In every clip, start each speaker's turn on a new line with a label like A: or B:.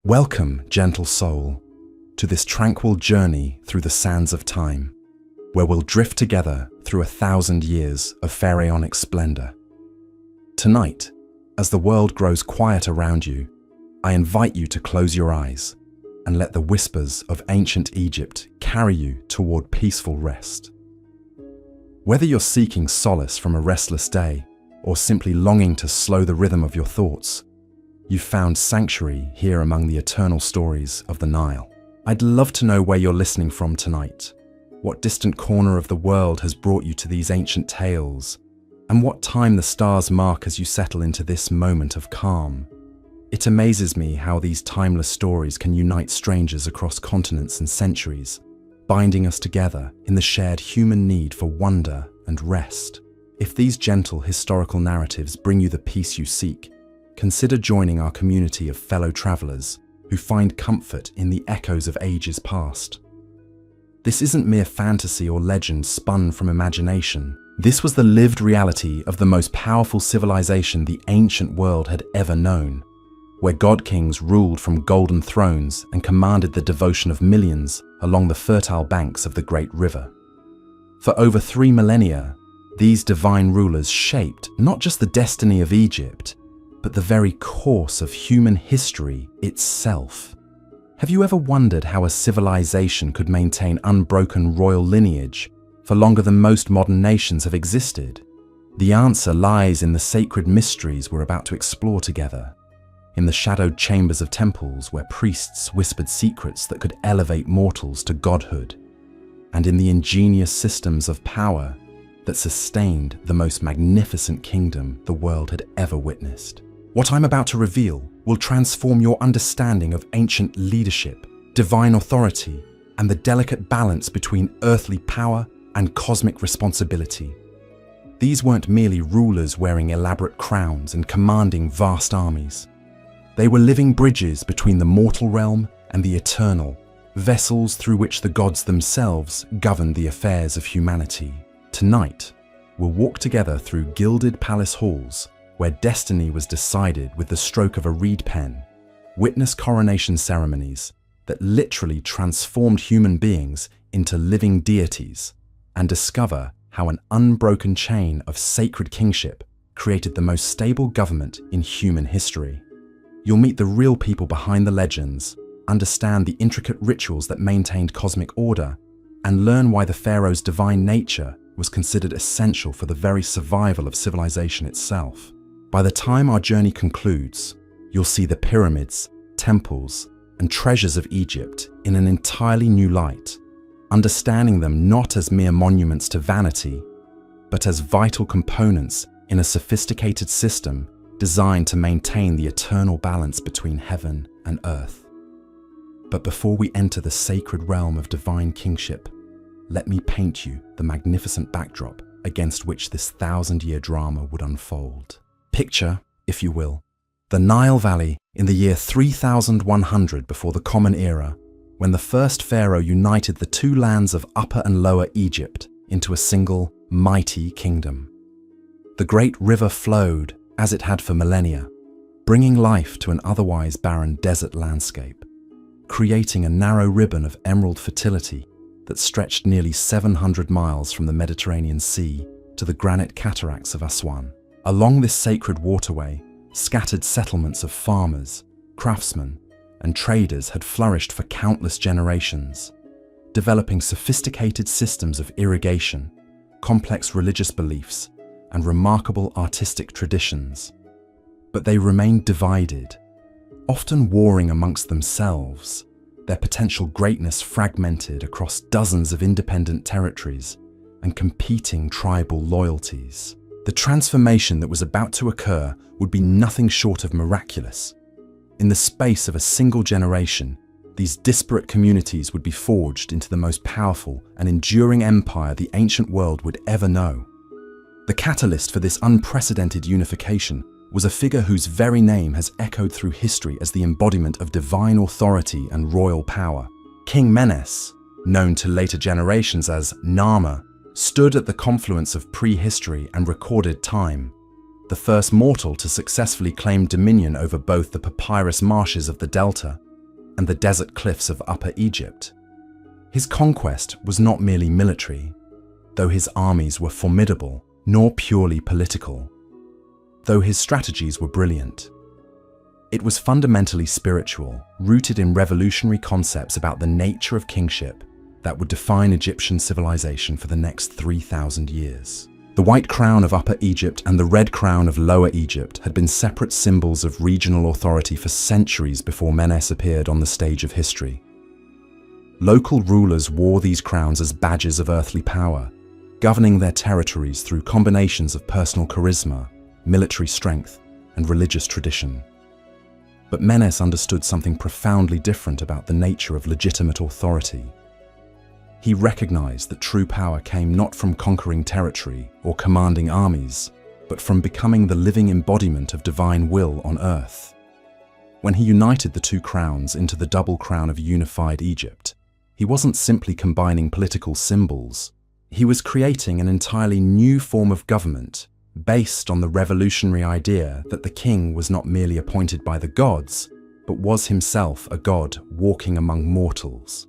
A: Welcome, gentle soul, to this tranquil journey through the sands of time, where we'll drift together through 1,000 years of pharaonic splendor. Tonight, as the world grows quiet around you, I invite you to close your eyes and let the whispers of ancient Egypt carry you toward peaceful rest. Whether you're seeking solace from a restless day or simply longing to slow the rhythm of your thoughts, you've found sanctuary here among the eternal stories of the Nile. I'd love to know where you're listening from tonight, what distant corner of the world has brought you to these ancient tales, and what time the stars mark as you settle into this moment of calm. It amazes me how these timeless stories can unite strangers across continents and centuries, binding us together in the shared human need for wonder and rest. If these gentle historical narratives bring you the peace you seek, consider joining our community of fellow travelers who find comfort in the echoes of ages past. This isn't mere fantasy or legend spun from imagination. This was the lived reality of the most powerful civilization the ancient world had ever known, where god-kings ruled from golden thrones and commanded the devotion of millions along the fertile banks of the great river. For over 3 millennia, these divine rulers shaped not just the destiny of Egypt, but the very course of human history itself. Have you ever wondered how a civilization could maintain unbroken royal lineage for longer than most modern nations have existed? The answer lies in the sacred mysteries we're about to explore together, in the shadowed chambers of temples where priests whispered secrets that could elevate mortals to godhood, and in the ingenious systems of power that sustained the most magnificent kingdom the world had ever witnessed. What I'm about to reveal will transform your understanding of ancient leadership, divine authority, and the delicate balance between earthly power and cosmic responsibility. These weren't merely rulers wearing elaborate crowns and commanding vast armies. They were living bridges between the mortal realm and the eternal, vessels through which the gods themselves governed the affairs of humanity. Tonight, we'll walk together through gilded palace halls where destiny was decided with the stroke of a reed pen, witness coronation ceremonies that literally transformed human beings into living deities, and discover how an unbroken chain of sacred kingship created the most stable government in human history. You'll meet the real people behind the legends, understand the intricate rituals that maintained cosmic order, and learn why the pharaoh's divine nature was considered essential for the very survival of civilization itself. By the time our journey concludes, you'll see the pyramids, temples, and treasures of Egypt in an entirely new light, understanding them not as mere monuments to vanity, but as vital components in a sophisticated system designed to maintain the eternal balance between heaven and earth. But before we enter the sacred realm of divine kingship, let me paint you the magnificent backdrop against which this 1,000-year drama would unfold. Picture, if you will, the Nile Valley in the year 3100 before the Common Era, when the first pharaoh united the two lands of Upper and Lower Egypt into a single, mighty kingdom. The great river flowed, as it had for millennia, bringing life to an otherwise barren desert landscape, creating a narrow ribbon of emerald fertility that stretched nearly 700 miles from the Mediterranean Sea to the granite cataracts of Aswan. Along this sacred waterway, scattered settlements of farmers, craftsmen, and traders had flourished for countless generations, developing sophisticated systems of irrigation, complex religious beliefs, and remarkable artistic traditions. But they remained divided, often warring amongst themselves, their potential greatness fragmented across dozens of independent territories and competing tribal loyalties. The transformation that was about to occur would be nothing short of miraculous. In the space of a single generation, these disparate communities would be forged into the most powerful and enduring empire the ancient world would ever know. The catalyst for this unprecedented unification was a figure whose very name has echoed through history as the embodiment of divine authority and royal power. King Menes, known to later generations as Nama, stood at the confluence of prehistory and recorded time, the first mortal to successfully claim dominion over both the papyrus marshes of the delta and the desert cliffs of Upper Egypt. His conquest was not merely military, though his armies were formidable, nor purely political, though his strategies were brilliant. It was fundamentally spiritual, rooted in revolutionary concepts about the nature of kingship that would define Egyptian civilization for the next 3,000 years. The white crown of Upper Egypt and the red crown of Lower Egypt had been separate symbols of regional authority for centuries before Menes appeared on the stage of history. Local rulers wore these crowns as badges of earthly power, governing their territories through combinations of personal charisma, military strength, and religious tradition. But Menes understood something profoundly different about the nature of legitimate authority. He recognized that true power came not from conquering territory or commanding armies, but from becoming the living embodiment of divine will on earth. When he united the two crowns into the double crown of unified Egypt, he wasn't simply combining political symbols. He was creating an entirely new form of government based on the revolutionary idea that the king was not merely appointed by the gods, but was himself a god walking among mortals.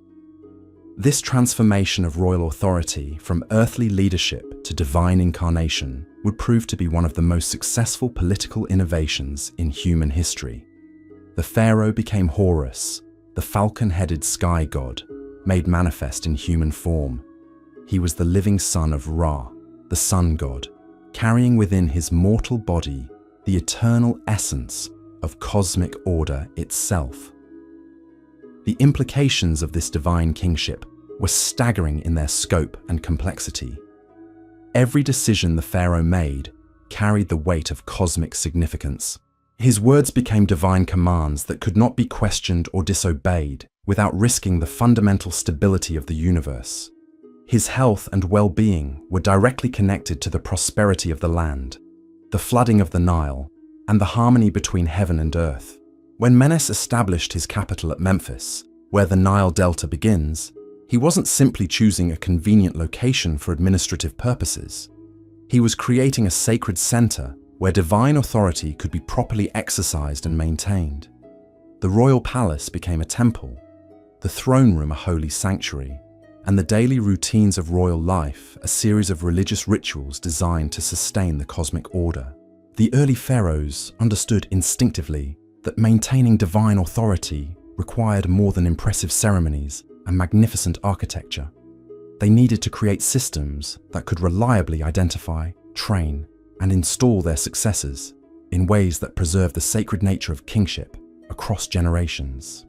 A: This transformation of royal authority from earthly leadership to divine incarnation would prove to be one of the most successful political innovations in human history. The pharaoh became Horus, the falcon-headed sky god, made manifest in human form. He was the living son of Ra, the sun god, carrying within his mortal body the eternal essence of cosmic order itself. The implications of this divine kingship were staggering in their scope and complexity. Every decision the pharaoh made carried the weight of cosmic significance. His words became divine commands that could not be questioned or disobeyed without risking the fundamental stability of the universe. His health and well-being were directly connected to the prosperity of the land, the flooding of the Nile, and the harmony between heaven and earth. When Menes established his capital at Memphis, where the Nile Delta begins, he wasn't simply choosing a convenient location for administrative purposes. He was creating a sacred center where divine authority could be properly exercised and maintained. The royal palace became a temple, the throne room a holy sanctuary, and the daily routines of royal life a series of religious rituals designed to sustain the cosmic order. The early pharaohs understood instinctively that maintaining divine authority required more than impressive ceremonies and magnificent architecture. They needed to create systems that could reliably identify, train, and install their successors in ways that preserve the sacred nature of kingship across generations.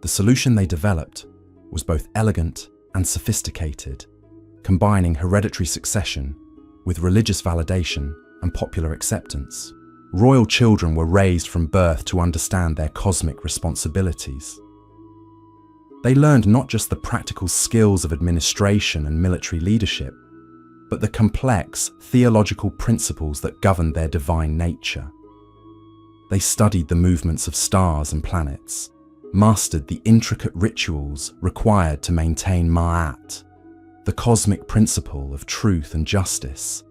A: The solution they developed was both elegant and sophisticated, combining hereditary succession with religious validation and popular acceptance. Royal children were raised from birth to understand their cosmic responsibilities. They learned not just the practical skills of administration and military leadership, but the complex theological principles that governed their divine nature. They studied the movements of stars and planets, mastered the intricate rituals required to maintain Ma'at, the cosmic principle of truth and justice,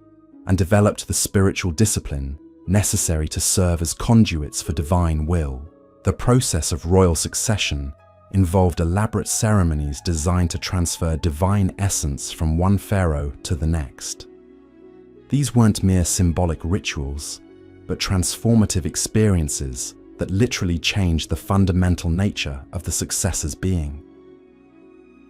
A: and developed the spiritual discipline necessary to serve as conduits for divine will. The process of royal succession involved elaborate ceremonies designed to transfer divine essence from one pharaoh to the next. These weren't mere symbolic rituals, but transformative experiences that literally changed the fundamental nature of the successor's being.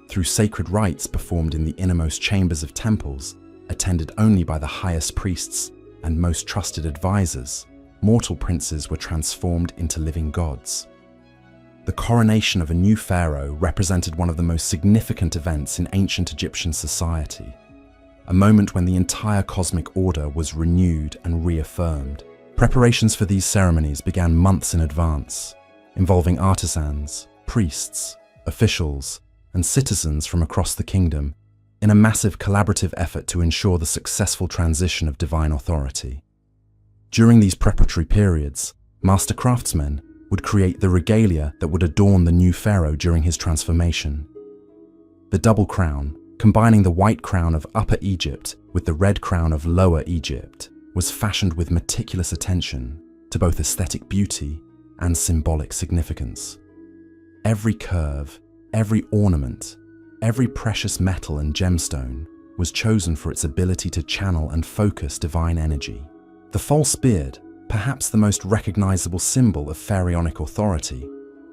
A: Through sacred rites performed in the innermost chambers of temples, attended only by the highest priests and most trusted advisors, mortal princes were transformed into living gods. The coronation of a new pharaoh represented one of the most significant events in ancient Egyptian society, a moment when the entire cosmic order was renewed and reaffirmed. Preparations for these ceremonies began months in advance, involving artisans, priests, officials, and citizens from across the kingdom in a massive collaborative effort to ensure the successful transition of divine authority. During these preparatory periods, master craftsmen would create the regalia that would adorn the new pharaoh during his transformation. The double crown, combining the white crown of Upper Egypt with the red crown of Lower Egypt, was fashioned with meticulous attention to both aesthetic beauty and symbolic significance. Every curve, every ornament, every precious metal and gemstone was chosen for its ability to channel and focus divine energy. The false beard, perhaps the most recognizable symbol of pharaonic authority,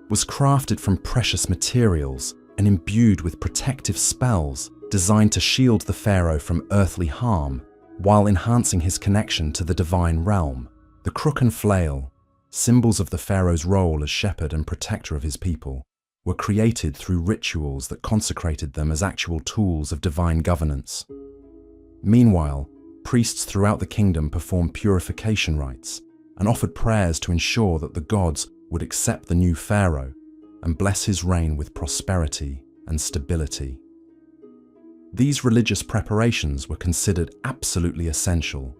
A: was crafted from precious materials and imbued with protective spells designed to shield the pharaoh from earthly harm while enhancing his connection to the divine realm. The crook and flail, symbols of the pharaoh's role as shepherd and protector of his people, were created through rituals that consecrated them as actual tools of divine governance. Meanwhile, priests throughout the kingdom performed purification rites and offered prayers to ensure that the gods would accept the new pharaoh and bless his reign with prosperity and stability. These religious preparations were considered absolutely essential,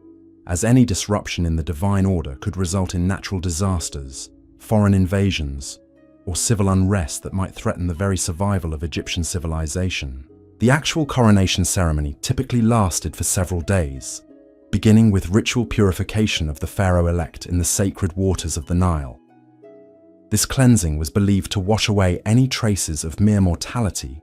A: as any disruption in the divine order could result in natural disasters, foreign invasions, or civil unrest that might threaten the very survival of Egyptian civilization. The actual coronation ceremony typically lasted for several days, beginning with ritual purification of the pharaoh-elect in the sacred waters of the Nile. This cleansing was believed to wash away any traces of mere mortality,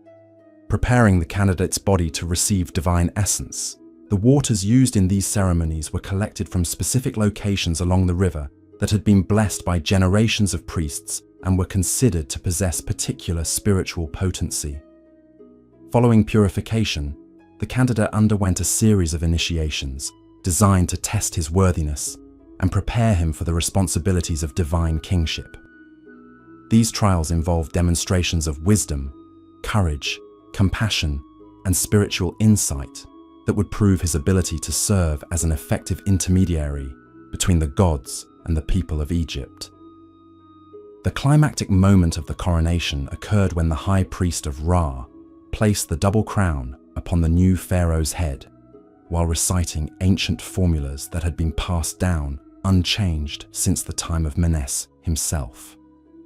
A: preparing the candidate's body to receive divine essence. The waters used in these ceremonies were collected from specific locations along the river that had been blessed by generations of priests and were considered to possess particular spiritual potency. Following purification, the candidate underwent a series of initiations designed to test his worthiness and prepare him for the responsibilities of divine kingship. These trials involved demonstrations of wisdom, courage, compassion, and spiritual insight that would prove his ability to serve as an effective intermediary between the gods and the people of Egypt. The climactic moment of the coronation occurred when the high priest of Ra placed the double crown upon the new pharaoh's head, while reciting ancient formulas that had been passed down unchanged since the time of Menes himself.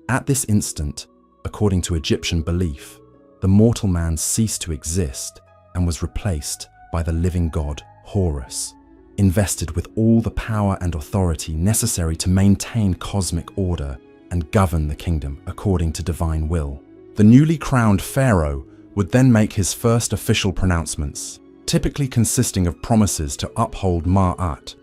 A: At this instant, according to Egyptian belief, the mortal man ceased to exist and was replaced by the living god Horus, invested with all the power and authority necessary to maintain cosmic order and govern the kingdom according to divine will. The newly crowned pharaoh would then make his first official pronouncements, typically consisting of promises to uphold Ma'at,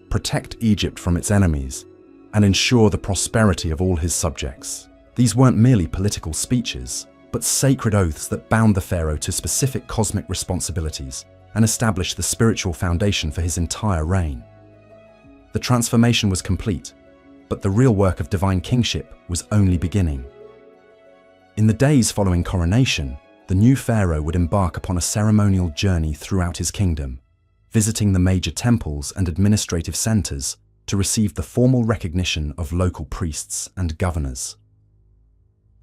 A: protect Egypt from its enemies, and ensure the prosperity of all his subjects. These weren't merely political speeches, but sacred oaths that bound the pharaoh to specific cosmic responsibilities and established the spiritual foundation for his entire reign. The transformation was complete, but the real work of divine kingship was only beginning. In the days following coronation, the new pharaoh would embark upon a ceremonial journey throughout his kingdom, visiting the major temples and administrative centers to receive the formal recognition of local priests and governors.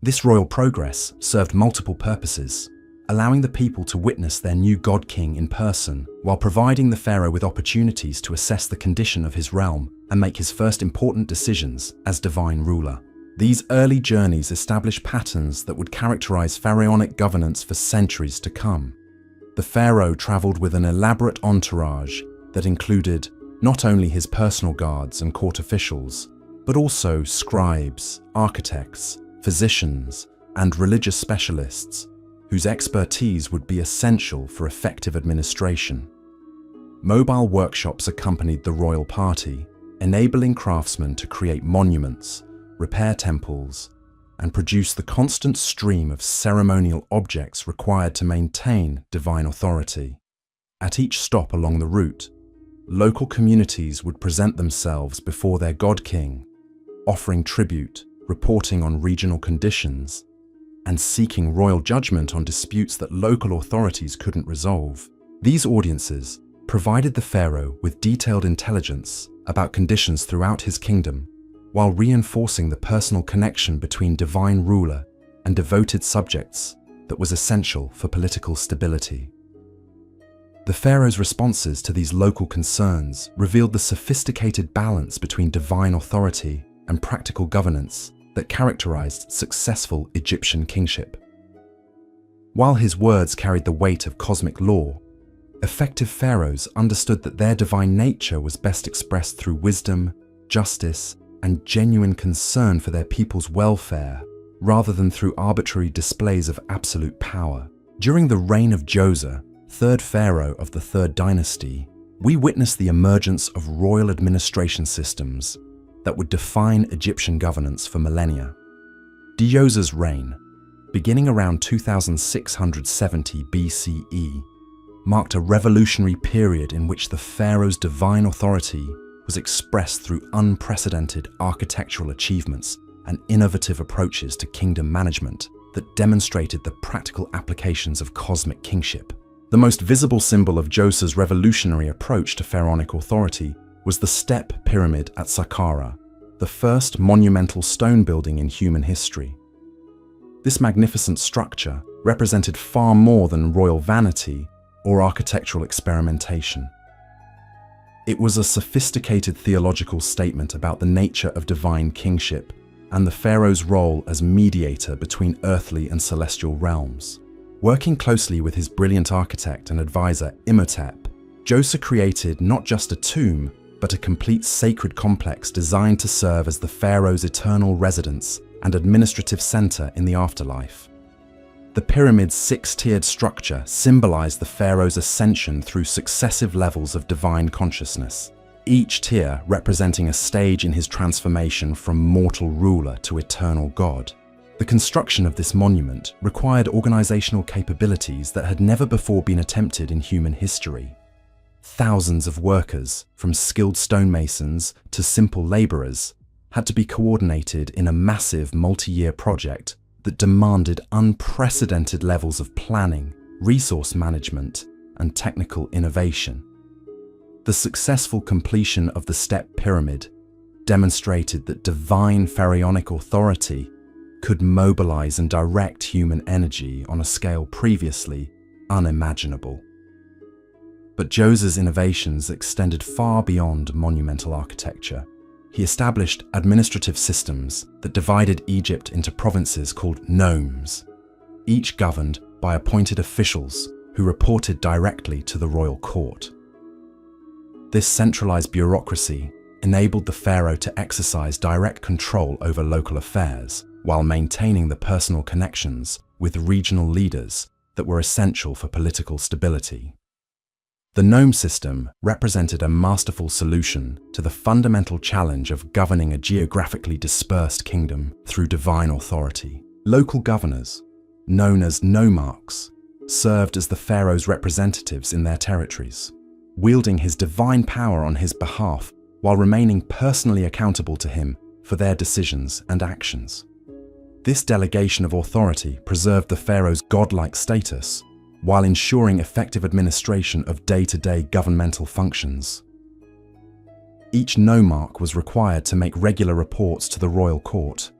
A: This royal progress served multiple purposes, allowing the people to witness their new god-king in person, while providing the pharaoh with opportunities to assess the condition of his realm and make his first important decisions as divine ruler. These early journeys established patterns that would characterize pharaonic governance for centuries to come. The pharaoh traveled with an elaborate entourage that included not only his personal guards and court officials, but also scribes, architects, physicians, and religious specialists whose expertise would be essential for effective administration. Mobile workshops accompanied the royal party, enabling craftsmen to create monuments, repair temples, and produce the constant stream of ceremonial objects required to maintain divine authority. At each stop along the route, local communities would present themselves before their god-king, offering tribute, reporting on regional conditions, and seeking royal judgment on disputes that local authorities couldn't resolve. These audiences provided the pharaoh with detailed intelligence about conditions throughout his kingdom, while reinforcing the personal connection between divine ruler and devoted subjects that was essential for political stability. The pharaoh's responses to these local concerns revealed the sophisticated balance between divine authority and practical governance that characterized successful Egyptian kingship. While his words carried the weight of cosmic law, effective pharaohs understood that their divine nature was best expressed through wisdom, justice, and genuine concern for their people's welfare rather than through arbitrary displays of absolute power. During the reign of Djoser, third pharaoh of the Third Dynasty, we witness the emergence of royal administration systems that would define Egyptian governance for millennia. Djoser's reign, beginning around 2670 BCE, marked a revolutionary period in which the pharaoh's divine authority was expressed through unprecedented architectural achievements and innovative approaches to kingdom management that demonstrated the practical applications of cosmic kingship. The most visible symbol of Djoser's revolutionary approach to pharaonic authority was the step pyramid at Saqqara, the first monumental stone building in human history. This magnificent structure represented far more than royal vanity or architectural experimentation. It was a sophisticated theological statement about the nature of divine kingship and the pharaoh's role as mediator between earthly and celestial realms. Working closely with his brilliant architect and advisor Imhotep, Djoser created not just a tomb, but a complete sacred complex designed to serve as the pharaoh's eternal residence and administrative center in the afterlife. The pyramid's six-tiered structure symbolized the pharaoh's ascension through successive levels of divine consciousness, each tier representing a stage in his transformation from mortal ruler to eternal god. The construction of this monument required organizational capabilities that had never before been attempted in human history. Thousands of workers, from skilled stonemasons to simple laborers, had to be coordinated in a massive multi-year project that demanded unprecedented levels of planning, resource management, and technical innovation. The successful completion of the step pyramid demonstrated that divine pharaonic authority could mobilize and direct human energy on a scale previously unimaginable. But Djoser's innovations extended far beyond monumental architecture. He established administrative systems that divided Egypt into provinces called nomes, each governed by appointed officials who reported directly to the royal court. This centralized bureaucracy enabled the pharaoh to exercise direct control over local affairs while maintaining the personal connections with regional leaders that were essential for political stability. The nome system represented a masterful solution to the fundamental challenge of governing a geographically dispersed kingdom through divine authority. Local governors, known as nomarchs, served as the pharaoh's representatives in their territories, wielding his divine power on his behalf while remaining personally accountable to him for their decisions and actions. This delegation of authority preserved the pharaoh's godlike status while ensuring effective administration of day-to-day governmental functions. Each nomarch was required to make regular reports to the royal court,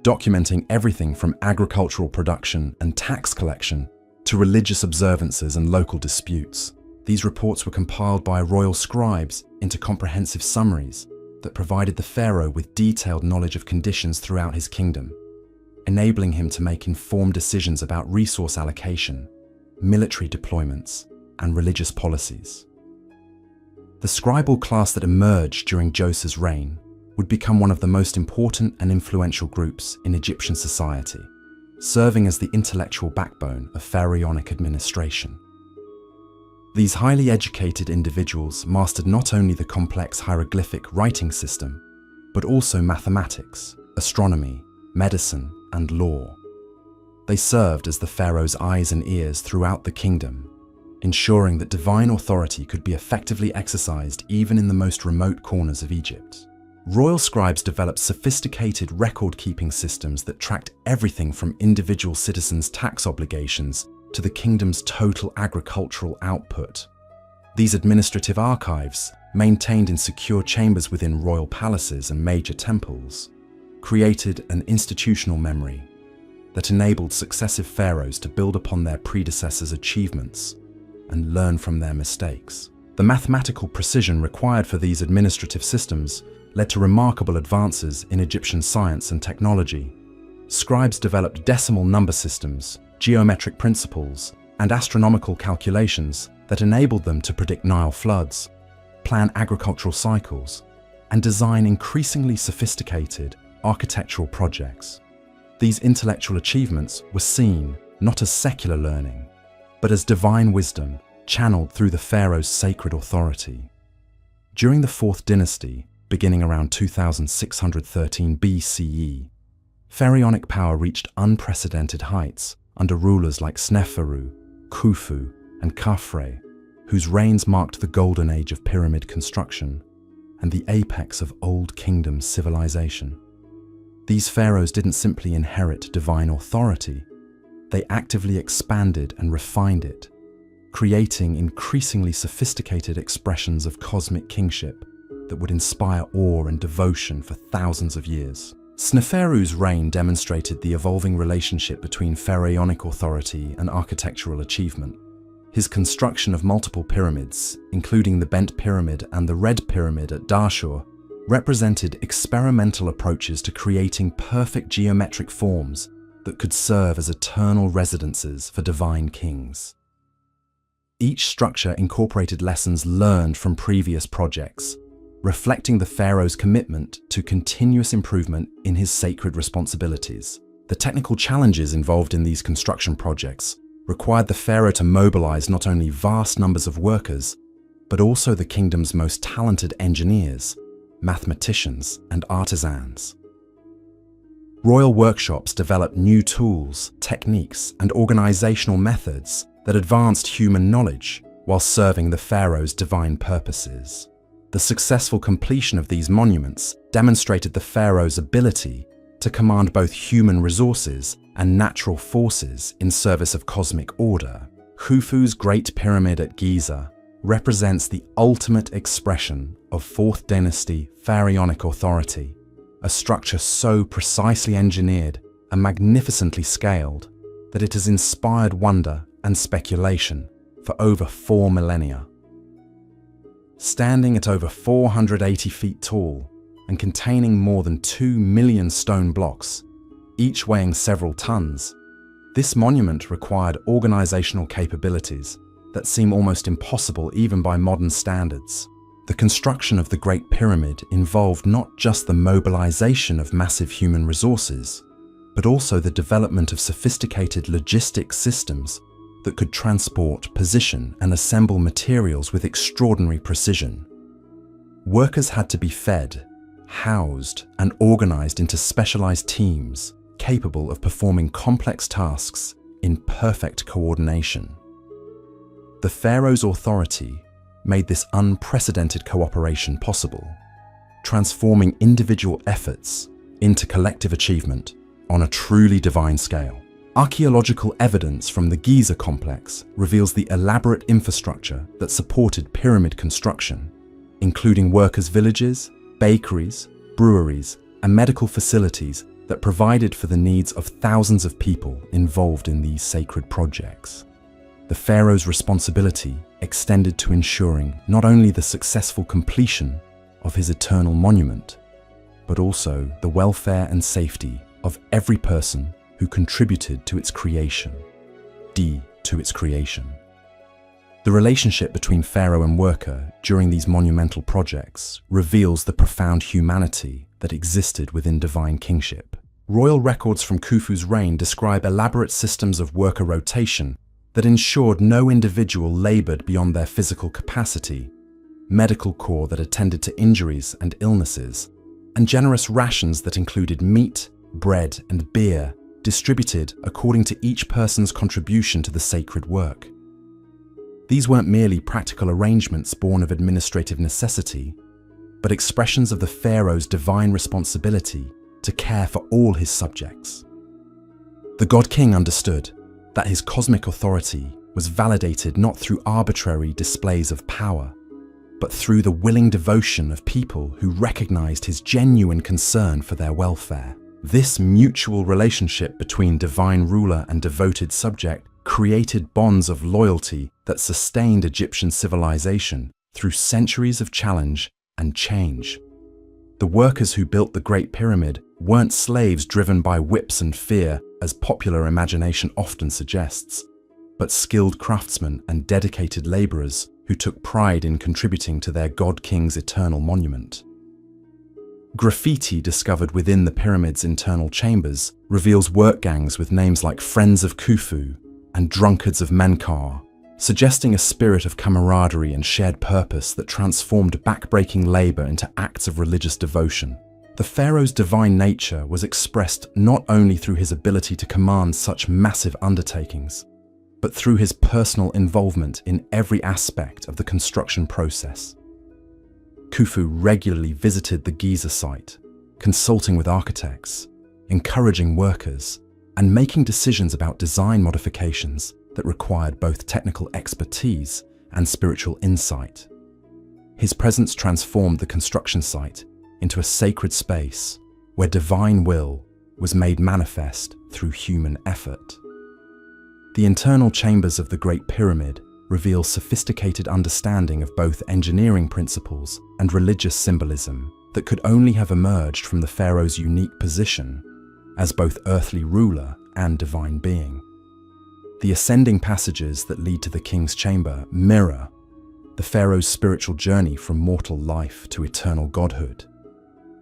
A: documenting everything from agricultural production and tax collection to religious observances and local disputes. These reports were compiled by royal scribes into comprehensive summaries that provided the pharaoh with detailed knowledge of conditions throughout his kingdom, enabling him to make informed decisions about resource allocation, military deployments, and religious policies. The scribal class that emerged during Djoser's reign would become one of the most important and influential groups in Egyptian society, serving as the intellectual backbone of pharaonic administration. These highly educated individuals mastered not only the complex hieroglyphic writing system, but also mathematics, astronomy, medicine, and law. They served as the pharaoh's eyes and ears throughout the kingdom, ensuring that divine authority could be effectively exercised even in the most remote corners of Egypt. Royal scribes developed sophisticated record-keeping systems that tracked everything from individual citizens' tax obligations to the kingdom's total agricultural output. These administrative archives, maintained in secure chambers within royal palaces and major temples, created an institutional memory that enabled successive pharaohs to build upon their predecessors' achievements and learn from their mistakes. The mathematical precision required for these administrative systems led to remarkable advances in Egyptian science and technology. Scribes developed decimal number systems, geometric principles, and astronomical calculations that enabled them to predict Nile floods, plan agricultural cycles, and design increasingly sophisticated architectural projects. These intellectual achievements were seen not as secular learning, but as divine wisdom channeled through the pharaoh's sacred authority. During the 4th dynasty, beginning around 2613 BCE, pharaonic power reached unprecedented heights under rulers like Sneferu, Khufu, and Khafre, whose reigns marked the golden age of pyramid construction and the apex of Old Kingdom civilization. These pharaohs didn't simply inherit divine authority, they actively expanded and refined it, creating increasingly sophisticated expressions of cosmic kingship that would inspire awe and devotion for thousands of years. Sneferu's reign demonstrated the evolving relationship between pharaonic authority and architectural achievement. His construction of multiple pyramids, including the Bent Pyramid and the Red Pyramid at Dashur, represented experimental approaches to creating perfect geometric forms that could serve as eternal residences for divine kings. Each structure incorporated lessons learned from previous projects, reflecting the pharaoh's commitment to continuous improvement in his sacred responsibilities. The technical challenges involved in these construction projects required the pharaoh to mobilize not only vast numbers of workers, but also the kingdom's most talented engineers, mathematicians, and artisans. Royal workshops developed new tools, techniques, and organizational methods that advanced human knowledge while serving the pharaoh's divine purposes. The successful completion of these monuments demonstrated the pharaoh's ability to command both human resources and natural forces in service of cosmic order. Khufu's Great Pyramid at Giza represents the ultimate expression of 4th dynasty pharaonic authority, a structure so precisely engineered and magnificently scaled that it has inspired wonder and speculation for over 4 millennia. Standing at over 480 feet tall and containing more than 2 million stone blocks, each weighing several tons, this monument required organizational capabilities that seem almost impossible even by modern standards. The construction of the Great Pyramid involved not just the mobilization of massive human resources, but also the development of sophisticated logistics systems that could transport, position, and assemble materials with extraordinary precision. Workers had to be fed, housed, and organized into specialized teams capable of performing complex tasks in perfect coordination. The pharaoh's authority made this unprecedented cooperation possible, transforming individual efforts into collective achievement on a truly divine scale. Archaeological evidence from the Giza complex reveals the elaborate infrastructure that supported pyramid construction, including workers' villages, bakeries, breweries, and medical facilities that provided for the needs of thousands of people involved in these sacred projects. The pharaoh's responsibility extended to ensuring not only the successful completion of his eternal monument, but also the welfare and safety of every person who contributed to its creation. To its creation. The relationship between pharaoh and worker during these monumental projects reveals the profound humanity that existed within divine kingship. Royal records from Khufu's reign describe elaborate systems of worker rotation that ensured no individual labored beyond their physical capacity, medical corps that attended to injuries and illnesses, and generous rations that included meat, bread, and beer distributed according to each person's contribution to the sacred work. These weren't merely practical arrangements born of administrative necessity, but expressions of the pharaoh's divine responsibility to care for all his subjects. The god king understood that his cosmic authority was validated not through arbitrary displays of power, but through the willing devotion of people who recognized his genuine concern for their welfare. This mutual relationship between divine ruler and devoted subject created bonds of loyalty that sustained Egyptian civilization through centuries of challenge and change. The workers who built the Great Pyramid weren't slaves driven by whips and fear, as popular imagination often suggests, but skilled craftsmen and dedicated laborers who took pride in contributing to their god king's eternal monument. Graffiti discovered within the pyramid's internal chambers reveals work gangs with names like Friends of Khufu and Drunkards of Menkaure, suggesting a spirit of camaraderie and shared purpose that transformed backbreaking labor into acts of religious devotion. The pharaoh's divine nature was expressed not only through his ability to command such massive undertakings, but through his personal involvement in every aspect of the construction process. Khufu regularly visited the Giza site, consulting with architects, encouraging workers, and making decisions about design modifications that required both technical expertise and spiritual insight. His presence transformed the construction site into a sacred space where divine will was made manifest through human effort. The internal chambers of the Great Pyramid reveal sophisticated understanding of both engineering principles and religious symbolism that could only have emerged from the pharaoh's unique position as both earthly ruler and divine being. The ascending passages that lead to the king's chamber mirror the pharaoh's spiritual journey from mortal life to eternal godhood,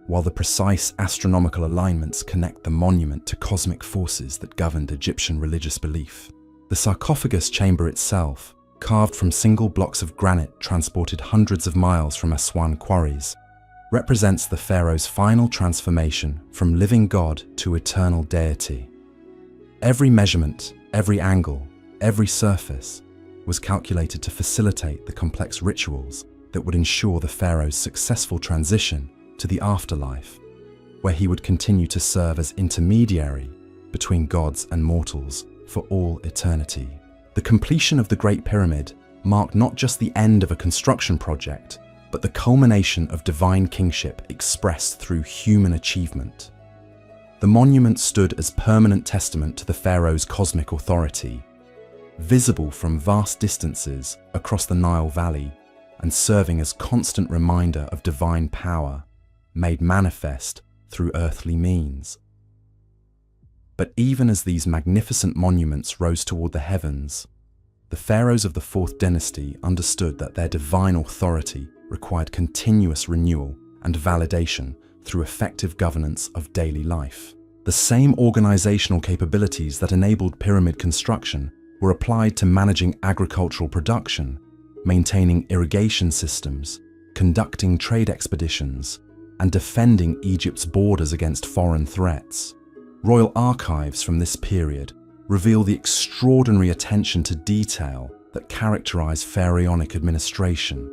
A: while the precise astronomical alignments connect the monument to cosmic forces that governed Egyptian religious belief. The sarcophagus chamber itself, carved from single blocks of granite transported hundreds of miles from Aswan quarries, represents the pharaoh's final transformation from living god to eternal deity. Every measurement, every angle, every surface was calculated to facilitate the complex rituals that would ensure the pharaoh's successful transition to the afterlife, where he would continue to serve as intermediary between gods and mortals for all eternity. The completion of the Great Pyramid marked not just the end of a construction project, but the culmination of divine kingship expressed through human achievement. The monument stood as permanent testament to the pharaoh's cosmic authority, visible from vast distances across the Nile Valley and serving as constant reminder of divine power made manifest through earthly means. But even as these magnificent monuments rose toward the heavens, the pharaohs of the Fourth Dynasty understood that their divine authority required continuous renewal and validation through effective governance of daily life. The same organizational capabilities that enabled pyramid construction were applied to managing agricultural production, maintaining irrigation systems, conducting trade expeditions, and defending Egypt's borders against foreign threats. Royal archives from this period reveal the extraordinary attention to detail that characterized pharaonic administration.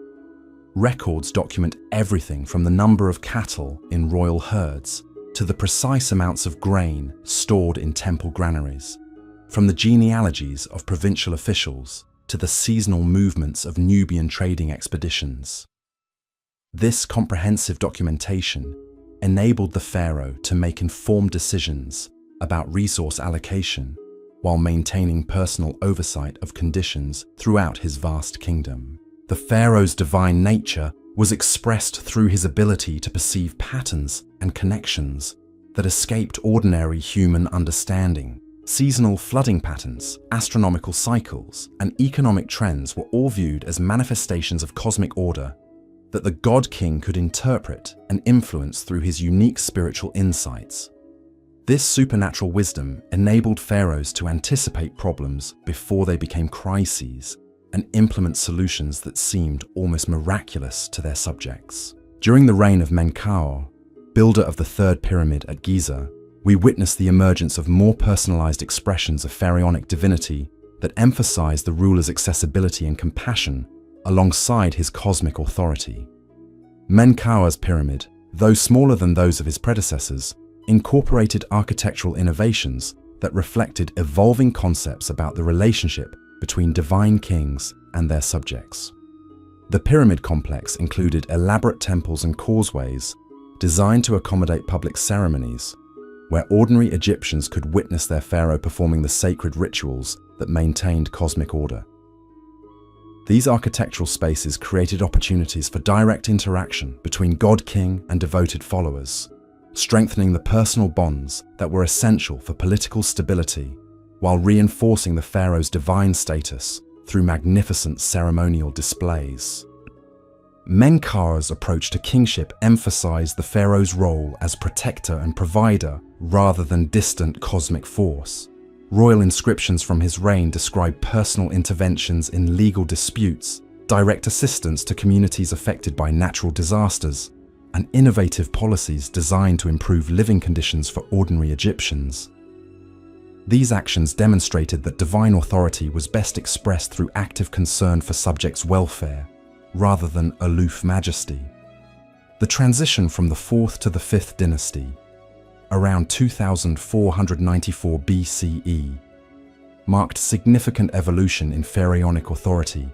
A: Records document everything from the number of cattle in royal herds to the precise amounts of grain stored in temple granaries, from the genealogies of provincial officials to the seasonal movements of Nubian trading expeditions. This comprehensive documentation enabled the pharaoh to make informed decisions about resource allocation while maintaining personal oversight of conditions throughout his vast kingdom. The pharaoh's divine nature was expressed through his ability to perceive patterns and connections that escaped ordinary human understanding. Seasonal flooding patterns, astronomical cycles, and economic trends were all viewed as manifestations of cosmic order that the God-King could interpret and influence through his unique spiritual insights. This supernatural wisdom enabled pharaohs to anticipate problems before they became crises and implement solutions that seemed almost miraculous to their subjects. During the reign of Menkaure, builder of the third pyramid at Giza, we witnessed the emergence of more personalized expressions of pharaonic divinity that emphasized the ruler's accessibility and compassion alongside his cosmic authority. Menkaure's pyramid, though smaller than those of his predecessors, incorporated architectural innovations that reflected evolving concepts about the relationship between divine kings and their subjects. The pyramid complex included elaborate temples and causeways designed to accommodate public ceremonies, where ordinary Egyptians could witness their pharaoh performing the sacred rituals that maintained cosmic order. These architectural spaces created opportunities for direct interaction between God-King and devoted followers, strengthening the personal bonds that were essential for political stability while reinforcing the pharaoh's divine status through magnificent ceremonial displays. Menkaura's approach to kingship emphasized the pharaoh's role as protector and provider rather than distant cosmic force. Royal inscriptions from his reign describe personal interventions in legal disputes, direct assistance to communities affected by natural disasters, and innovative policies designed to improve living conditions for ordinary Egyptians. These actions demonstrated that divine authority was best expressed through active concern for subjects' welfare, rather than aloof majesty. The transition from the 4th to the 5th dynasty, around 2494 BCE, marked significant evolution in pharaonic authority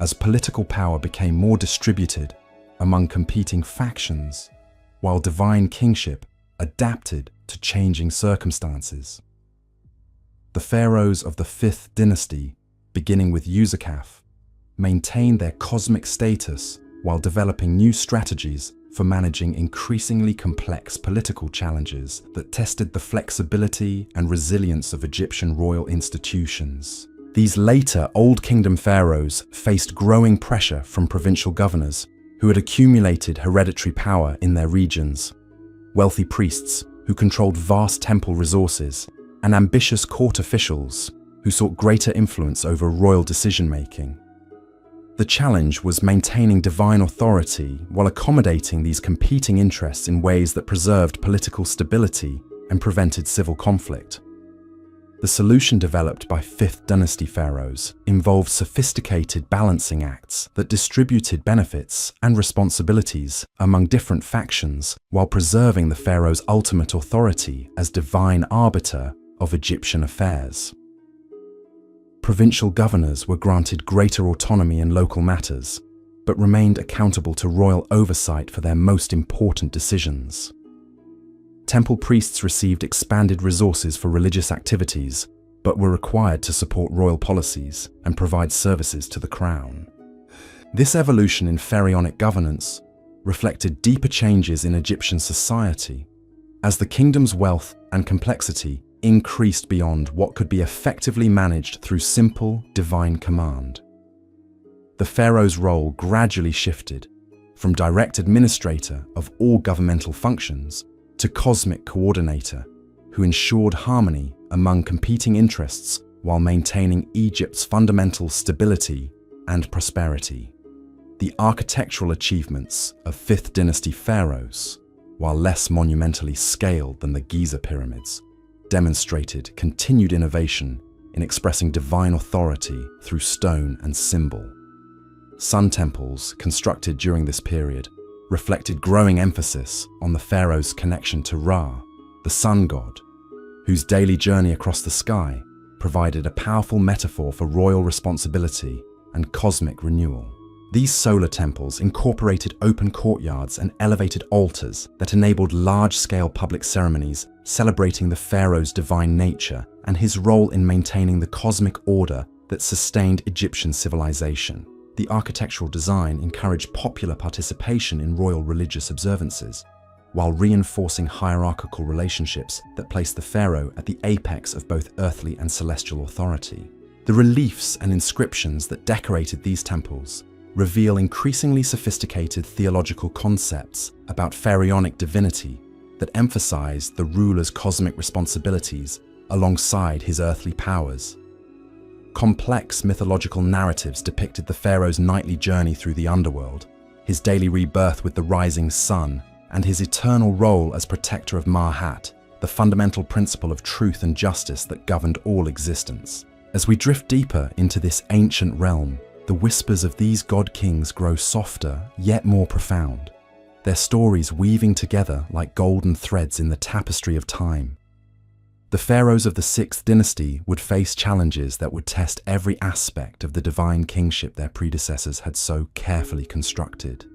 A: as political power became more distributed among competing factions, while divine kingship adapted to changing circumstances. The pharaohs of the 5th dynasty, beginning with Userkaf, maintained their cosmic status while developing new strategies for managing increasingly complex political challenges that tested the flexibility and resilience of Egyptian royal institutions. These later Old Kingdom pharaohs faced growing pressure from provincial governors who had accumulated hereditary power in their regions, wealthy priests who controlled vast temple resources, and ambitious court officials who sought greater influence over royal decision-making. The challenge was maintaining divine authority while accommodating these competing interests in ways that preserved political stability and prevented civil conflict. The solution developed by 5th dynasty pharaohs involved sophisticated balancing acts that distributed benefits and responsibilities among different factions while preserving the pharaoh's ultimate authority as divine arbiter of Egyptian affairs. Provincial governors were granted greater autonomy in local matters, but remained accountable to royal oversight for their most important decisions. Temple priests received expanded resources for religious activities, but were required to support royal policies and provide services to the crown. This evolution in pharaonic governance reflected deeper changes in Egyptian society, as the kingdom's wealth and complexity increased beyond what could be effectively managed through simple divine command. The pharaoh's role gradually shifted from direct administrator of all governmental functions to cosmic coordinator, who ensured harmony among competing interests while maintaining Egypt's fundamental stability and prosperity. The architectural achievements of 5th dynasty pharaohs, while less monumentally scaled than the Giza pyramids, demonstrated continued innovation in expressing divine authority through stone and symbol. Sun temples constructed during this period reflected growing emphasis on the pharaoh's connection to Ra, the sun god, whose daily journey across the sky provided a powerful metaphor for royal responsibility and cosmic renewal. These solar temples incorporated open courtyards and elevated altars that enabled large-scale public ceremonies celebrating the pharaoh's divine nature and his role in maintaining the cosmic order that sustained Egyptian civilization. The architectural design encouraged popular participation in royal religious observances, while reinforcing hierarchical relationships that placed the pharaoh at the apex of both earthly and celestial authority. The reliefs and inscriptions that decorated these temples reveal increasingly sophisticated theological concepts about pharaonic divinity that emphasize the ruler's cosmic responsibilities alongside his earthly powers. Complex mythological narratives depicted the pharaoh's nightly journey through the underworld, his daily rebirth with the rising sun, and his eternal role as protector of Mahat, the fundamental principle of truth and justice that governed all existence. As we drift deeper into this ancient realm, the whispers of these god-kings grow softer yet more profound, their stories weaving together like golden threads in the tapestry of time. The pharaohs of the 6th dynasty would face challenges that would test every aspect of the divine kingship their predecessors had so carefully constructed,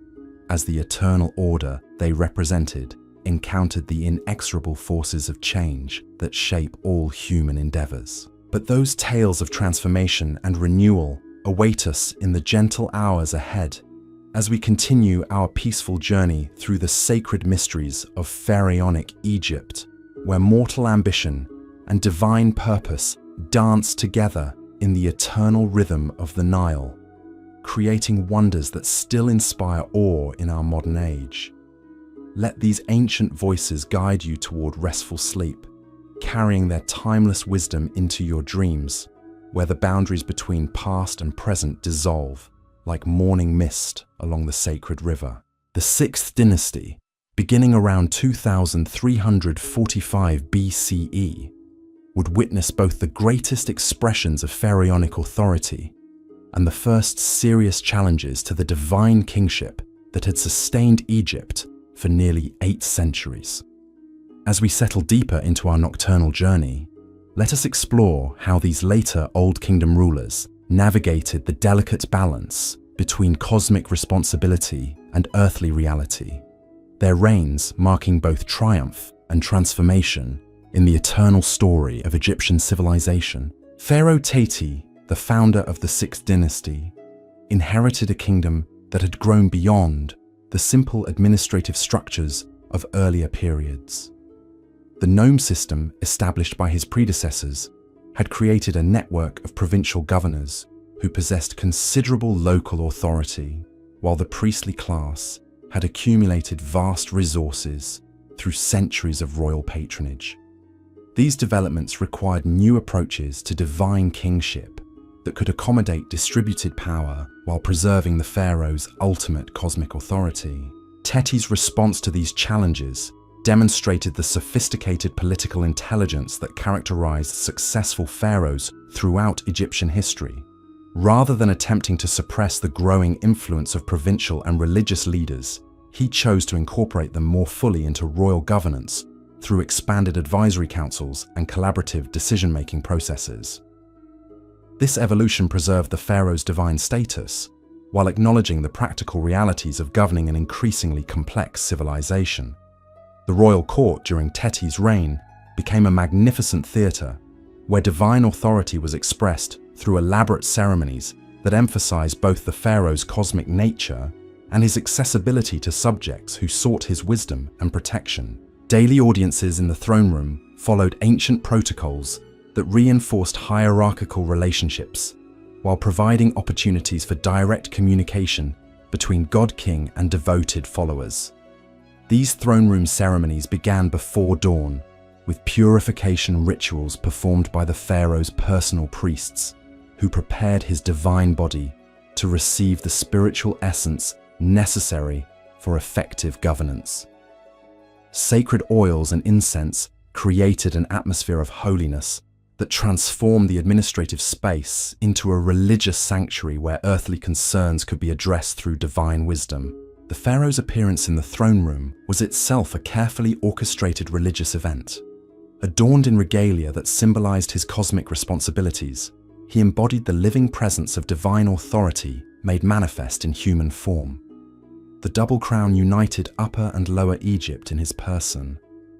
A: as the eternal order they represented encountered the inexorable forces of change that shape all human endeavors. But those tales of transformation and renewal await us in the gentle hours ahead as we continue our peaceful journey through the sacred mysteries of pharaonic Egypt, where mortal ambition and divine purpose dance together in the eternal rhythm of the Nile. creating wonders that still inspire awe in our modern age. Let these ancient voices guide you toward restful sleep, carrying their timeless wisdom into your dreams, where the boundaries between past and present dissolve like morning mist along the sacred river. The 6th dynasty, beginning around 2345 BCE, would witness both the greatest expressions of pharaonic authority and the first serious challenges to the divine kingship that had sustained Egypt for nearly 8 centuries. As we settle deeper into our nocturnal journey, let us explore how these later Old Kingdom rulers navigated the delicate balance between cosmic responsibility and earthly reality, their reigns marking both triumph and transformation in the eternal story of Egyptian civilization. Pharaoh Teti, the founder of the 6th dynasty, inherited a kingdom that had grown beyond the simple administrative structures of earlier periods. The nome system established by his predecessors had created a network of provincial governors who possessed considerable local authority, while the priestly class had accumulated vast resources through centuries of royal patronage. These developments required new approaches to divine kingship that could accommodate distributed power while preserving the pharaoh's ultimate cosmic authority. Teti's response to these challenges demonstrated the sophisticated political intelligence that characterized successful pharaohs throughout Egyptian history. Rather than attempting to suppress the growing influence of provincial and religious leaders, he chose to incorporate them more fully into royal governance through expanded advisory councils and collaborative decision-making processes. This evolution preserved the pharaoh's divine status, while acknowledging the practical realities of governing an increasingly complex civilization. The royal court during Teti's reign became a magnificent theatre, where divine authority was expressed through elaborate ceremonies that emphasized both the pharaoh's cosmic nature and his accessibility to subjects who sought his wisdom and protection. Daily audiences in the throne room followed ancient protocols that reinforced hierarchical relationships, while providing opportunities for direct communication between God-King and devoted followers. These throne room ceremonies began before dawn, with purification rituals performed by the pharaoh's personal priests, who prepared his divine body to receive the spiritual essence necessary for effective governance. Sacred oils and incense created an atmosphere of holiness that transformed the administrative space into a religious sanctuary where earthly concerns could be addressed through divine wisdom. The pharaoh's appearance in the throne room was itself a carefully orchestrated religious event. Adorned in regalia that symbolized his cosmic responsibilities, he embodied the living presence of divine authority made manifest in human form. The double crown united Upper and Lower Egypt in his person,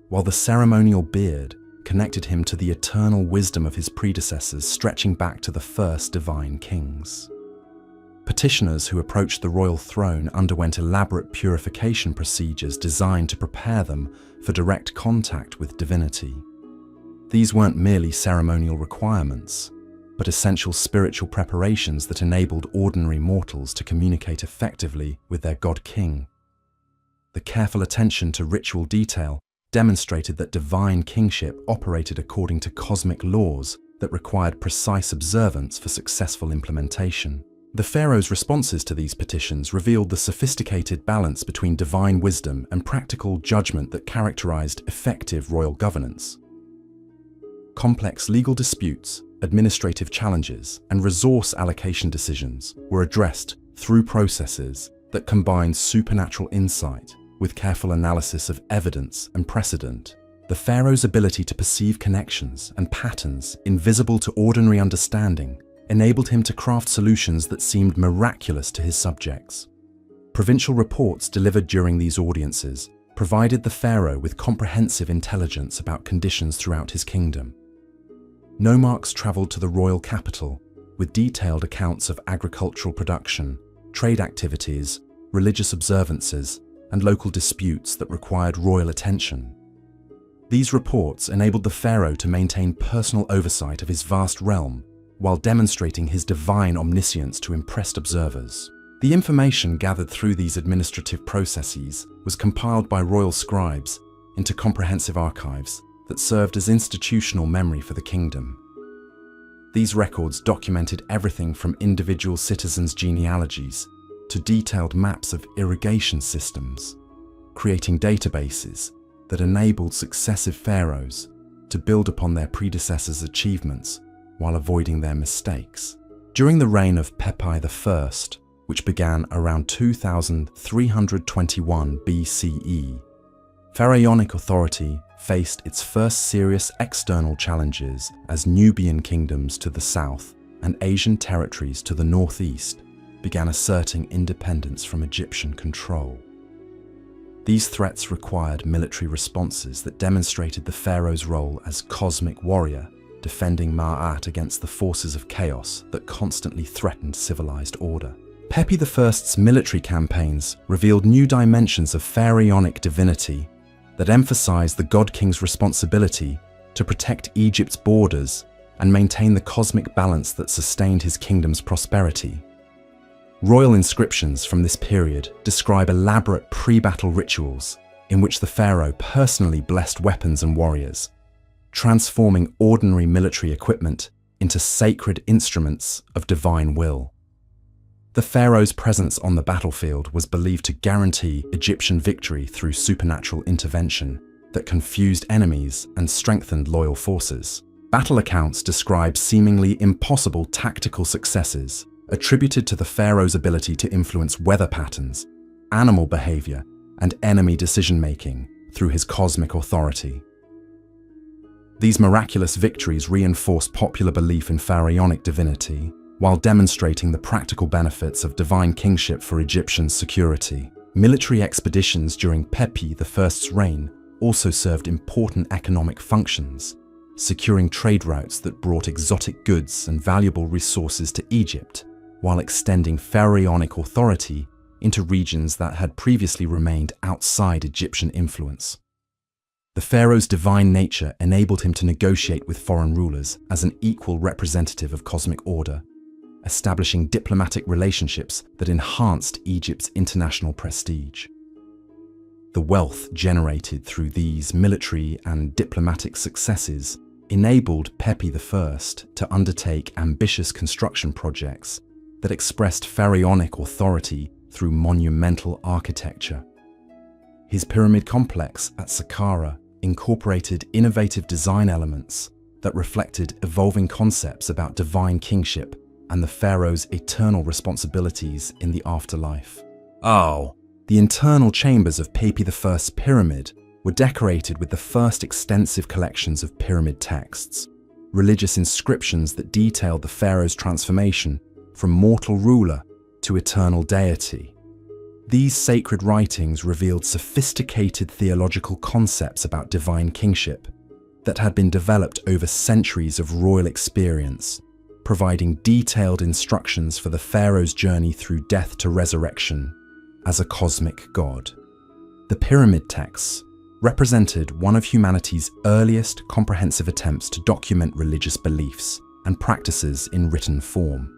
A: while the ceremonial beard connected him to the eternal wisdom of his predecessors stretching back to the first divine kings. Petitioners who approached the royal throne underwent elaborate purification procedures designed to prepare them for direct contact with divinity. These weren't merely ceremonial requirements, but essential spiritual preparations that enabled ordinary mortals to communicate effectively with their God-King. The careful attention to ritual detail demonstrated that divine kingship operated according to cosmic laws that required precise observance for successful implementation. The pharaoh's responses to these petitions revealed the sophisticated balance between divine wisdom and practical judgment that characterized effective royal governance. Complex legal disputes, administrative challenges, and resource allocation decisions were addressed through processes that combined supernatural insight with careful analysis of evidence and precedent. The pharaoh's ability to perceive connections and patterns invisible to ordinary understanding enabled him to craft solutions that seemed miraculous to his subjects. Provincial reports delivered during these audiences provided the pharaoh with comprehensive intelligence about conditions throughout his kingdom. Nomarchs traveled to the royal capital with detailed accounts of agricultural production, trade activities, religious observances, and local disputes that required royal attention. These reports enabled the pharaoh to maintain personal oversight of his vast realm while demonstrating his divine omniscience to impressed observers. The information gathered through these administrative processes was compiled by royal scribes into comprehensive archives that served as institutional memory for the kingdom. These records documented everything from individual citizens' genealogies to detailed maps of irrigation systems, creating databases that enabled successive pharaohs to build upon their predecessors' achievements while avoiding their mistakes. During the reign of Pepi I, which began around 2321 BCE, Pharaonic authority faced its first serious external challenges as Nubian kingdoms to the south and Asian territories to the northeast began asserting independence from Egyptian control. These threats required military responses that demonstrated the pharaoh's role as cosmic warrior, defending Ma'at against the forces of chaos that constantly threatened civilized order. Pepi I's military campaigns revealed new dimensions of pharaonic divinity that emphasized the god-king's responsibility to protect Egypt's borders and maintain the cosmic balance that sustained his kingdom's prosperity. Royal inscriptions from this period describe elaborate pre-battle rituals in which the pharaoh personally blessed weapons and warriors, transforming ordinary military equipment into sacred instruments of divine will. The pharaoh's presence on the battlefield was believed to guarantee Egyptian victory through supernatural intervention that confused enemies and strengthened loyal forces. Battle accounts describe seemingly impossible tactical successes attributed to the pharaoh's ability to influence weather patterns, animal behavior, and enemy decision-making through his cosmic authority. These miraculous victories reinforced popular belief in pharaonic divinity while demonstrating the practical benefits of divine kingship for Egyptian security. Military expeditions during Pepi I's reign also served important economic functions, securing trade routes that brought exotic goods and valuable resources to Egypt, while extending pharaonic authority into regions that had previously remained outside Egyptian influence. The pharaoh's divine nature enabled him to negotiate with foreign rulers as an equal representative of cosmic order, establishing diplomatic relationships that enhanced Egypt's international prestige. The wealth generated through these military and diplomatic successes enabled Pepi I to undertake ambitious construction projects that expressed pharaonic authority through monumental architecture. His pyramid complex at Saqqara incorporated innovative design elements that reflected evolving concepts about divine kingship and the pharaoh's eternal responsibilities in the afterlife. The internal chambers of Pepi I's pyramid were decorated with the first extensive collections of pyramid texts, religious inscriptions that detailed the pharaoh's transformation from mortal ruler to eternal deity. These sacred writings revealed sophisticated theological concepts about divine kingship that had been developed over centuries of royal experience, providing detailed instructions for the pharaoh's journey through death to resurrection as a cosmic god. The pyramid texts represented one of humanity's earliest comprehensive attempts to document religious beliefs and practices in written form.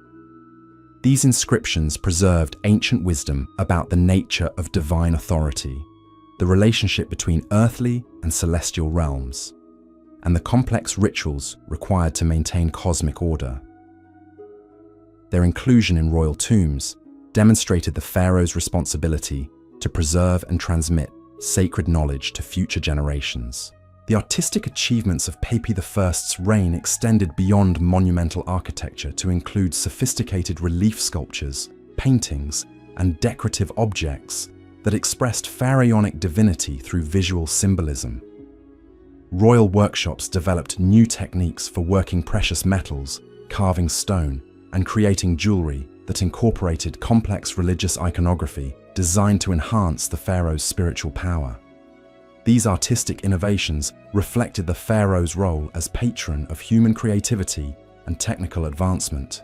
A: These inscriptions preserved ancient wisdom about the nature of divine authority, the relationship between earthly and celestial realms, and the complex rituals required to maintain cosmic order. Their inclusion in royal tombs demonstrated the pharaoh's responsibility to preserve and transmit sacred knowledge to future generations. The artistic achievements of Pepi I's reign extended beyond monumental architecture to include sophisticated relief sculptures, paintings, and decorative objects that expressed pharaonic divinity through visual symbolism. Royal workshops developed new techniques for working precious metals, carving stone, and creating jewelry that incorporated complex religious iconography designed to enhance the pharaoh's spiritual power. These artistic innovations reflected the pharaoh's role as patron of human creativity and technical advancement.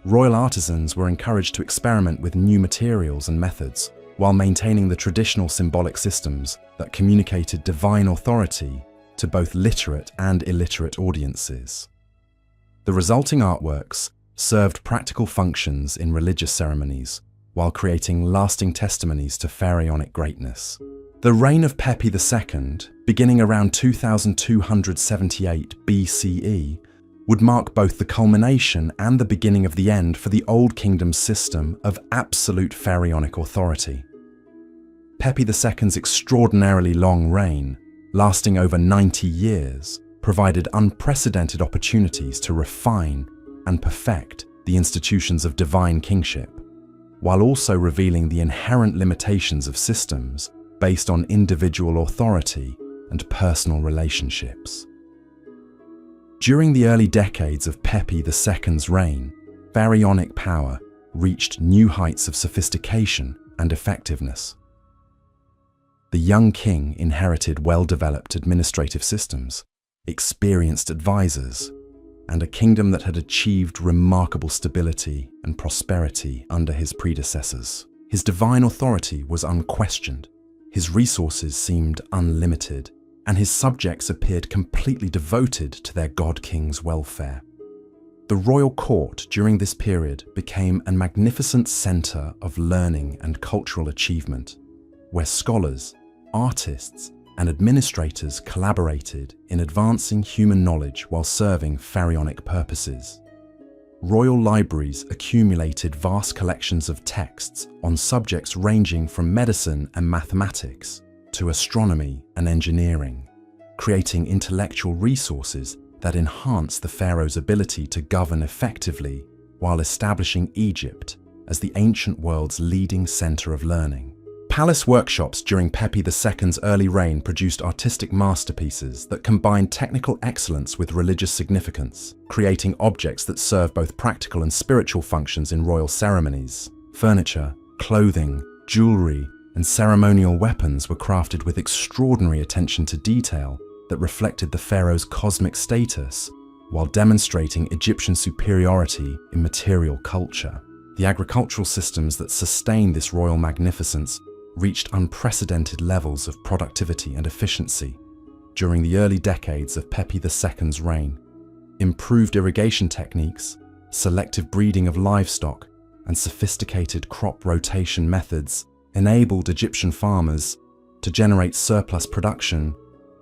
A: Royal artisans were encouraged to experiment with new materials and methods, while maintaining the traditional symbolic systems that communicated divine authority to both literate and illiterate audiences. The resulting artworks served practical functions in religious ceremonies while creating lasting testimonies to pharaonic greatness. The reign of Pepi II, beginning around 2278 BCE, would mark both the culmination and the beginning of the end for the Old Kingdom's system of absolute pharaonic authority. Pepi II's extraordinarily long reign, lasting over 90 years, provided unprecedented opportunities to refine and perfect the institutions of divine kingship, while also revealing the inherent limitations of systems based on individual authority and personal relationships. During the early decades of Pepi II's reign, pharaonic power reached new heights of sophistication and effectiveness. The young king inherited well-developed administrative systems, experienced advisors, and a kingdom that had achieved remarkable stability and prosperity under his predecessors. His divine authority was unquestioned, his resources seemed unlimited, and his subjects appeared completely devoted to their god-king's welfare. The royal court during this period became a magnificent center of learning and cultural achievement, where scholars, artists, and administrators collaborated in advancing human knowledge while serving pharaonic purposes. Royal libraries accumulated vast collections of texts on subjects ranging from medicine and mathematics to astronomy and engineering, creating intellectual resources that enhance the pharaoh's ability to govern effectively while establishing Egypt as the ancient world's leading center of learning. Palace workshops during Pepi II's early reign produced artistic masterpieces that combined technical excellence with religious significance, creating objects that serve both practical and spiritual functions in royal ceremonies. Furniture, clothing, jewelry, and ceremonial weapons were crafted with extraordinary attention to detail that reflected the pharaoh's cosmic status while demonstrating Egyptian superiority in material culture. The agricultural systems that sustained this royal magnificence reached unprecedented levels of productivity and efficiency during the early decades of Pepi II's reign. Improved irrigation techniques, selective breeding of livestock, and sophisticated crop rotation methods enabled Egyptian farmers to generate surplus production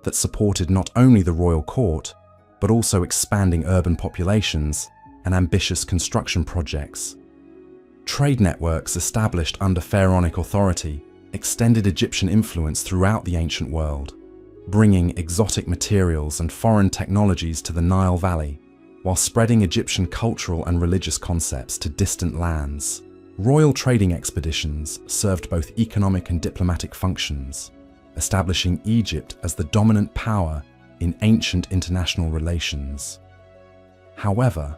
A: that supported not only the royal court, but also expanding urban populations and ambitious construction projects. Trade networks established under pharaonic authority extended Egyptian influence throughout the ancient world, bringing exotic materials and foreign technologies to the Nile Valley, while spreading Egyptian cultural and religious concepts to distant lands. Royal trading expeditions served both economic and diplomatic functions, establishing Egypt as the dominant power in ancient international relations. However,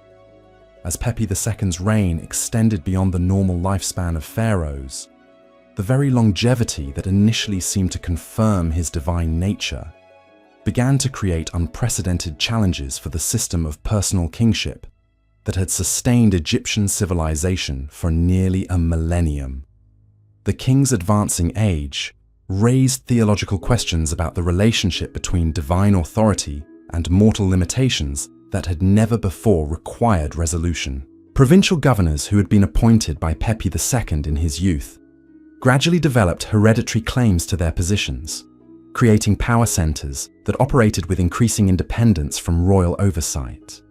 A: as Pepi II's reign extended beyond the normal lifespan of pharaohs, the very longevity that initially seemed to confirm his divine nature began to create unprecedented challenges for the system of personal kingship that had sustained Egyptian civilization for nearly a millennium. The king's advancing age raised theological questions about the relationship between divine authority and mortal limitations that had never before required resolution. Provincial governors who had been appointed by Pepi II in his youth gradually developed hereditary claims to their positions, creating power centers that operated with increasing independence from royal oversight.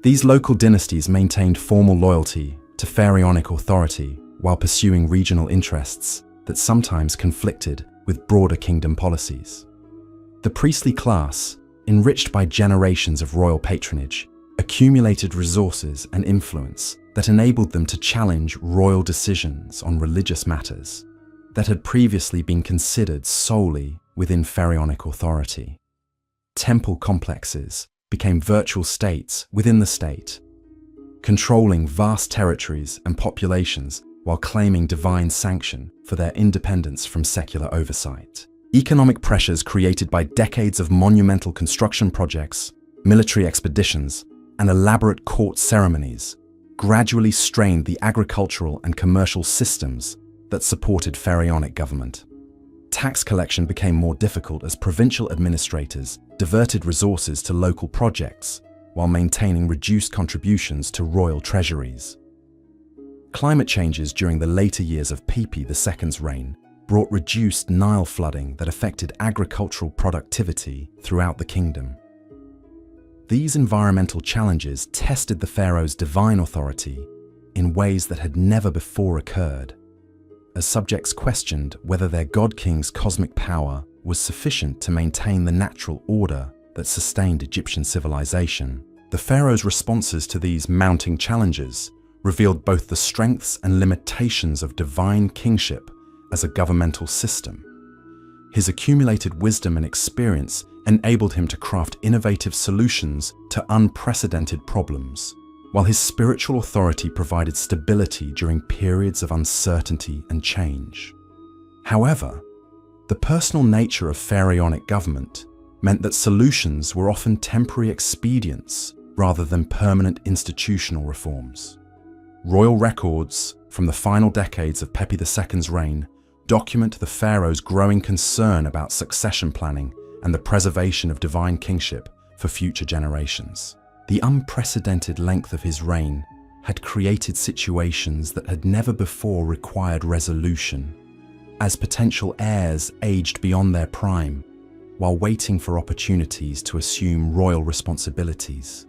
A: These local dynasties maintained formal loyalty to pharaonic authority while pursuing regional interests that sometimes conflicted with broader kingdom policies. The priestly class, enriched by generations of royal patronage, accumulated resources and influence that enabled them to challenge royal decisions on religious matters that had previously been considered solely within pharaonic authority. Temple complexes became virtual states within the state, controlling vast territories and populations while claiming divine sanction for their independence from secular oversight. Economic pressures created by decades of monumental construction projects, military expeditions, and elaborate court ceremonies gradually strained the agricultural and commercial systems that supported pharaonic government. Tax collection became more difficult as provincial administrators diverted resources to local projects, while maintaining reduced contributions to royal treasuries. Climate changes during the later years of Pepi II's reign brought reduced Nile flooding that affected agricultural productivity throughout the kingdom. These environmental challenges tested the pharaoh's divine authority in ways that had never before occurred, as subjects questioned whether their god-king's cosmic power was sufficient to maintain the natural order that sustained Egyptian civilization. The pharaoh's responses to these mounting challenges revealed both the strengths and limitations of divine kingship as a governmental system. His accumulated wisdom and experience enabled him to craft innovative solutions to unprecedented problems, while his spiritual authority provided stability during periods of uncertainty and change. However, the personal nature of pharaonic government meant that solutions were often temporary expedients rather than permanent institutional reforms. Royal records from the final decades of Pepi II's reign document the pharaoh's growing concern about succession planning and the preservation of divine kingship for future generations. The unprecedented length of his reign had created situations that had never before required resolution, as potential heirs aged beyond their prime while waiting for opportunities to assume royal responsibilities.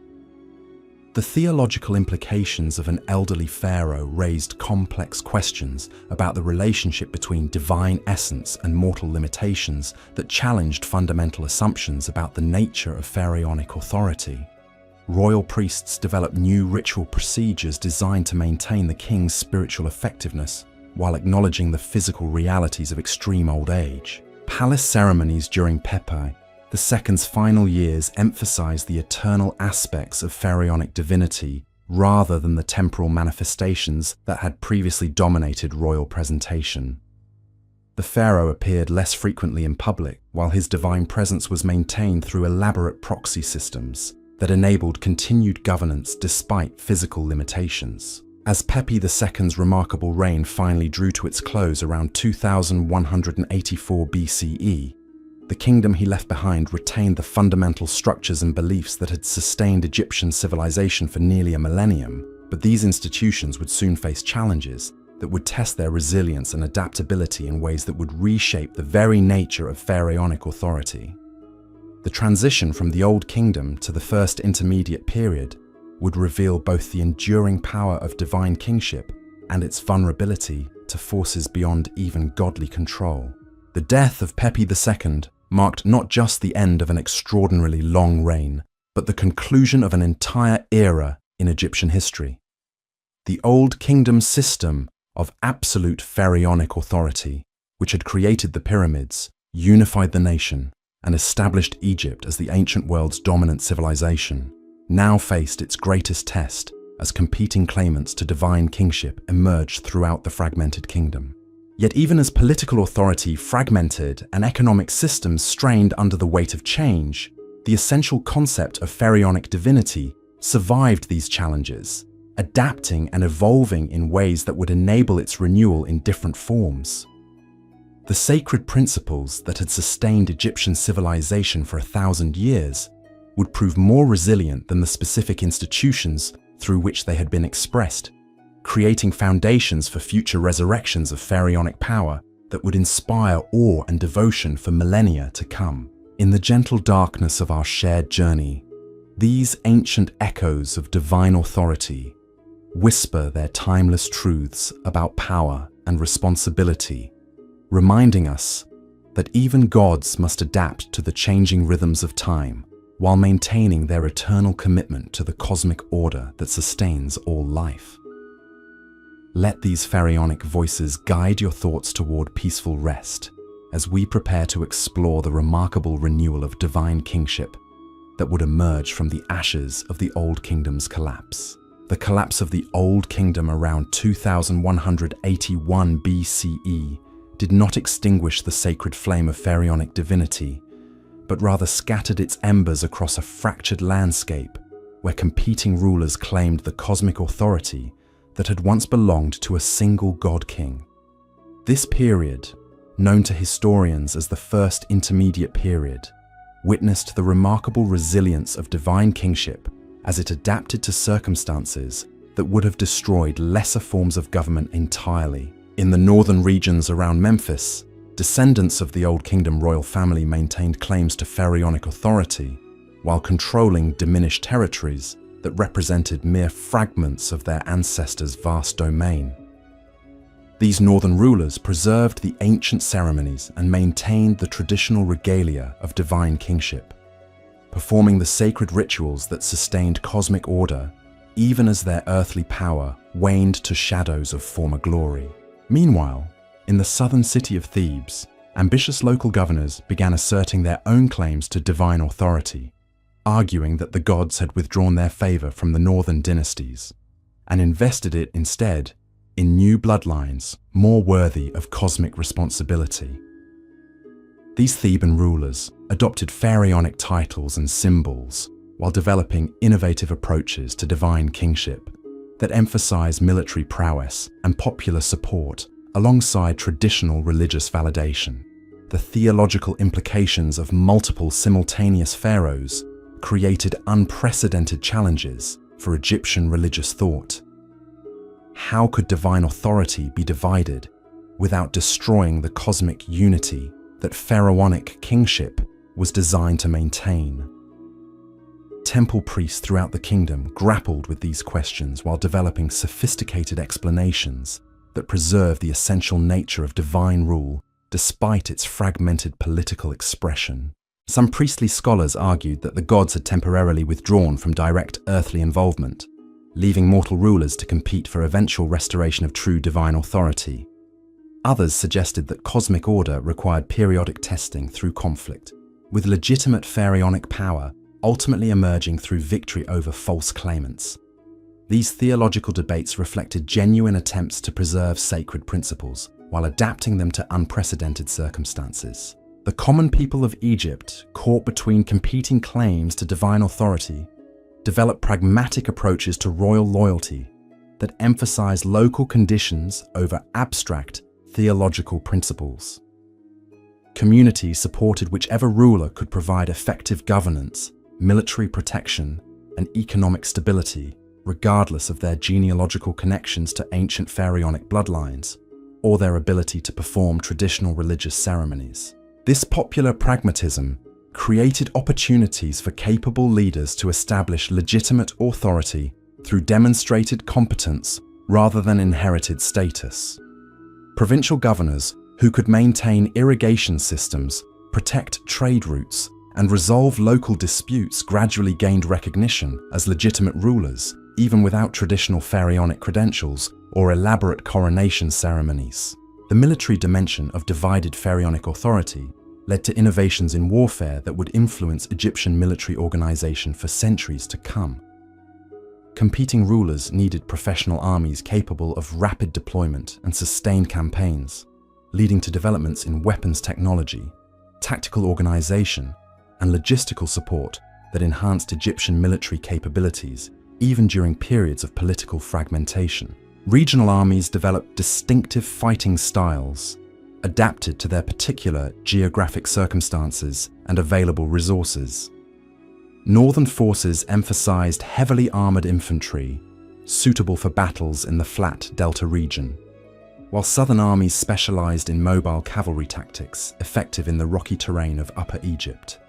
A: The theological implications of an elderly pharaoh raised complex questions about the relationship between divine essence and mortal limitations that challenged fundamental assumptions about the nature of pharaonic authority. Royal priests developed new ritual procedures designed to maintain the king's spiritual effectiveness while acknowledging the physical realities of extreme old age. Palace ceremonies during Pepi II's final years emphasized the eternal aspects of pharaonic divinity rather than the temporal manifestations that had previously dominated royal presentation. The pharaoh appeared less frequently in public, while his divine presence was maintained through elaborate proxy systems that enabled continued governance despite physical limitations. As Pepi II's remarkable reign finally drew to its close around 2184 BCE, the kingdom he left behind retained the fundamental structures and beliefs that had sustained Egyptian civilization for nearly a millennium, but these institutions would soon face challenges that would test their resilience and adaptability in ways that would reshape the very nature of pharaonic authority. The transition from the Old Kingdom to the First Intermediate Period would reveal both the enduring power of divine kingship and its vulnerability to forces beyond even godly control. The death of Pepi II marked not just the end of an extraordinarily long reign, but the conclusion of an entire era in Egyptian history. The Old Kingdom system of absolute pharaonic authority, which had created the pyramids, unified the nation, and established Egypt as the ancient world's dominant civilization, now faced its greatest test as competing claimants to divine kingship emerged throughout the fragmented kingdom. Yet even as political authority fragmented and economic systems strained under the weight of change, the essential concept of pharaonic divinity survived these challenges, adapting and evolving in ways that would enable its renewal in different forms. The sacred principles that had sustained Egyptian civilization for 1,000 years would prove more resilient than the specific institutions through which they had been expressed, creating foundations for future resurrections of pharaonic power that would inspire awe and devotion for millennia to come. In the gentle darkness of our shared journey, these ancient echoes of divine authority whisper their timeless truths about power and responsibility, reminding us that even gods must adapt to the changing rhythms of time while maintaining their eternal commitment to the cosmic order that sustains all life. Let these pharaonic voices guide your thoughts toward peaceful rest as we prepare to explore the remarkable renewal of divine kingship that would emerge from the ashes of the Old Kingdom's collapse. The collapse of the Old Kingdom around 2181 BCE did not extinguish the sacred flame of pharaonic divinity, but rather scattered its embers across a fractured landscape where competing rulers claimed the cosmic authority that had once belonged to a single god-king. This period, known to historians as the First Intermediate Period, witnessed the remarkable resilience of divine kingship as it adapted to circumstances that would have destroyed lesser forms of government entirely. In the northern regions around Memphis, descendants of the Old Kingdom royal family maintained claims to pharaonic authority while controlling diminished territories that represented mere fragments of their ancestors' vast domain. These northern rulers preserved the ancient ceremonies and maintained the traditional regalia of divine kingship, performing the sacred rituals that sustained cosmic order even as their earthly power waned to shadows of former glory. Meanwhile, in the southern city of Thebes, ambitious local governors began asserting their own claims to divine authority, arguing that the gods had withdrawn their favor from the northern dynasties and invested it instead in new bloodlines more worthy of cosmic responsibility. These Theban rulers adopted pharaonic titles and symbols while developing innovative approaches to divine kingship that emphasize military prowess and popular support alongside traditional religious validation. The theological implications of multiple simultaneous pharaohs created unprecedented challenges for Egyptian religious thought. How could divine authority be divided without destroying the cosmic unity that pharaonic kingship was designed to maintain? Temple priests throughout the kingdom grappled with these questions while developing sophisticated explanations that preserve the essential nature of divine rule despite its fragmented political expression. Some priestly scholars argued that the gods had temporarily withdrawn from direct earthly involvement, leaving mortal rulers to compete for eventual restoration of true divine authority. Others suggested that cosmic order required periodic testing through conflict, with legitimate pharaonic power ultimately emerging through victory over false claimants. These theological debates reflected genuine attempts to preserve sacred principles while adapting them to unprecedented circumstances. The common people of Egypt, caught between competing claims to divine authority, developed pragmatic approaches to royal loyalty that emphasized local conditions over abstract theological principles. Communities supported whichever ruler could provide effective governance, military protection, and economic stability, regardless of their genealogical connections to ancient pharaonic bloodlines or their ability to perform traditional religious ceremonies. This popular pragmatism created opportunities for capable leaders to establish legitimate authority through demonstrated competence rather than inherited status. Provincial governors who could maintain irrigation systems, protect trade routes, and resolve local disputes gradually gained recognition as legitimate rulers, even without traditional pharaonic credentials or elaborate coronation ceremonies. The military dimension of divided pharaonic authority led to innovations in warfare that would influence Egyptian military organization for centuries to come. Competing rulers needed professional armies capable of rapid deployment and sustained campaigns, leading to developments in weapons technology, tactical organization, and logistical support that enhanced Egyptian military capabilities even during periods of political fragmentation. Regional armies developed distinctive fighting styles, adapted to their particular geographic circumstances and available resources. Northern forces emphasized heavily armored infantry, suitable for battles in the flat delta region, while southern armies specialized in mobile cavalry tactics effective in the rocky terrain of Upper Egypt.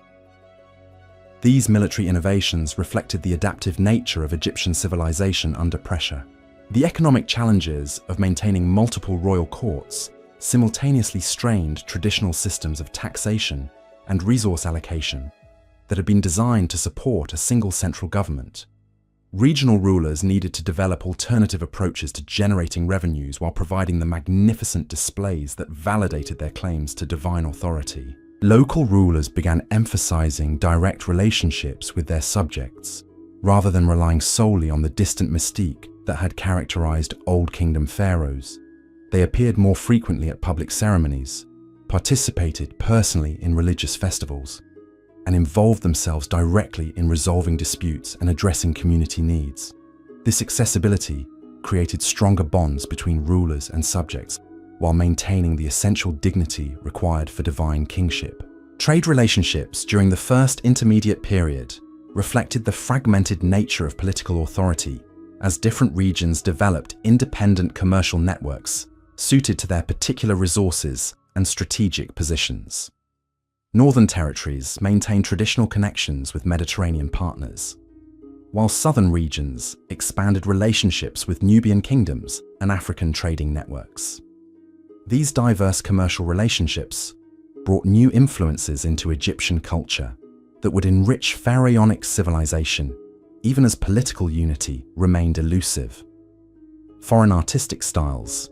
A: These military innovations reflected the adaptive nature of Egyptian civilization under pressure. The economic challenges of maintaining multiple royal courts simultaneously strained traditional systems of taxation and resource allocation that had been designed to support a single central government. Regional rulers needed to develop alternative approaches to generating revenues while providing the magnificent displays that validated their claims to divine authority. Local rulers began emphasizing direct relationships with their subjects, rather than relying solely on the distant mystique that had characterized Old Kingdom pharaohs. They appeared more frequently at public ceremonies, participated personally in religious festivals, and involved themselves directly in resolving disputes and addressing community needs. This accessibility created stronger bonds between rulers and subjects, while maintaining the essential dignity required for divine kingship. Trade relationships during the first intermediate period reflected the fragmented nature of political authority as different regions developed independent commercial networks suited to their particular resources and strategic positions. Northern territories maintained traditional connections with Mediterranean partners, while southern regions expanded relationships with Nubian kingdoms and African trading networks. These diverse commercial relationships brought new influences into Egyptian culture that would enrich Pharaonic civilization, even as political unity remained elusive. Foreign artistic styles,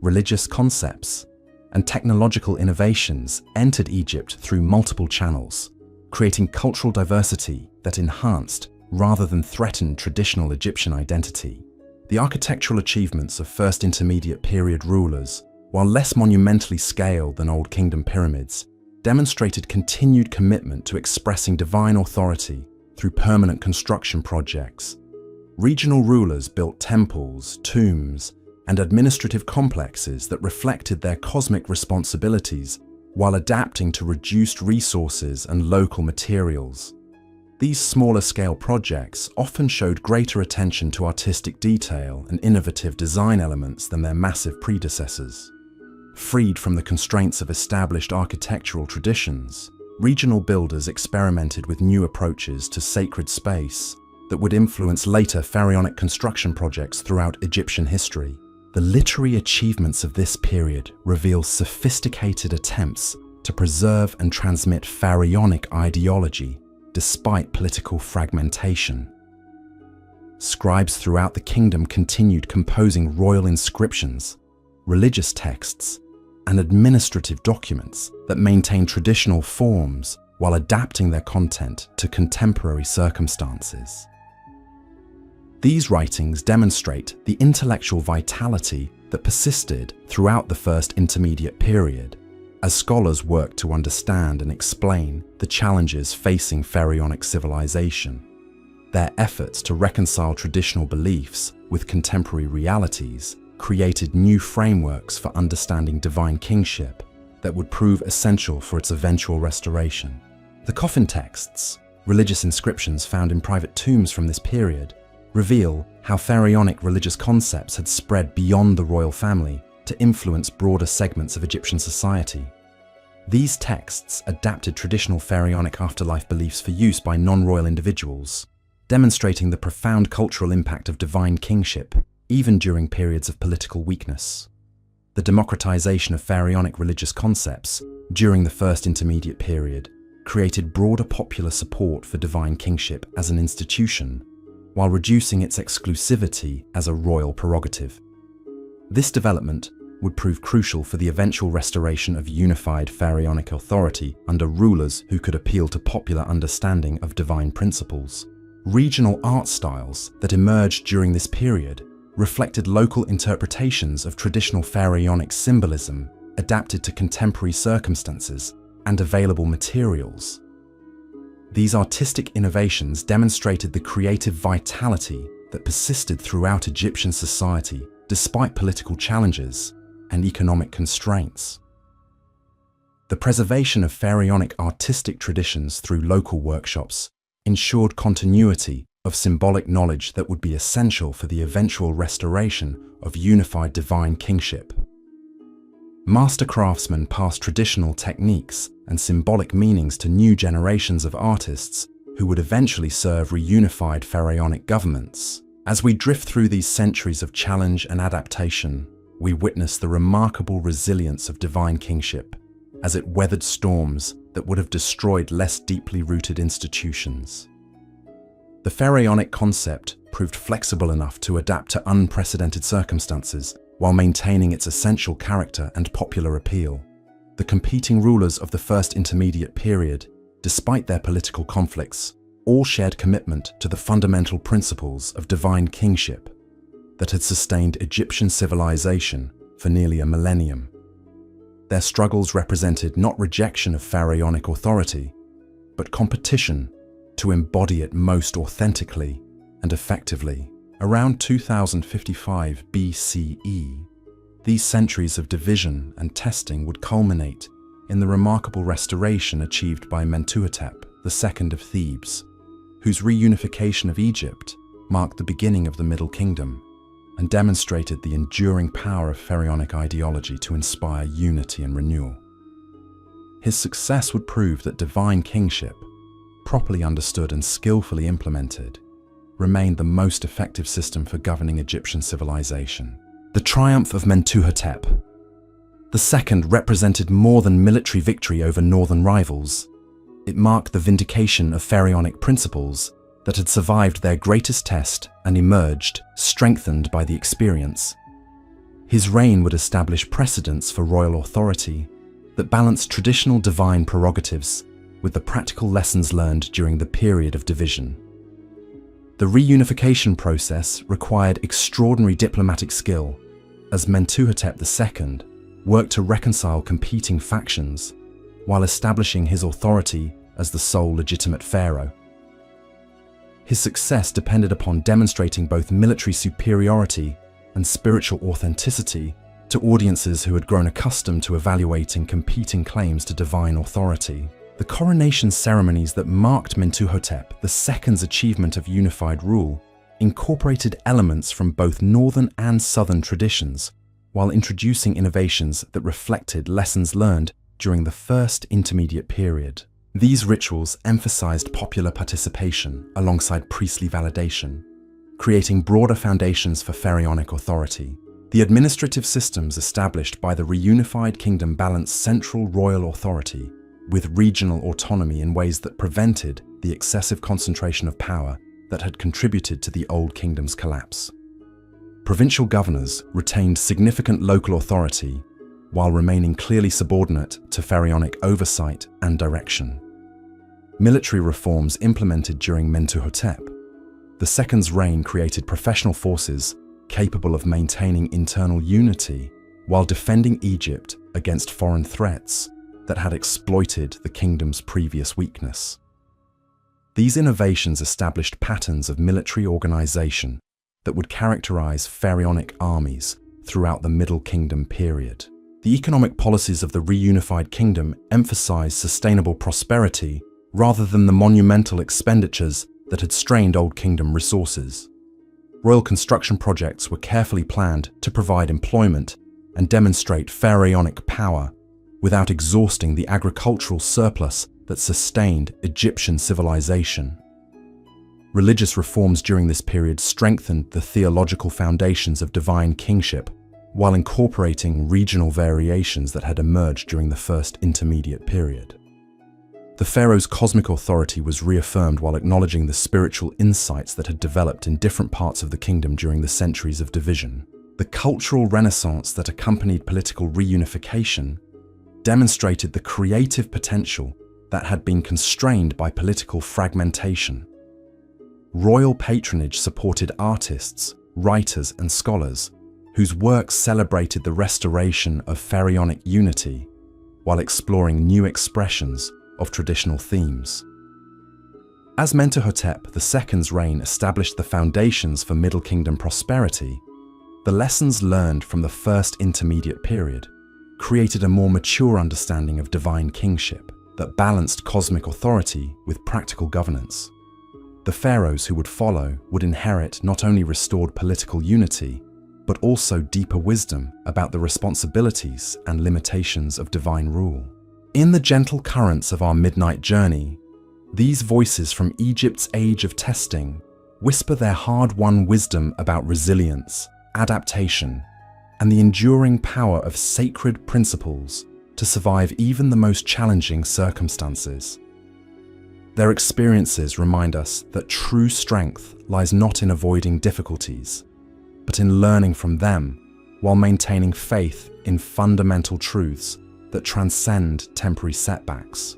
A: religious concepts, and technological innovations entered Egypt through multiple channels, creating cultural diversity that enhanced rather than threatened traditional Egyptian identity. The architectural achievements of First Intermediate Period rulers, while less monumentally scaled than Old Kingdom pyramids, demonstrated continued commitment to expressing divine authority through permanent construction projects. Regional rulers built temples, tombs, and administrative complexes that reflected their cosmic responsibilities while adapting to reduced resources and local materials. These smaller-scale projects often showed greater attention to artistic detail and innovative design elements than their massive predecessors. Freed from the constraints of established architectural traditions, regional builders experimented with new approaches to sacred space that would influence later pharaonic construction projects throughout Egyptian history. The literary achievements of this period reveal sophisticated attempts to preserve and transmit pharaonic ideology despite political fragmentation. Scribes throughout the kingdom continued composing royal inscriptions, religious texts, and administrative documents that maintained traditional forms while adapting their content to contemporary circumstances. These writings demonstrate the intellectual vitality that persisted throughout the First Intermediate Period, as scholars worked to understand and explain the challenges facing pharaonic civilization. Their efforts to reconcile traditional beliefs with contemporary realities created new frameworks for understanding divine kingship that would prove essential for its eventual restoration. The coffin texts, religious inscriptions found in private tombs from this period, reveal how pharaonic religious concepts had spread beyond the royal family to influence broader segments of Egyptian society. These texts adapted traditional pharaonic afterlife beliefs for use by non-royal individuals, demonstrating the profound cultural impact of divine kingship, even during periods of political weakness. The democratization of pharaonic religious concepts during the First Intermediate Period created broader popular support for divine kingship as an institution, while reducing its exclusivity as a royal prerogative. This development would prove crucial for the eventual restoration of unified pharaonic authority under rulers who could appeal to popular understanding of divine principles. Regional art styles that emerged during this period reflected local interpretations of traditional pharaonic symbolism adapted to contemporary circumstances and available materials. These artistic innovations demonstrated the creative vitality that persisted throughout Egyptian society despite political challenges and economic constraints. The preservation of pharaonic artistic traditions through local workshops ensured continuity of symbolic knowledge that would be essential for the eventual restoration of unified divine kingship. Master craftsmen passed traditional techniques and symbolic meanings to new generations of artists who would eventually serve reunified pharaonic governments. As we drift through these centuries of challenge and adaptation, we witness the remarkable resilience of divine kingship as it weathered storms that would have destroyed less deeply rooted institutions. The pharaonic concept proved flexible enough to adapt to unprecedented circumstances while maintaining its essential character and popular appeal. The competing rulers of the First Intermediate Period, despite their political conflicts, all shared commitment to the fundamental principles of divine kingship that had sustained Egyptian civilization for nearly a millennium. Their struggles represented not rejection of pharaonic authority, but competition to embody it most authentically and effectively. Around 2055 BCE, these centuries of division and testing would culminate in the remarkable restoration achieved by Mentuhotep II of Thebes, whose reunification of Egypt marked the beginning of the Middle Kingdom and demonstrated the enduring power of Pharaonic ideology to inspire unity and renewal. His success would prove that divine kingship, properly understood and skillfully implemented, remained the most effective system for governing Egyptian civilization. The triumph of Mentuhotep II represented more than military victory over northern rivals. It marked the vindication of pharaonic principles that had survived their greatest test and emerged strengthened by the experience. His reign would establish precedents for royal authority that balanced traditional divine prerogatives with the practical lessons learned during the period of division. The reunification process required extraordinary diplomatic skill, as Mentuhotep II worked to reconcile competing factions while establishing his authority as the sole legitimate pharaoh. His success depended upon demonstrating both military superiority and spiritual authenticity to audiences who had grown accustomed to evaluating competing claims to divine authority. The coronation ceremonies that marked Mentuhotep II's achievement of unified rule incorporated elements from both northern and southern traditions, while introducing innovations that reflected lessons learned during the first intermediate period. These rituals emphasized popular participation alongside priestly validation, creating broader foundations for pharaonic authority. The administrative systems established by the reunified kingdom balanced central royal authority with regional autonomy in ways that prevented the excessive concentration of power that had contributed to the Old Kingdom's collapse. Provincial governors retained significant local authority while remaining clearly subordinate to pharaonic oversight and direction. Military reforms implemented during Mentuhotep II's reign created professional forces capable of maintaining internal unity while defending Egypt against foreign threats that had exploited the kingdom's previous weakness. These innovations established patterns of military organization that would characterize pharaonic armies throughout the Middle Kingdom period. The economic policies of the reunified kingdom emphasized sustainable prosperity rather than the monumental expenditures that had strained Old Kingdom resources. Royal construction projects were carefully planned to provide employment and demonstrate pharaonic power without exhausting the agricultural surplus that sustained Egyptian civilization. Religious reforms during this period strengthened the theological foundations of divine kingship while incorporating regional variations that had emerged during the first intermediate period. The pharaoh's cosmic authority was reaffirmed while acknowledging the spiritual insights that had developed in different parts of the kingdom during the centuries of division. The cultural renaissance that accompanied political reunification demonstrated the creative potential that had been constrained by political fragmentation. Royal patronage supported artists, writers, and scholars whose works celebrated the restoration of pharaonic unity while exploring new expressions of traditional themes. As Mentuhotep II's reign established the foundations for Middle Kingdom prosperity, the lessons learned from the first intermediate period created a more mature understanding of divine kingship that balanced cosmic authority with practical governance. The pharaohs who would follow would inherit not only restored political unity, but also deeper wisdom about the responsibilities and limitations of divine rule. In the gentle currents of our midnight journey, these voices from Egypt's age of testing whisper their hard-won wisdom about resilience, adaptation, and the enduring power of sacred principles to survive even the most challenging circumstances. Their experiences remind us that true strength lies not in avoiding difficulties, but in learning from them while maintaining faith in fundamental truths that transcend temporary setbacks.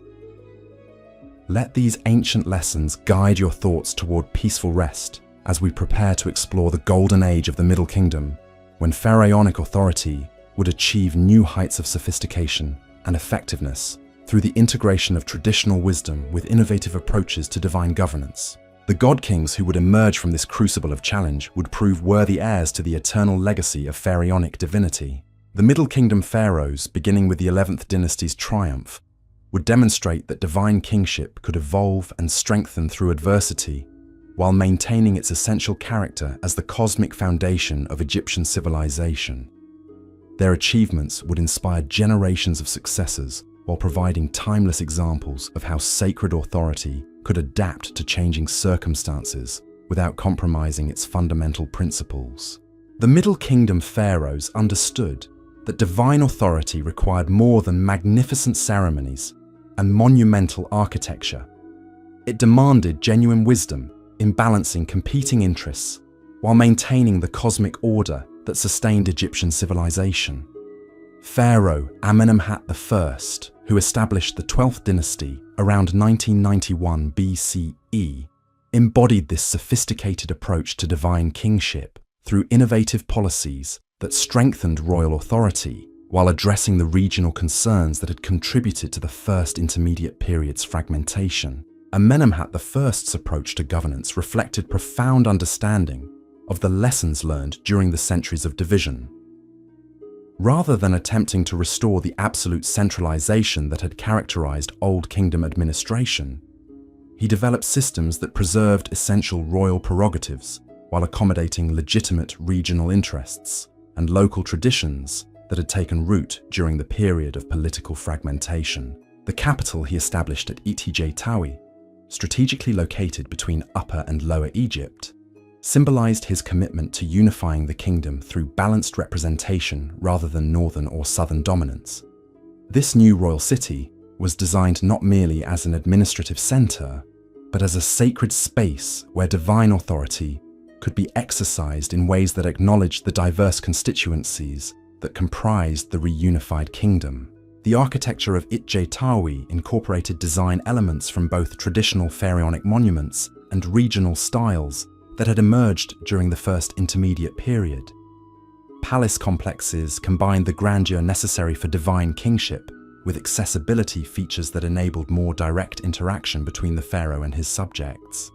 A: Let these ancient lessons guide your thoughts toward peaceful rest as we prepare to explore the golden age of the Middle Kingdom, when pharaonic authority would achieve new heights of sophistication and effectiveness through the integration of traditional wisdom with innovative approaches to divine governance. The god-kings who would emerge from this crucible of challenge would prove worthy heirs to the eternal legacy of pharaonic divinity. The Middle Kingdom pharaohs, beginning with the 11th dynasty's triumph, would demonstrate that divine kingship could evolve and strengthen through adversity, while maintaining its essential character as the cosmic foundation of Egyptian civilization. Their achievements would inspire generations of successors while providing timeless examples of how sacred authority could adapt to changing circumstances without compromising its fundamental principles. The Middle Kingdom pharaohs understood that divine authority required more than magnificent ceremonies and monumental architecture. It demanded genuine wisdom in balancing competing interests while maintaining the cosmic order that sustained Egyptian civilization. Pharaoh Amenemhat I, who established the 12th dynasty around 1991 BCE, embodied this sophisticated approach to divine kingship through innovative policies that strengthened royal authority while addressing the regional concerns that had contributed to the First Intermediate Period's fragmentation. Amenemhat I's approach to governance reflected profound understanding of the lessons learned during the centuries of division. Rather than attempting to restore the absolute centralization that had characterized Old Kingdom administration, he developed systems that preserved essential royal prerogatives while accommodating legitimate regional interests and local traditions that had taken root during the period of political fragmentation. The capital he established at Itj-Tawi, strategically located between Upper and Lower Egypt, symbolized his commitment to unifying the kingdom through balanced representation rather than northern or southern dominance. This new royal city was designed not merely as an administrative center, but as a sacred space where divine authority could be exercised in ways that acknowledged the diverse constituencies that comprised the reunified kingdom. The architecture of Itj-Tawi incorporated design elements from both traditional pharaonic monuments and regional styles that had emerged during the First Intermediate Period. Palace complexes combined the grandeur necessary for divine kingship with accessibility features that enabled more direct interaction between the pharaoh and his subjects.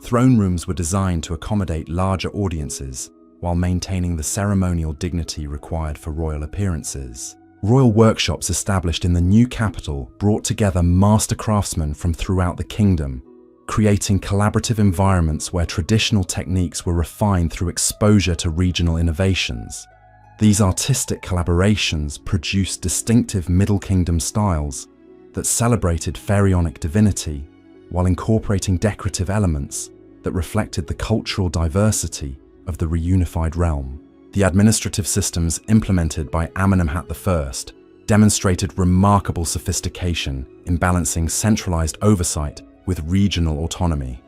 A: Throne rooms were designed to accommodate larger audiences while maintaining the ceremonial dignity required for royal appearances. Royal workshops established in the new capital brought together master craftsmen from throughout the kingdom, creating collaborative environments where traditional techniques were refined through exposure to regional innovations. These artistic collaborations produced distinctive Middle Kingdom styles that celebrated pharaonic divinity while incorporating decorative elements that reflected the cultural diversity of the reunified realm. The administrative systems implemented by Amenemhat I demonstrated remarkable sophistication in balancing centralized oversight with regional autonomy.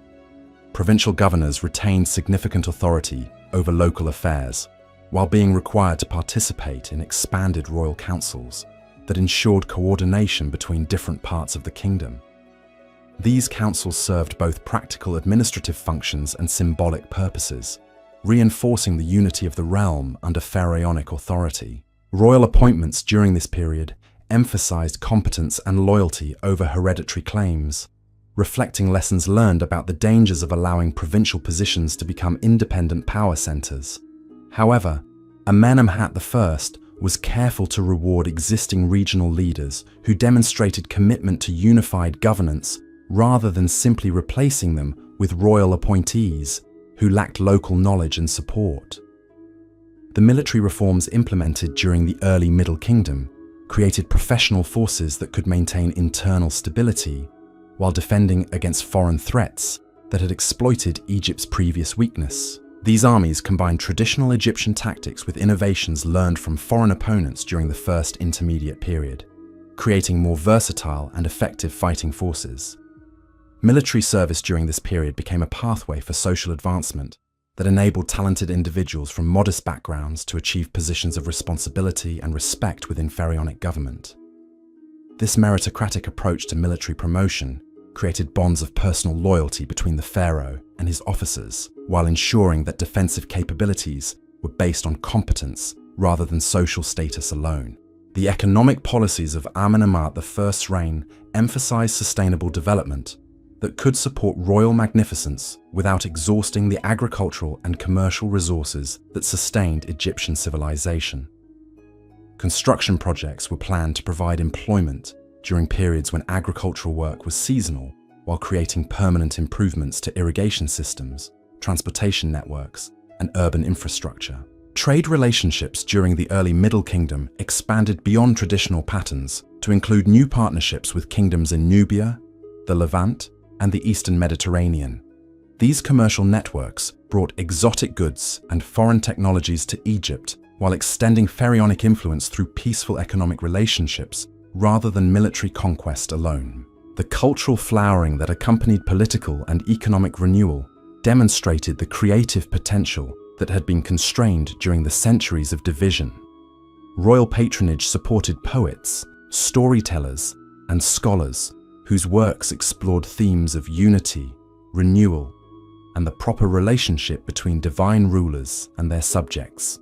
A: Provincial governors retained significant authority over local affairs, while being required to participate in expanded royal councils that ensured coordination between different parts of the kingdom. These councils served both practical administrative functions and symbolic purposes, reinforcing the unity of the realm under pharaonic authority. Royal appointments during this period emphasized competence and loyalty over hereditary claims, reflecting lessons learned about the dangers of allowing provincial positions to become independent power centers. However, Amenemhat I was careful to reward existing regional leaders who demonstrated commitment to unified governance rather than simply replacing them with royal appointees who lacked local knowledge and support. The military reforms implemented during the early Middle Kingdom created professional forces that could maintain internal stability while defending against foreign threats that had exploited Egypt's previous weakness. These armies combined traditional Egyptian tactics with innovations learned from foreign opponents during the First Intermediate Period, creating more versatile and effective fighting forces. Military service during this period became a pathway for social advancement that enabled talented individuals from modest backgrounds to achieve positions of responsibility and respect within pharaonic government. This meritocratic approach to military promotion created bonds of personal loyalty between the pharaoh and his officers, while ensuring that defensive capabilities were based on competence rather than social status alone. The economic policies of Amenemhat I's reign emphasized sustainable development that could support royal magnificence without exhausting the agricultural and commercial resources that sustained Egyptian civilization. Construction projects were planned to provide employment during periods when agricultural work was seasonal, while creating permanent improvements to irrigation systems, transportation networks, and urban infrastructure. Trade relationships during the early Middle Kingdom expanded beyond traditional patterns to include new partnerships with kingdoms in Nubia, the Levant, and the Eastern Mediterranean. These commercial networks brought exotic goods and foreign technologies to Egypt while extending pharaonic influence through peaceful economic relationships rather than military conquest alone. The cultural flowering that accompanied political and economic renewal demonstrated the creative potential that had been constrained during the centuries of division. Royal patronage supported poets, storytellers, and scholars whose works explored themes of unity, renewal, and the proper relationship between divine rulers and their subjects.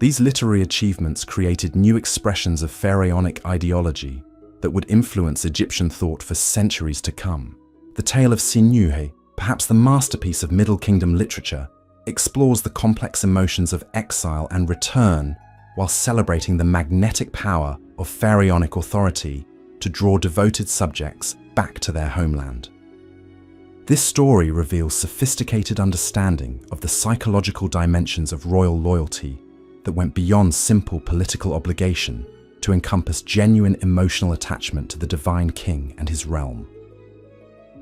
A: These literary achievements created new expressions of pharaonic ideology that would influence Egyptian thought for centuries to come. The tale of Sinuhe, perhaps the masterpiece of Middle Kingdom literature, explores the complex emotions of exile and return while celebrating the magnetic power of pharaonic authority to draw devoted subjects back to their homeland. This story reveals sophisticated understanding of the psychological dimensions of royal loyalty that went beyond simple political obligation to encompass genuine emotional attachment to the divine king and his realm.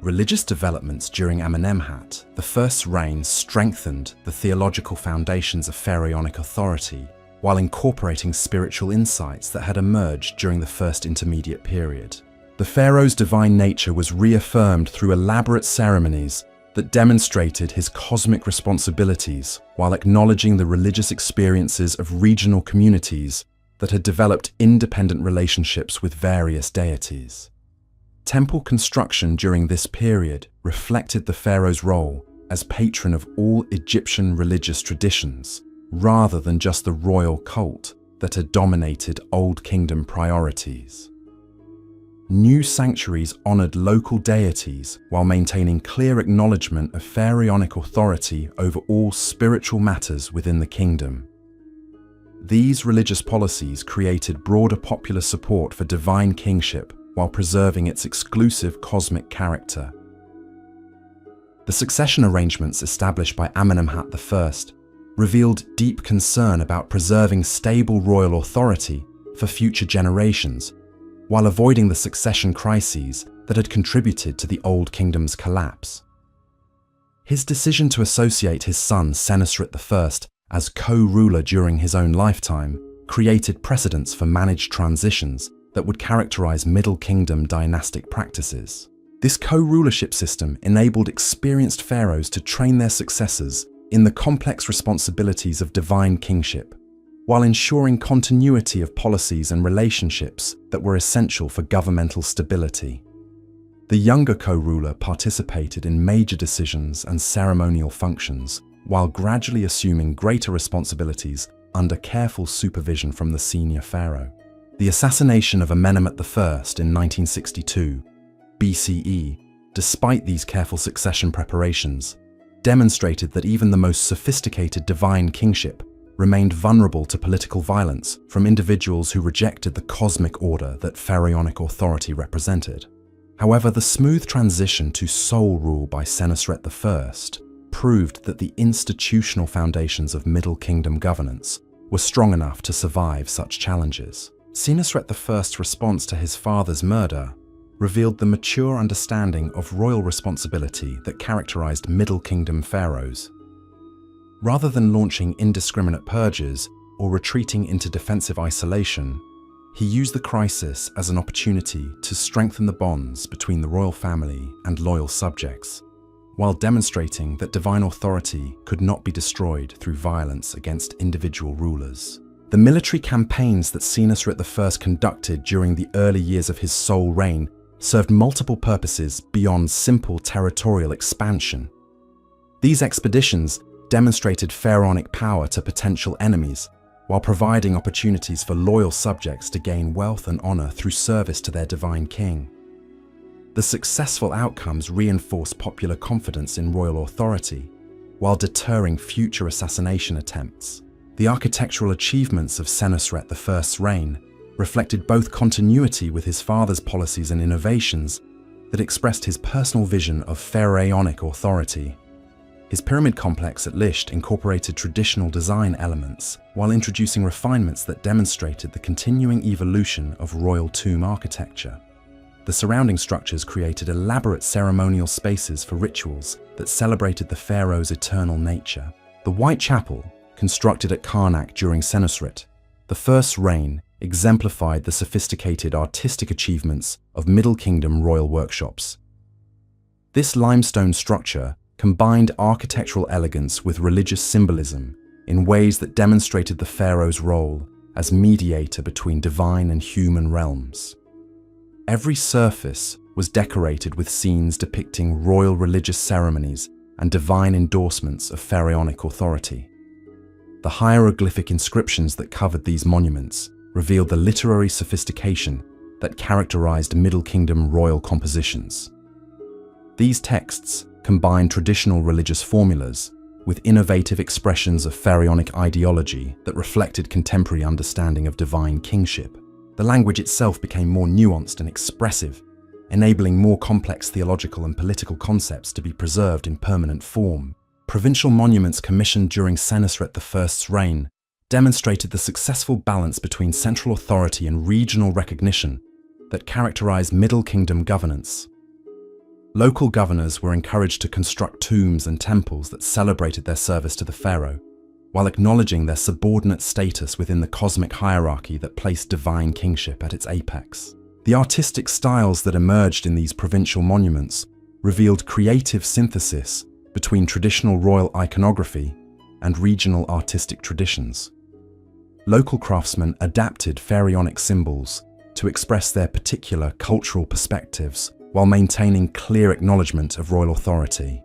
A: Religious developments during Amenemhat I's reign strengthened the theological foundations of pharaonic authority while incorporating spiritual insights that had emerged during the first intermediate period. The pharaoh's divine nature was reaffirmed through elaborate ceremonies that demonstrated his cosmic responsibilities while acknowledging the religious experiences of regional communities that had developed independent relationships with various deities. Temple construction during this period reflected the pharaoh's role as patron of all Egyptian religious traditions, rather than just the royal cult that had dominated Old Kingdom priorities. New sanctuaries honored local deities while maintaining clear acknowledgement of pharaonic authority over all spiritual matters within the kingdom. These religious policies created broader popular support for divine kingship while preserving its exclusive cosmic character. The succession arrangements established by Amenemhat I revealed deep concern about preserving stable royal authority for future generations, while avoiding the succession crises that had contributed to the Old Kingdom's collapse. His decision to associate his son Senusret I as co-ruler during his own lifetime created precedents for managed transitions that would characterize Middle Kingdom dynastic practices. This co-rulership system enabled experienced pharaohs to train their successors in the complex responsibilities of divine kingship, while ensuring continuity of policies and relationships that were essential for governmental stability. The younger co-ruler participated in major decisions and ceremonial functions, while gradually assuming greater responsibilities under careful supervision from the senior pharaoh. The assassination of Amenemhat I in 1962 BCE, despite these careful succession preparations, demonstrated that even the most sophisticated divine kingship remained vulnerable to political violence from individuals who rejected the cosmic order that pharaonic authority represented. However, the smooth transition to sole rule by Senusret I proved that the institutional foundations of Middle Kingdom governance were strong enough to survive such challenges. Senusret I's response to his father's murder revealed the mature understanding of royal responsibility that characterized Middle Kingdom pharaohs. Rather than launching indiscriminate purges or retreating into defensive isolation, he used the crisis as an opportunity to strengthen the bonds between the royal family and loyal subjects, while demonstrating that divine authority could not be destroyed through violence against individual rulers. The military campaigns that Senusret I conducted during the early years of his sole reign served multiple purposes beyond simple territorial expansion. These expeditions demonstrated pharaonic power to potential enemies, while providing opportunities for loyal subjects to gain wealth and honor through service to their divine king. The successful outcomes reinforced popular confidence in royal authority, while deterring future assassination attempts. The architectural achievements of Senusret I's reign reflected both continuity with his father's policies and innovations that expressed his personal vision of pharaonic authority. His pyramid complex at Lisht incorporated traditional design elements while introducing refinements that demonstrated the continuing evolution of royal tomb architecture. The surrounding structures created elaborate ceremonial spaces for rituals that celebrated the pharaoh's eternal nature. The White Chapel, constructed at Karnak during Senusret, the first reign, exemplified the sophisticated artistic achievements of Middle Kingdom royal workshops. This limestone structure combined architectural elegance with religious symbolism in ways that demonstrated the pharaoh's role as mediator between divine and human realms. Every surface was decorated with scenes depicting royal religious ceremonies and divine endorsements of pharaonic authority. The hieroglyphic inscriptions that covered these monuments revealed the literary sophistication that characterized Middle Kingdom royal compositions. These texts combined traditional religious formulas with innovative expressions of pharaonic ideology that reflected contemporary understanding of divine kingship. The language itself became more nuanced and expressive, enabling more complex theological and political concepts to be preserved in permanent form. Provincial monuments commissioned during Senusret I's reign demonstrated the successful balance between central authority and regional recognition that characterized Middle Kingdom governance. Local governors were encouraged to construct tombs and temples that celebrated their service to the pharaoh, while acknowledging their subordinate status within the cosmic hierarchy that placed divine kingship at its apex. The artistic styles that emerged in these provincial monuments revealed creative synthesis between traditional royal iconography and regional artistic traditions. Local craftsmen adapted pharaonic symbols to express their particular cultural perspectives while maintaining clear acknowledgement of royal authority.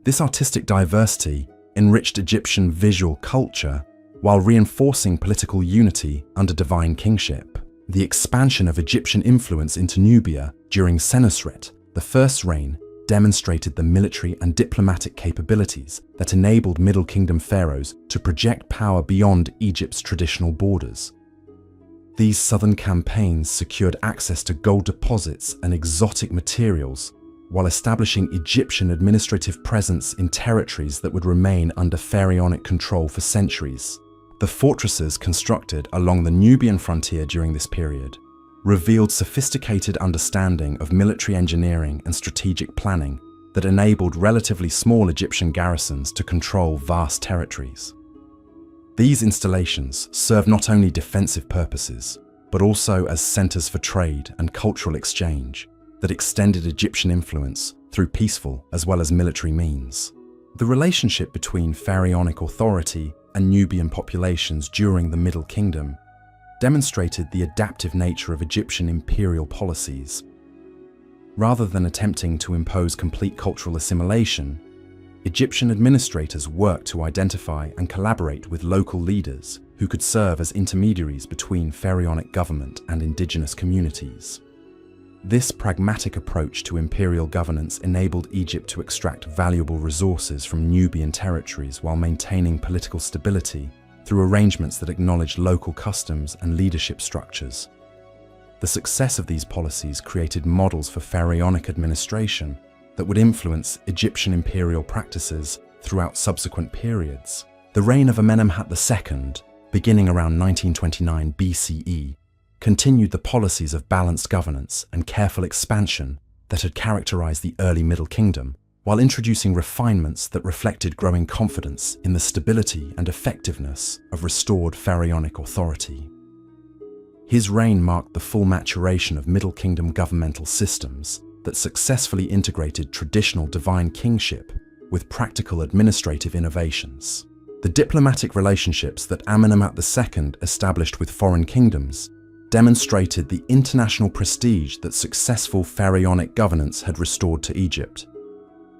A: This artistic diversity enriched Egyptian visual culture while reinforcing political unity under divine kingship. The expansion of Egyptian influence into Nubia during Senusret I's reign demonstrated the military and diplomatic capabilities that enabled Middle Kingdom pharaohs to project power beyond Egypt's traditional borders. These southern campaigns secured access to gold deposits and exotic materials, while establishing Egyptian administrative presence in territories that would remain under pharaonic control for centuries. The fortresses constructed along the Nubian frontier during this period revealed sophisticated understanding of military engineering and strategic planning that enabled relatively small Egyptian garrisons to control vast territories. These installations served not only defensive purposes, but also as centers for trade and cultural exchange that extended Egyptian influence through peaceful as well as military means. The relationship between pharaonic authority and Nubian populations during the Middle Kingdom demonstrated the adaptive nature of Egyptian imperial policies. Rather than attempting to impose complete cultural assimilation, Egyptian administrators worked to identify and collaborate with local leaders who could serve as intermediaries between pharaonic government and indigenous communities. This pragmatic approach to imperial governance enabled Egypt to extract valuable resources from Nubian territories while maintaining political stability through arrangements that acknowledged local customs and leadership structures. The success of these policies created models for pharaonic administration that would influence Egyptian imperial practices throughout subsequent periods. The reign of Amenemhat II, beginning around 1929 BCE, continued the policies of balanced governance and careful expansion that had characterized the early Middle Kingdom, while introducing refinements that reflected growing confidence in the stability and effectiveness of restored pharaonic authority. His reign marked the full maturation of Middle Kingdom governmental systems that successfully integrated traditional divine kingship with practical administrative innovations. The diplomatic relationships that Amenemhat II established with foreign kingdoms demonstrated the international prestige that successful pharaonic governance had restored to Egypt.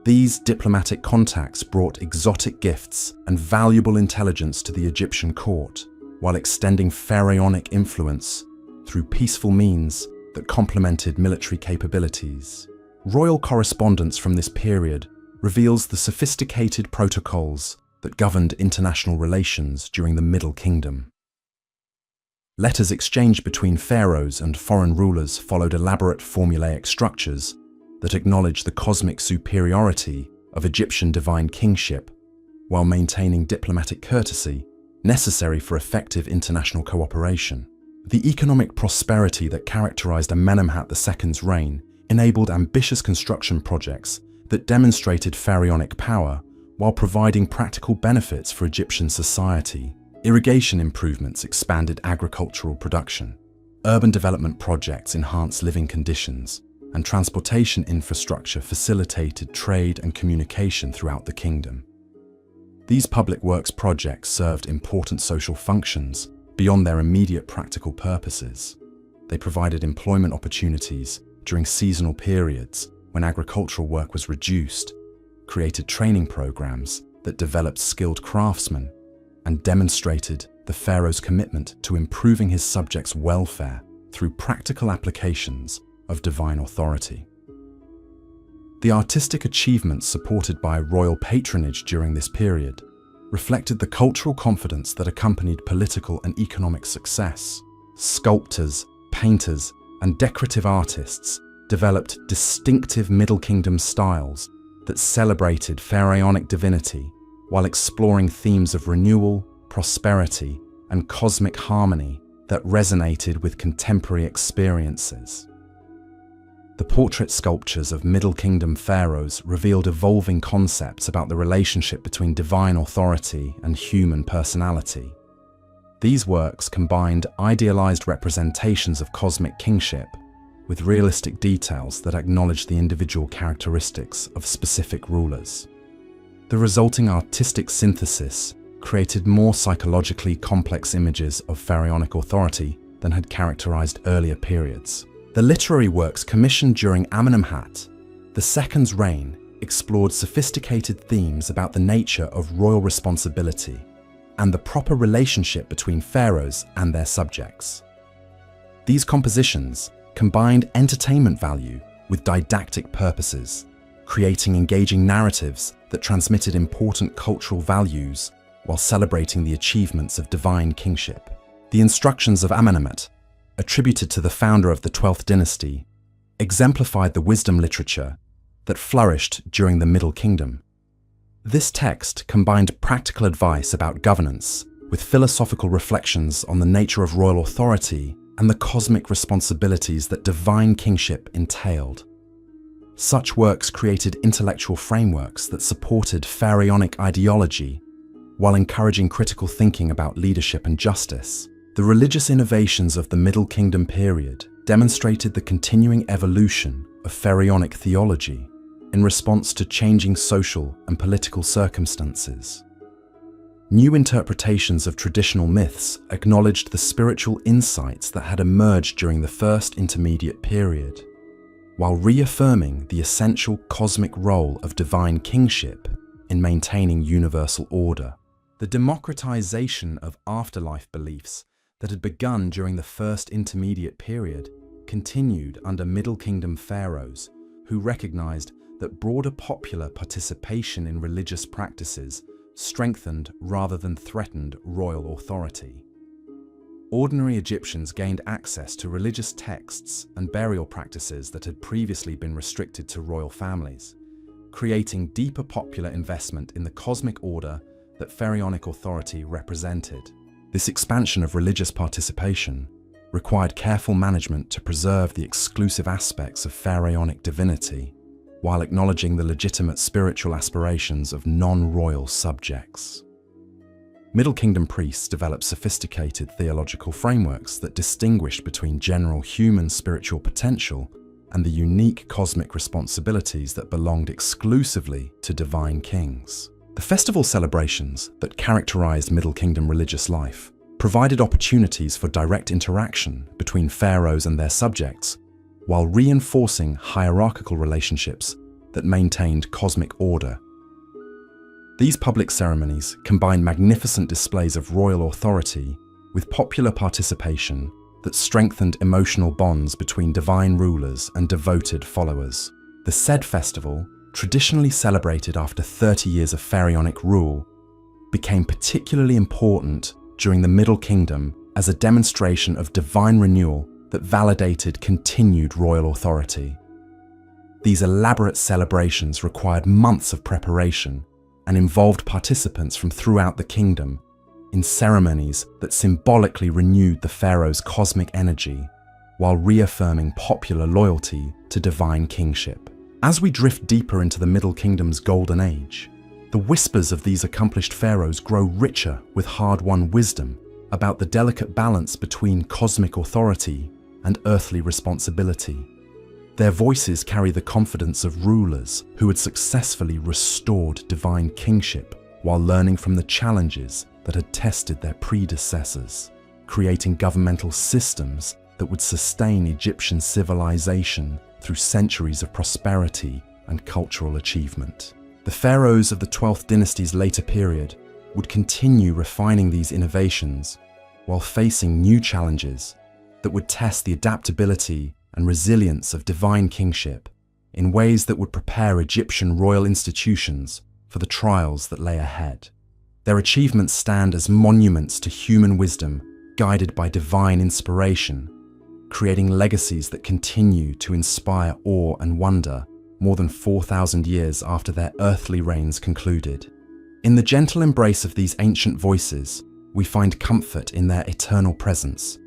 A: These diplomatic contacts brought exotic gifts and valuable intelligence to the Egyptian court, while extending pharaonic influence through peaceful means that complemented military capabilities. Royal correspondence from this period reveals the sophisticated protocols that governed international relations during the Middle Kingdom. Letters exchanged between pharaohs and foreign rulers followed elaborate formulaic structures that acknowledged the cosmic superiority of Egyptian divine kingship while maintaining diplomatic courtesy necessary for effective international cooperation. The economic prosperity that characterized Amenemhat II's reign enabled ambitious construction projects that demonstrated pharaonic power while providing practical benefits for Egyptian society. Irrigation improvements expanded agricultural production, urban development projects enhanced living conditions, and transportation infrastructure facilitated trade and communication throughout the kingdom. These public works projects served important social functions beyond their immediate practical purposes. They provided employment opportunities during seasonal periods when agricultural work was reduced, created training programs that developed skilled craftsmen, and demonstrated the pharaoh's commitment to improving his subjects' welfare through practical applications of divine authority. The artistic achievements supported by royal patronage during this period reflected the cultural confidence that accompanied political and economic success. Sculptors, painters, and decorative artists developed distinctive Middle Kingdom styles that celebrated pharaonic divinity while exploring themes of renewal, prosperity, and cosmic harmony that resonated with contemporary experiences. The portrait sculptures of Middle Kingdom pharaohs revealed evolving concepts about the relationship between divine authority and human personality. These works combined idealized representations of cosmic kingship with realistic details that acknowledged the individual characteristics of specific rulers. The resulting artistic synthesis created more psychologically complex images of pharaonic authority than had characterized earlier periods. The literary works commissioned during Amenemhat II's reign explored sophisticated themes about the nature of royal responsibility and the proper relationship between pharaohs and their subjects. These compositions combined entertainment value with didactic purposes, creating engaging narratives that transmitted important cultural values while celebrating the achievements of divine kingship. The instructions of Amenemhat, attributed to the founder of the 12th dynasty, exemplified the wisdom literature that flourished during the Middle Kingdom. This text combined practical advice about governance with philosophical reflections on the nature of royal authority and the cosmic responsibilities that divine kingship entailed. Such works created intellectual frameworks that supported pharaonic ideology while encouraging critical thinking about leadership and justice. The religious innovations of the Middle Kingdom period demonstrated the continuing evolution of pharaonic theology in response to changing social and political circumstances. New interpretations of traditional myths acknowledged the spiritual insights that had emerged during the First Intermediate period, while reaffirming the essential cosmic role of divine kingship in maintaining universal order. The democratization of afterlife beliefs that had begun during the First Intermediate period continued under Middle Kingdom pharaohs who recognized that broader popular participation in religious practices strengthened rather than threatened royal authority. Ordinary Egyptians gained access to religious texts and burial practices that had previously been restricted to royal families, creating deeper popular investment in the cosmic order that pharaonic authority represented. This expansion of religious participation required careful management to preserve the exclusive aspects of pharaonic divinity, while acknowledging the legitimate spiritual aspirations of non-royal subjects. Middle Kingdom priests developed sophisticated theological frameworks that distinguished between general human spiritual potential and the unique cosmic responsibilities that belonged exclusively to divine kings. The festival celebrations that characterized Middle Kingdom religious life provided opportunities for direct interaction between pharaohs and their subjects, while reinforcing hierarchical relationships that maintained cosmic order. These public ceremonies combined magnificent displays of royal authority with popular participation that strengthened emotional bonds between divine rulers and devoted followers. The said festival, traditionally celebrated after 30 years of pharaonic rule, became particularly important during the Middle Kingdom as a demonstration of divine renewal that validated continued royal authority. These elaborate celebrations required months of preparation and involved participants from throughout the kingdom in ceremonies that symbolically renewed the pharaoh's cosmic energy while reaffirming popular loyalty to divine kingship. As we drift deeper into the Middle Kingdom's golden age, the whispers of these accomplished pharaohs grow richer with hard-won wisdom about the delicate balance between cosmic authority and earthly responsibility. Their voices carry the confidence of rulers who had successfully restored divine kingship while learning from the challenges that had tested their predecessors, creating governmental systems that would sustain Egyptian civilization through centuries of prosperity and cultural achievement. The pharaohs of the 12th dynasty's later period would continue refining these innovations while facing new challenges that would test the adaptability and resilience of divine kingship in ways that would prepare Egyptian royal institutions for the trials that lay ahead. Their achievements stand as monuments to human wisdom guided by divine inspiration, creating legacies that continue to inspire awe and wonder more than 4,000 years after their earthly reigns concluded. In the gentle embrace of these ancient voices, we find comfort in their eternal presence,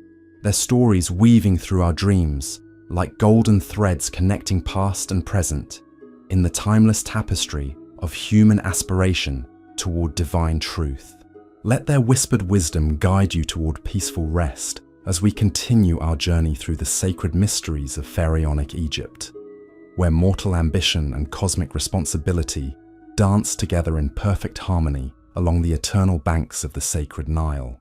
A: their stories weaving through our dreams like golden threads connecting past and present in the timeless tapestry of human aspiration toward divine truth. Let their whispered wisdom guide you toward peaceful rest as we continue our journey through the sacred mysteries of pharaonic Egypt, where mortal ambition and cosmic responsibility dance together in perfect harmony along the eternal banks of the sacred Nile.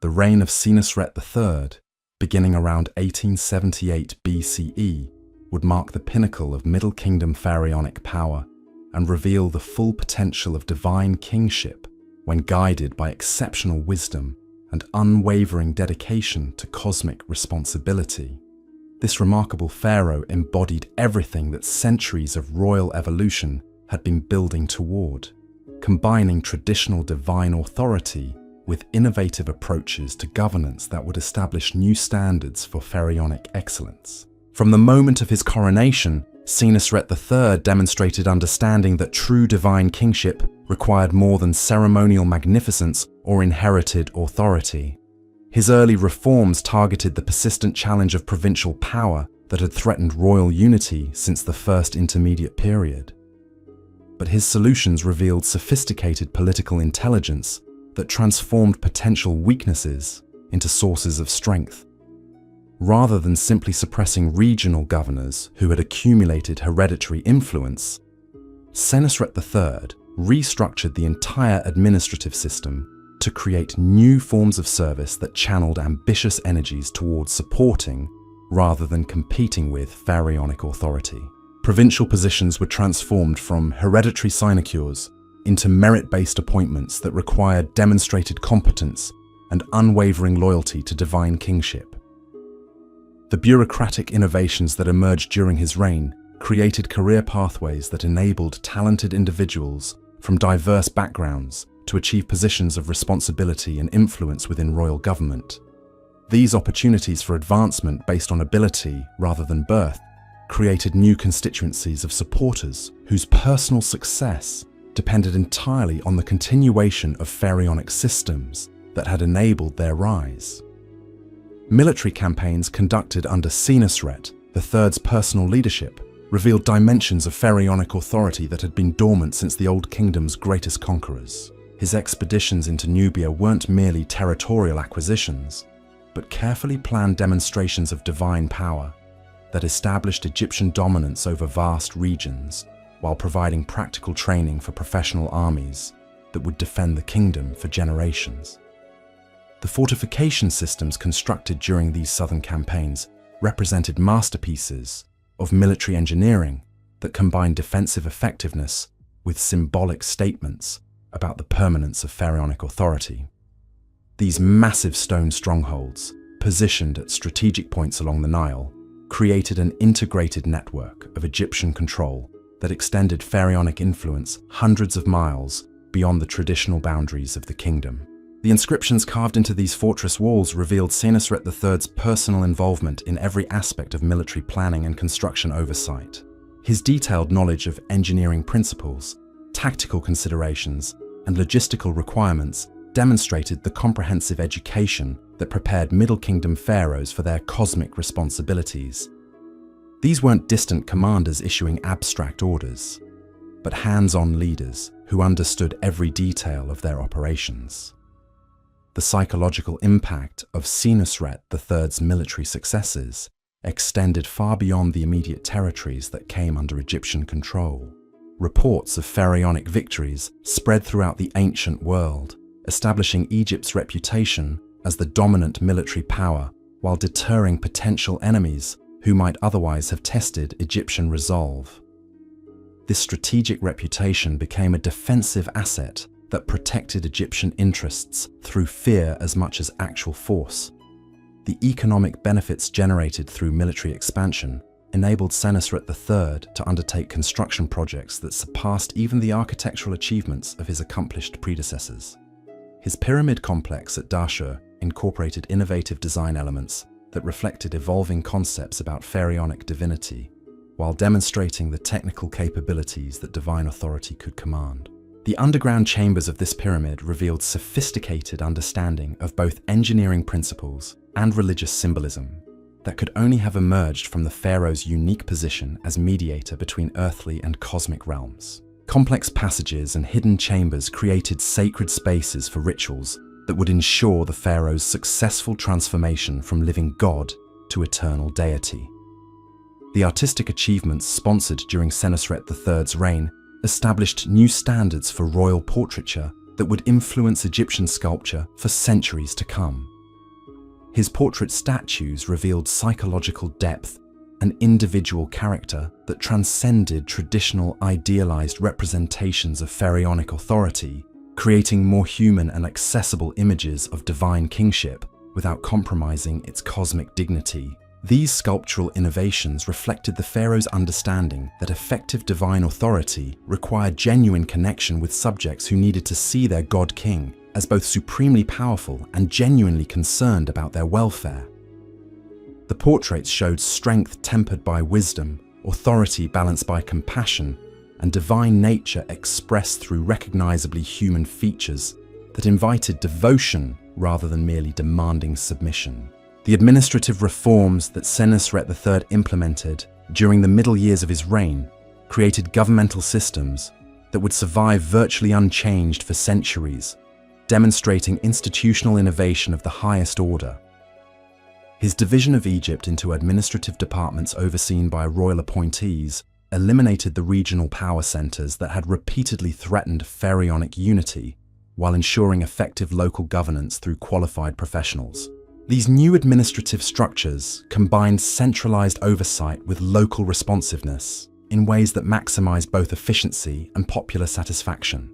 A: The reign of Senusret III, beginning around 1878 BCE, would mark the pinnacle of Middle Kingdom pharaonic power and reveal the full potential of divine kingship when guided by exceptional wisdom and unwavering dedication to cosmic responsibility. This remarkable pharaoh embodied everything that centuries of royal evolution had been building toward, combining traditional divine authority with innovative approaches to governance that would establish new standards for pharaonic excellence. From the moment of his coronation, Senusret III demonstrated understanding that true divine kingship required more than ceremonial magnificence or inherited authority. His early reforms targeted the persistent challenge of provincial power that had threatened royal unity since the First Intermediate Period. But his solutions revealed sophisticated political intelligence that transformed potential weaknesses into sources of strength. Rather than simply suppressing regional governors who had accumulated hereditary influence, Senusret III restructured the entire administrative system to create new forms of service that channeled ambitious energies towards supporting rather than competing with pharaonic authority. Provincial positions were transformed from hereditary sinecures into merit-based appointments that required demonstrated competence and unwavering loyalty to divine kingship. The bureaucratic innovations that emerged during his reign created career pathways that enabled talented individuals from diverse backgrounds to achieve positions of responsibility and influence within royal government. These opportunities for advancement based on ability rather than birth created new constituencies of supporters whose personal success depended entirely on the continuation of pharaonic systems that had enabled their rise. Military campaigns conducted under Senusret III's personal leadership revealed dimensions of pharaonic authority that had been dormant since the Old Kingdom's greatest conquerors. His expeditions into Nubia weren't merely territorial acquisitions, but carefully planned demonstrations of divine power that established Egyptian dominance over vast regions while providing practical training for professional armies that would defend the kingdom for generations. The fortification systems constructed during these southern campaigns represented masterpieces of military engineering that combined defensive effectiveness with symbolic statements about the permanence of pharaonic authority. These massive stone strongholds, positioned at strategic points along the Nile, created an integrated network of Egyptian control that extended pharaonic influence hundreds of miles beyond the traditional boundaries of the kingdom. The inscriptions carved into these fortress walls revealed Senusret III's personal involvement in every aspect of military planning and construction oversight. His detailed knowledge of engineering principles, tactical considerations, and logistical requirements demonstrated the comprehensive education that prepared Middle Kingdom pharaohs for their cosmic responsibilities. These weren't distant commanders issuing abstract orders, but hands-on leaders who understood every detail of their operations. The psychological impact of Senusret III's military successes extended far beyond the immediate territories that came under Egyptian control. Reports of pharaonic victories spread throughout the ancient world, establishing Egypt's reputation as the dominant military power while deterring potential enemies who might otherwise have tested Egyptian resolve. This strategic reputation became a defensive asset that protected Egyptian interests through fear as much as actual force. The economic benefits generated through military expansion enabled Senusret III to undertake construction projects that surpassed even the architectural achievements of his accomplished predecessors. His pyramid complex at Dashur incorporated innovative design elements that reflected evolving concepts about pharaonic divinity, while demonstrating the technical capabilities that divine authority could command. The underground chambers of this pyramid revealed sophisticated understanding of both engineering principles and religious symbolism that could only have emerged from the pharaoh's unique position as mediator between earthly and cosmic realms. Complex passages and hidden chambers created sacred spaces for rituals that would ensure the pharaoh's successful transformation from living god to eternal deity. The artistic achievements sponsored during Senusret III's reign established new standards for royal portraiture that would influence Egyptian sculpture for centuries to come. His portrait statues revealed psychological depth and individual character that transcended traditional idealized representations of pharaonic authority, creating more human and accessible images of divine kingship without compromising its cosmic dignity. These sculptural innovations reflected the pharaoh's understanding that effective divine authority required genuine connection with subjects who needed to see their god-king as both supremely powerful and genuinely concerned about their welfare. The portraits showed strength tempered by wisdom, authority balanced by compassion, and divine nature expressed through recognizably human features that invited devotion rather than merely demanding submission. The administrative reforms that Senusret III implemented during the middle years of his reign created governmental systems that would survive virtually unchanged for centuries, demonstrating institutional innovation of the highest order. His division of Egypt into administrative departments overseen by royal appointees eliminated the regional power centers that had repeatedly threatened pharaonic unity, while ensuring effective local governance through qualified professionals. These new administrative structures combined centralized oversight with local responsiveness in ways that maximized both efficiency and popular satisfaction.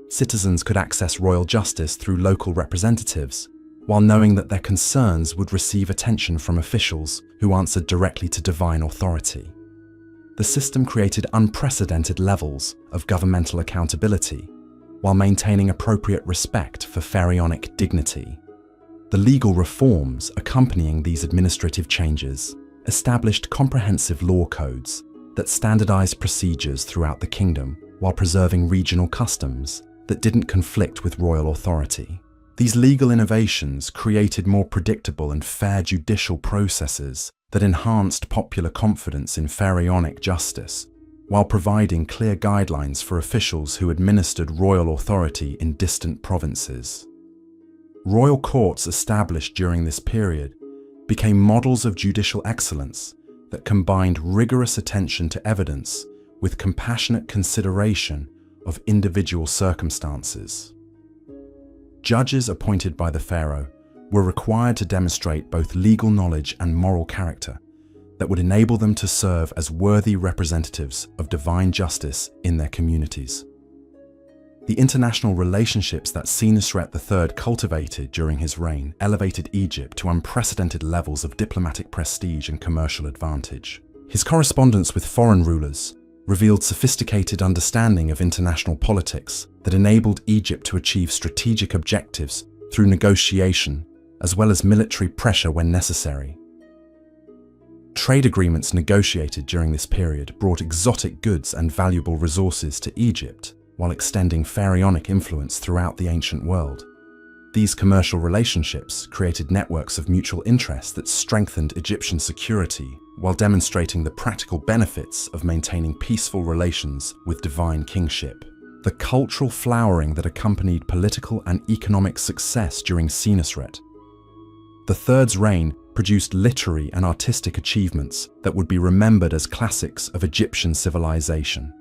A: Citizens could access royal justice through local representatives, while knowing that their concerns would receive attention from officials who answered directly to divine authority. The system created unprecedented levels of governmental accountability, while maintaining appropriate respect for pharaonic dignity. The legal reforms accompanying these administrative changes established comprehensive law codes that standardized procedures throughout the kingdom while preserving regional customs that didn't conflict with royal authority. These legal innovations created more predictable and fair judicial processes that enhanced popular confidence in pharaonic justice, while providing clear guidelines for officials who administered royal authority in distant provinces. Royal courts established during this period became models of judicial excellence that combined rigorous attention to evidence with compassionate consideration of individual circumstances. Judges appointed by the pharaoh were required to demonstrate both legal knowledge and moral character that would enable them to serve as worthy representatives of divine justice in their communities. The international relationships that Senusret III cultivated during his reign elevated Egypt to unprecedented levels of diplomatic prestige and commercial advantage. His correspondence with foreign rulers revealed sophisticated understanding of international politics that enabled Egypt to achieve strategic objectives through negotiation as well as military pressure when necessary. Trade agreements negotiated during this period brought exotic goods and valuable resources to Egypt while extending pharaonic influence throughout the ancient world. These commercial relationships created networks of mutual interest that strengthened Egyptian security while demonstrating the practical benefits of maintaining peaceful relations with divine kingship. The cultural flowering that accompanied political and economic success during Senusret III's reign produced literary and artistic achievements that would be remembered as classics of Egyptian civilization.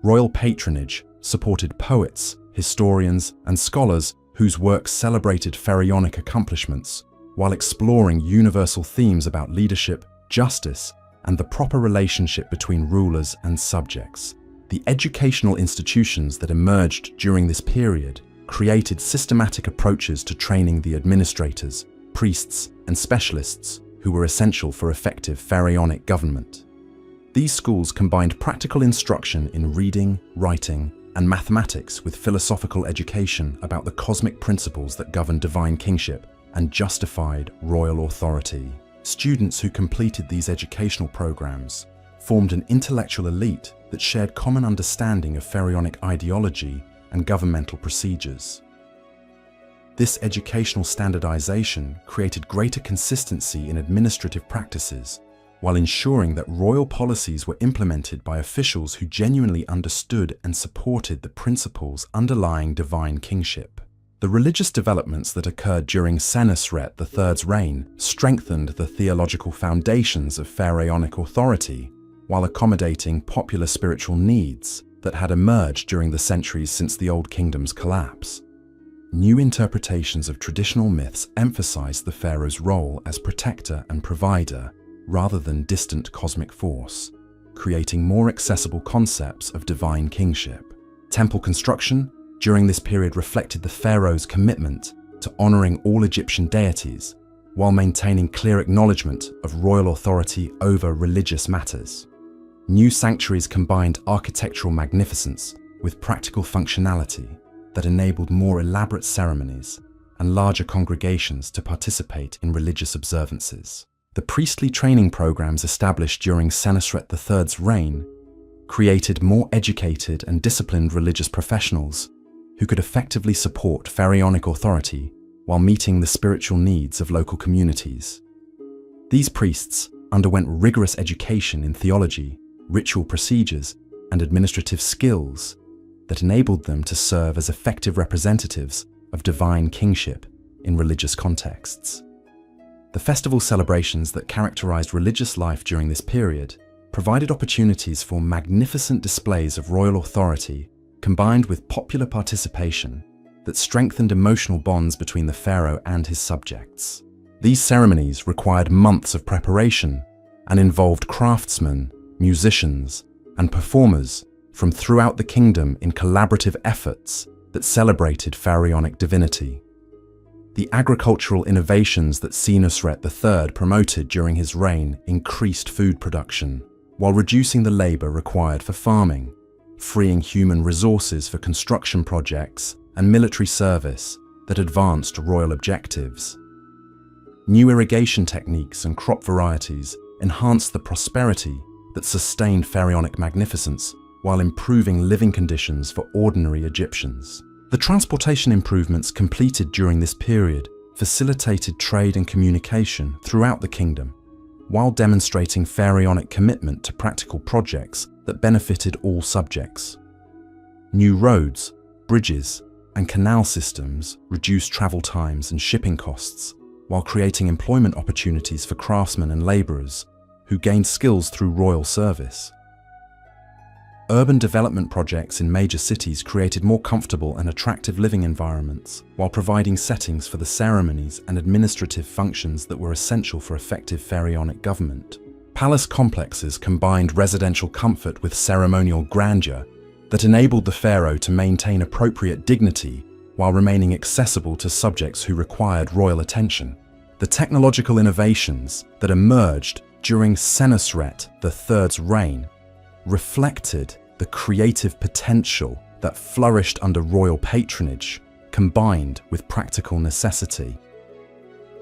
A: Royal patronage supported poets, historians, and scholars whose works celebrated pharaonic accomplishments while exploring universal themes about leadership, justice, and the proper relationship between rulers and subjects. The educational institutions that emerged during this period created systematic approaches to training the administrators, priests, and specialists who were essential for effective pharaonic government. These schools combined practical instruction in reading, writing, and mathematics with philosophical education about the cosmic principles that govern divine kingship and justified royal authority. Students who completed these educational programs formed an intellectual elite that shared common understanding of pharaonic ideology and governmental procedures. This educational standardization created greater consistency in administrative practices while ensuring that royal policies were implemented by officials who genuinely understood and supported the principles underlying divine kingship. The religious developments that occurred during Senusret III's reign strengthened the theological foundations of pharaonic authority while accommodating popular spiritual needs that had emerged during the centuries since the Old Kingdom's collapse. New interpretations of traditional myths emphasized the pharaoh's role as protector and provider rather than distant cosmic force, creating more accessible concepts of divine kingship. Temple construction during this period reflected the pharaoh's commitment to honoring all Egyptian deities while maintaining clear acknowledgement of royal authority over religious matters. New sanctuaries combined architectural magnificence with practical functionality that enabled more elaborate ceremonies and larger congregations to participate in religious observances. The priestly training programs established during Senusret III's reign created more educated and disciplined religious professionals who could effectively support pharaonic authority while meeting the spiritual needs of local communities. These priests underwent rigorous education in theology, ritual procedures, and administrative skills that enabled them to serve as effective representatives of divine kingship in religious contexts. The festival celebrations that characterized religious life during this period provided opportunities for magnificent displays of royal authority combined with popular participation that strengthened emotional bonds between the pharaoh and his subjects. These ceremonies required months of preparation and involved craftsmen, musicians, and performers from throughout the kingdom in collaborative efforts that celebrated pharaonic divinity. The agricultural innovations that Senusret III promoted during his reign increased food production, while reducing the labor required for farming, freeing human resources for construction projects and military service that advanced royal objectives. New irrigation techniques and crop varieties enhanced the prosperity that sustained pharaonic magnificence while improving living conditions for ordinary Egyptians. The transportation improvements completed during this period facilitated trade and communication throughout the kingdom, while demonstrating pharaonic commitment to practical projects that benefited all subjects. New roads, bridges, and canal systems reduced travel times and shipping costs, while creating employment opportunities for craftsmen and laborers who gained skills through royal service. Urban development projects in major cities created more comfortable and attractive living environments, while providing settings for the ceremonies and administrative functions that were essential for effective pharaonic government. Palace complexes combined residential comfort with ceremonial grandeur that enabled the pharaoh to maintain appropriate dignity while remaining accessible to subjects who required royal attention. The technological innovations that emerged during Senusret III's reign reflected the creative potential that flourished under royal patronage, combined with practical necessity.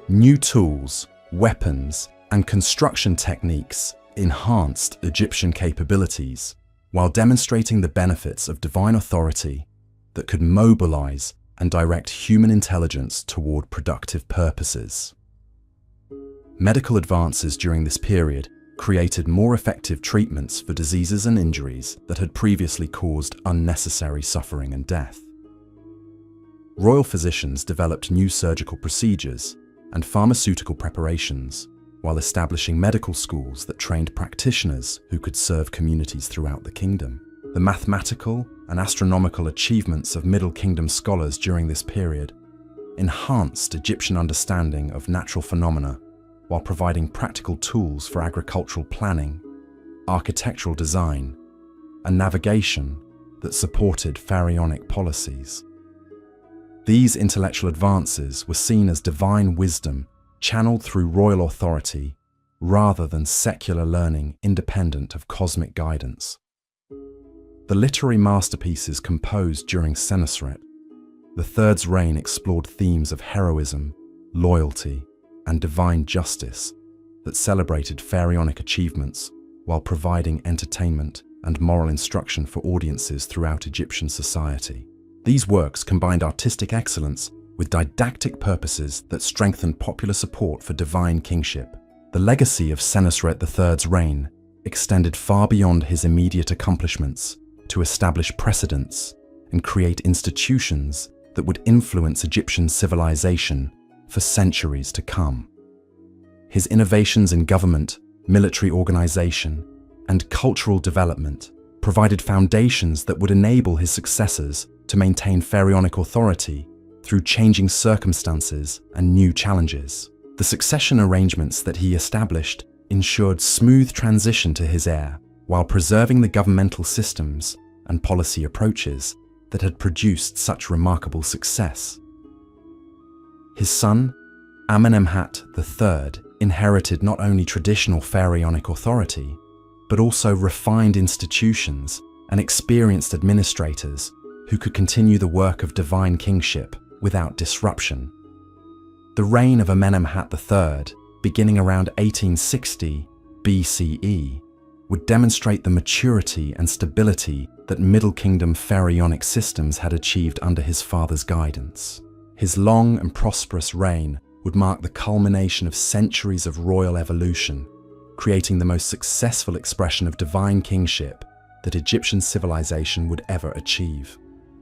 A: New tools, weapons, and construction techniques enhanced Egyptian capabilities, while demonstrating the benefits of divine authority that could mobilize and direct human intelligence toward productive purposes. Medical advances during this period created more effective treatments for diseases and injuries that had previously caused unnecessary suffering and death. Royal physicians developed new surgical procedures and pharmaceutical preparations, while establishing medical schools that trained practitioners who could serve communities throughout the kingdom. The mathematical and astronomical achievements of Middle Kingdom scholars during this period enhanced Egyptian understanding of natural phenomena while providing practical tools for agricultural planning, architectural design, and navigation that supported pharaonic policies. These intellectual advances were seen as divine wisdom channeled through royal authority rather than secular learning independent of cosmic guidance. The literary masterpieces composed during Senusret III's reign explored themes of heroism, loyalty, and divine justice that celebrated pharaonic achievements while providing entertainment and moral instruction for audiences throughout Egyptian society. These works combined artistic excellence with didactic purposes that strengthened popular support for divine kingship. The legacy of Senusret III's reign extended far beyond his immediate accomplishments to establish precedents and create institutions that would influence Egyptian civilization for centuries to come. His innovations in government, military organization, and cultural development provided foundations that would enable his successors to maintain pharaonic authority through changing circumstances and new challenges. The succession arrangements that he established ensured smooth transition to his heir, while preserving the governmental systems and policy approaches that had produced such remarkable success. His son, Amenemhat III, inherited not only traditional pharaonic authority, but also refined institutions and experienced administrators who could continue the work of divine kingship without disruption. The reign of Amenemhat III, beginning around 1860 BCE, would demonstrate the maturity and stability that Middle Kingdom pharaonic systems had achieved under his father's guidance. His long and prosperous reign would mark the culmination of centuries of royal evolution, creating the most successful expression of divine kingship that Egyptian civilization would ever achieve.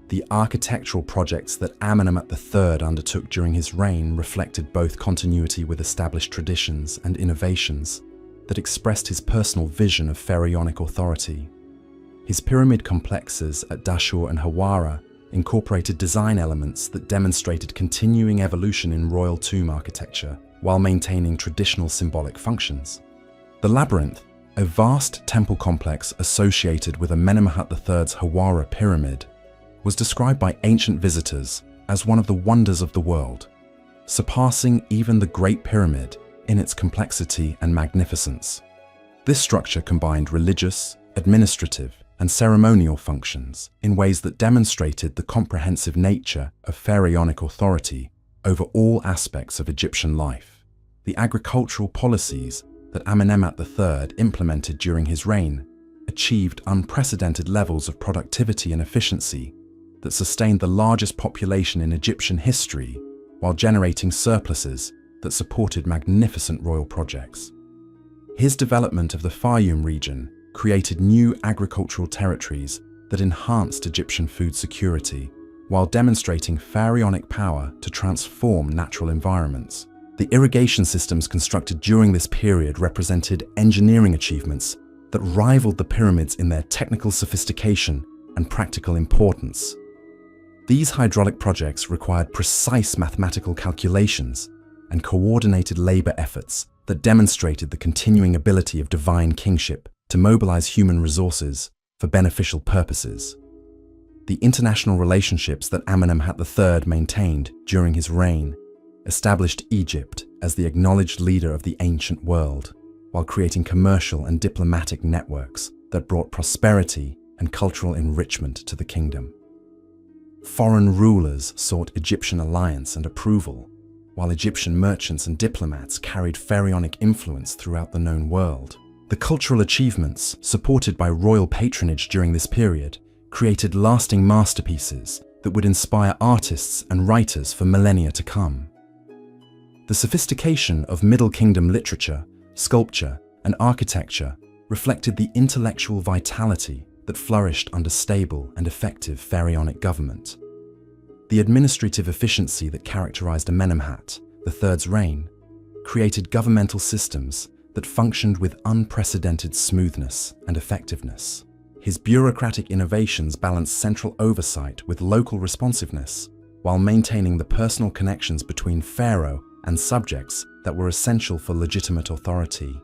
A: The architectural projects that Amenemhat III undertook during his reign reflected both continuity with established traditions and innovations that expressed his personal vision of pharaonic authority. His pyramid complexes at Dashur and Hawara incorporated design elements that demonstrated continuing evolution in royal tomb architecture while maintaining traditional symbolic functions. The Labyrinth, a vast temple complex associated with Amenemhat III's Hawara pyramid, was described by ancient visitors as one of the wonders of the world, surpassing even the Great Pyramid in its complexity and magnificence. This structure combined religious, administrative, and ceremonial functions in ways that demonstrated the comprehensive nature of pharaonic authority over all aspects of Egyptian life. The agricultural policies that Amenemhat III implemented during his reign achieved unprecedented levels of productivity and efficiency that sustained the largest population in Egyptian history while generating surpluses that supported magnificent royal projects. His development of the Fayum region created new agricultural territories that enhanced Egyptian food security while demonstrating pharaonic power to transform natural environments. The irrigation systems constructed during this period represented engineering achievements that rivaled the pyramids in their technical sophistication and practical importance. These hydraulic projects required precise mathematical calculations and coordinated labor efforts that demonstrated the continuing ability of divine kingship to mobilize human resources for beneficial purposes. The international relationships that Amenemhat III maintained during his reign established Egypt as the acknowledged leader of the ancient world, while creating commercial and diplomatic networks that brought prosperity and cultural enrichment to the kingdom. Foreign rulers sought Egyptian alliance and approval, while Egyptian merchants and diplomats carried pharaonic influence throughout the known world. The cultural achievements, supported by royal patronage during this period, created lasting masterpieces that would inspire artists and writers for millennia to come. The sophistication of Middle Kingdom literature, sculpture, and architecture reflected the intellectual vitality that flourished under stable and effective pharaonic government. The administrative efficiency that characterized Amenemhat III's reign created governmental systems that functioned with unprecedented smoothness and effectiveness. His bureaucratic innovations balanced central oversight with local responsiveness, while maintaining the personal connections between pharaoh and subjects that were essential for legitimate authority.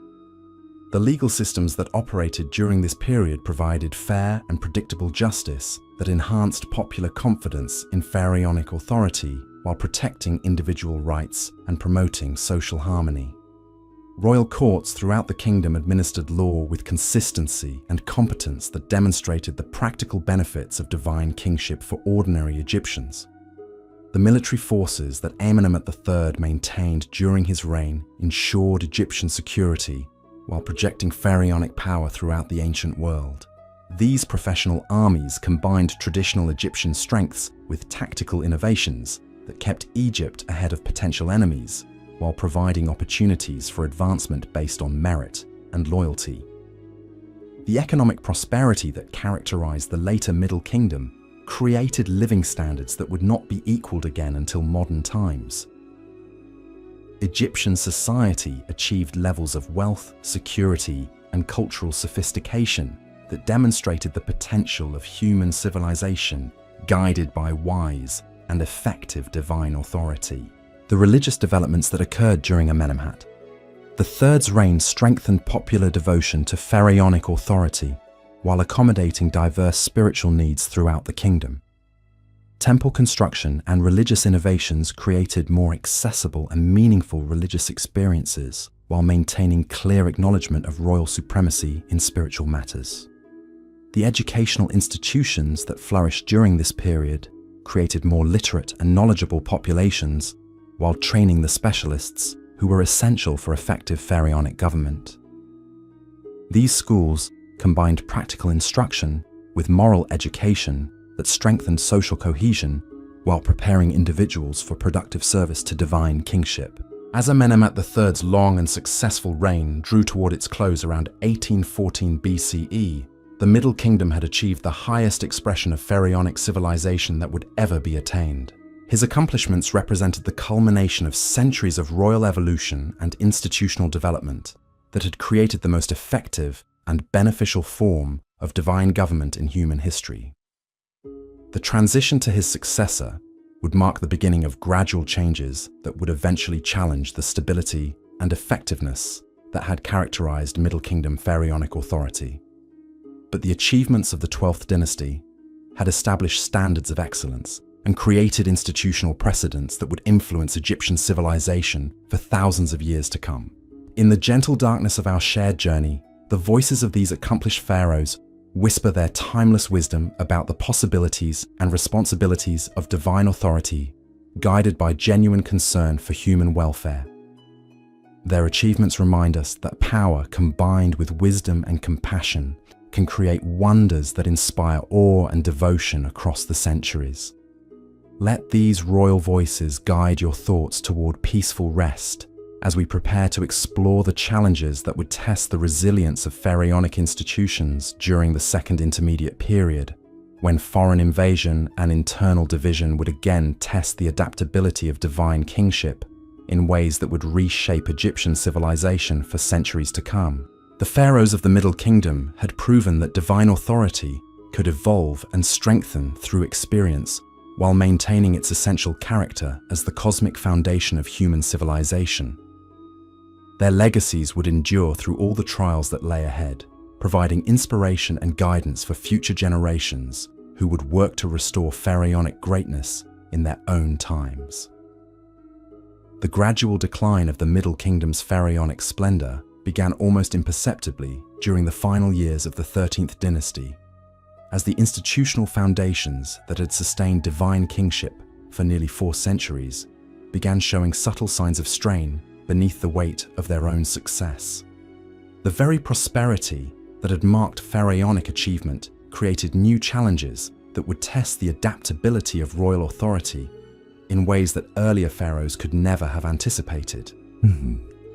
A: The legal systems that operated during this period provided fair and predictable justice that enhanced popular confidence in pharaonic authority while protecting individual rights and promoting social harmony. Royal courts throughout the kingdom administered law with consistency and competence that demonstrated the practical benefits of divine kingship for ordinary Egyptians. The military forces that Amenemhat III maintained during his reign ensured Egyptian security while projecting pharaonic power throughout the ancient world. These professional armies combined traditional Egyptian strengths with tactical innovations that kept Egypt ahead of potential enemies, while providing opportunities for advancement based on merit and loyalty. The economic prosperity that characterized the later Middle Kingdom created living standards that would not be equaled again until modern times. Egyptian society achieved levels of wealth, security, and cultural sophistication that demonstrated the potential of human civilization guided by wise and effective divine authority. The religious developments that occurred during Amenemhat III's reign strengthened popular devotion to pharaonic authority while accommodating diverse spiritual needs throughout the kingdom. Temple construction and religious innovations created more accessible and meaningful religious experiences while maintaining clear acknowledgement of royal supremacy in spiritual matters. The educational institutions that flourished during this period created more literate and knowledgeable populations while training the specialists who were essential for effective pharaonic government. These schools combined practical instruction with moral education that strengthened social cohesion while preparing individuals for productive service to divine kingship. As Amenemhat III's long and successful reign drew toward its close around 1814 BCE, the Middle Kingdom had achieved the highest expression of pharaonic civilization that would ever be attained. His accomplishments represented the culmination of centuries of royal evolution and institutional development that had created the most effective and beneficial form of divine government in human history. The transition to his successor would mark the beginning of gradual changes that would eventually challenge the stability and effectiveness that had characterized Middle Kingdom pharaonic authority. But the achievements of the 12th dynasty had established standards of excellence and created institutional precedents that would influence Egyptian civilization for thousands of years to come. In the gentle darkness of our shared journey, the voices of these accomplished pharaohs whisper their timeless wisdom about the possibilities and responsibilities of divine authority, guided by genuine concern for human welfare. Their achievements remind us that power combined with wisdom and compassion can create wonders that inspire awe and devotion across the centuries. Let these royal voices guide your thoughts toward peaceful rest as we prepare to explore the challenges that would test the resilience of pharaonic institutions during the Second Intermediate Period, when foreign invasion and internal division would again test the adaptability of divine kingship in ways that would reshape Egyptian civilization for centuries to come. The pharaohs of the Middle Kingdom had proven that divine authority could evolve and strengthen through experience while maintaining its essential character as the cosmic foundation of human civilization. Their legacies would endure through all the trials that lay ahead, providing inspiration and guidance for future generations who would work to restore pharaonic greatness in their own times. The gradual decline of the Middle Kingdom's pharaonic splendor began almost imperceptibly during the final years of the 13th dynasty, as the institutional foundations that had sustained divine kingship for nearly 4 centuries began showing subtle signs of strain beneath the weight of their own success. The very prosperity that had marked pharaonic achievement created new challenges that would test the adaptability of royal authority in ways that earlier pharaohs could never have anticipated.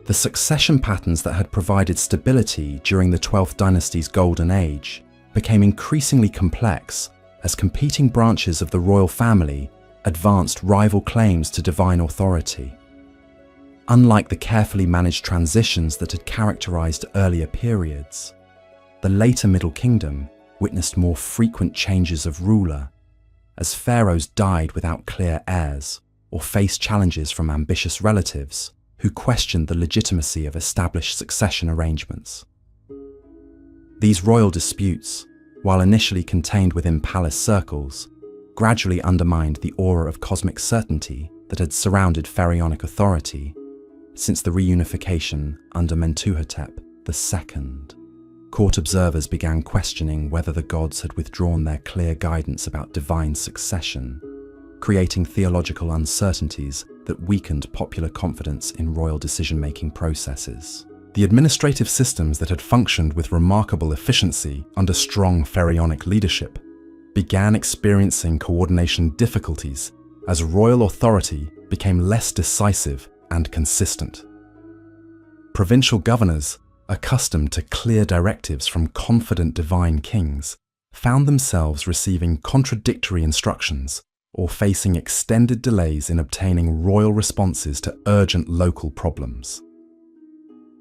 A: The succession patterns that had provided stability during the 12th dynasty's golden age became increasingly complex as competing branches of the royal family advanced rival claims to divine authority. Unlike the carefully managed transitions that had characterized earlier periods, the later Middle Kingdom witnessed more frequent changes of ruler, as pharaohs died without clear heirs or faced challenges from ambitious relatives who questioned the legitimacy of established succession arrangements. These royal disputes, while initially contained within palace circles, gradually undermined the aura of cosmic certainty that had surrounded pharaonic authority since the reunification under Mentuhotep II. Court observers began questioning whether the gods had withdrawn their clear guidance about divine succession, creating theological uncertainties that weakened popular confidence in royal decision-making processes. The administrative systems that had functioned with remarkable efficiency under strong pharaonic leadership began experiencing coordination difficulties as royal authority became less decisive and consistent. Provincial governors, accustomed to clear directives from confident divine kings, found themselves receiving contradictory instructions or facing extended delays in obtaining royal responses to urgent local problems.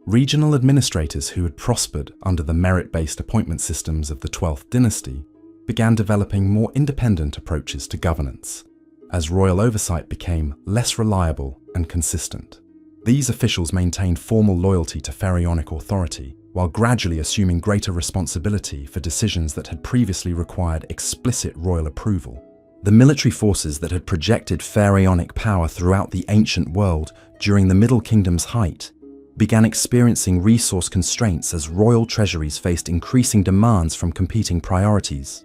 A: Regional administrators who had prospered under the merit-based appointment systems of the 12th dynasty began developing more independent approaches to governance, as royal oversight became less reliable and consistent. These officials maintained formal loyalty to pharaonic authority, while gradually assuming greater responsibility for decisions that had previously required explicit royal approval. The military forces that had projected pharaonic power throughout the ancient world during the Middle Kingdom's height began experiencing resource constraints as royal treasuries faced increasing demands from competing priorities.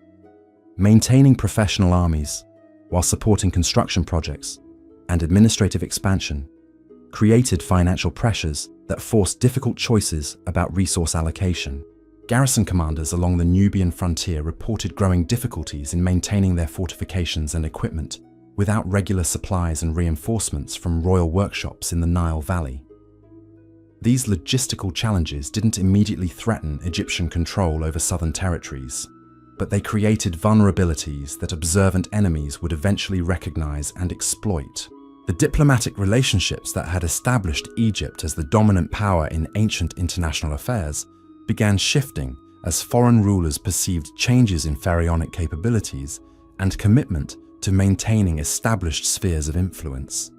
A: Maintaining professional armies, while supporting construction projects and administrative expansion, created financial pressures that forced difficult choices about resource allocation. Garrison commanders along the Nubian frontier reported growing difficulties in maintaining their fortifications and equipment without regular supplies and reinforcements from royal workshops in the Nile Valley. These logistical challenges didn't immediately threaten Egyptian control over southern territories, but they created vulnerabilities that observant enemies would eventually recognize and exploit. The diplomatic relationships that had established Egypt as the dominant power in ancient international affairs began shifting as foreign rulers perceived changes in pharaonic capabilities and commitment to maintaining established spheres of influence.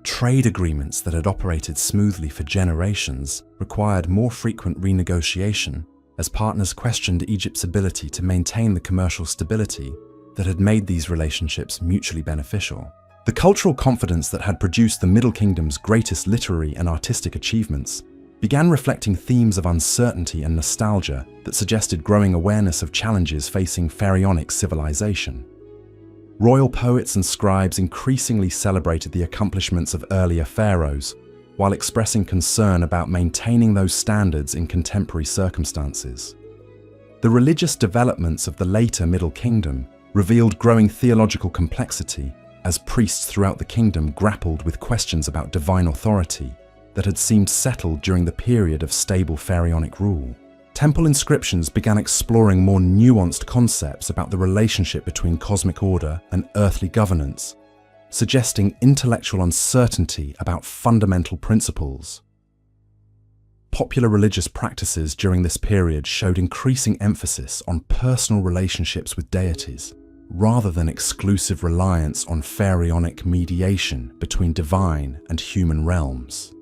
A: Trade agreements that had operated smoothly for generations required more frequent renegotiation as partners questioned Egypt's ability to maintain the commercial stability that had made these relationships mutually beneficial. The cultural confidence that had produced the Middle Kingdom's greatest literary and artistic achievements began reflecting themes of uncertainty and nostalgia that suggested growing awareness of challenges facing pharaonic civilization. Royal poets and scribes increasingly celebrated the accomplishments of earlier pharaohs, while expressing concern about maintaining those standards in contemporary circumstances. The religious developments of the later Middle Kingdom revealed growing theological complexity as priests throughout the kingdom grappled with questions about divine authority that had seemed settled during the period of stable pharaonic rule. Temple inscriptions began exploring more nuanced concepts about the relationship between cosmic order and earthly governance, suggesting intellectual uncertainty about fundamental principles. Popular religious practices during this period showed increasing emphasis on personal relationships with deities, rather than exclusive reliance on pharaonic mediation between divine and human realms.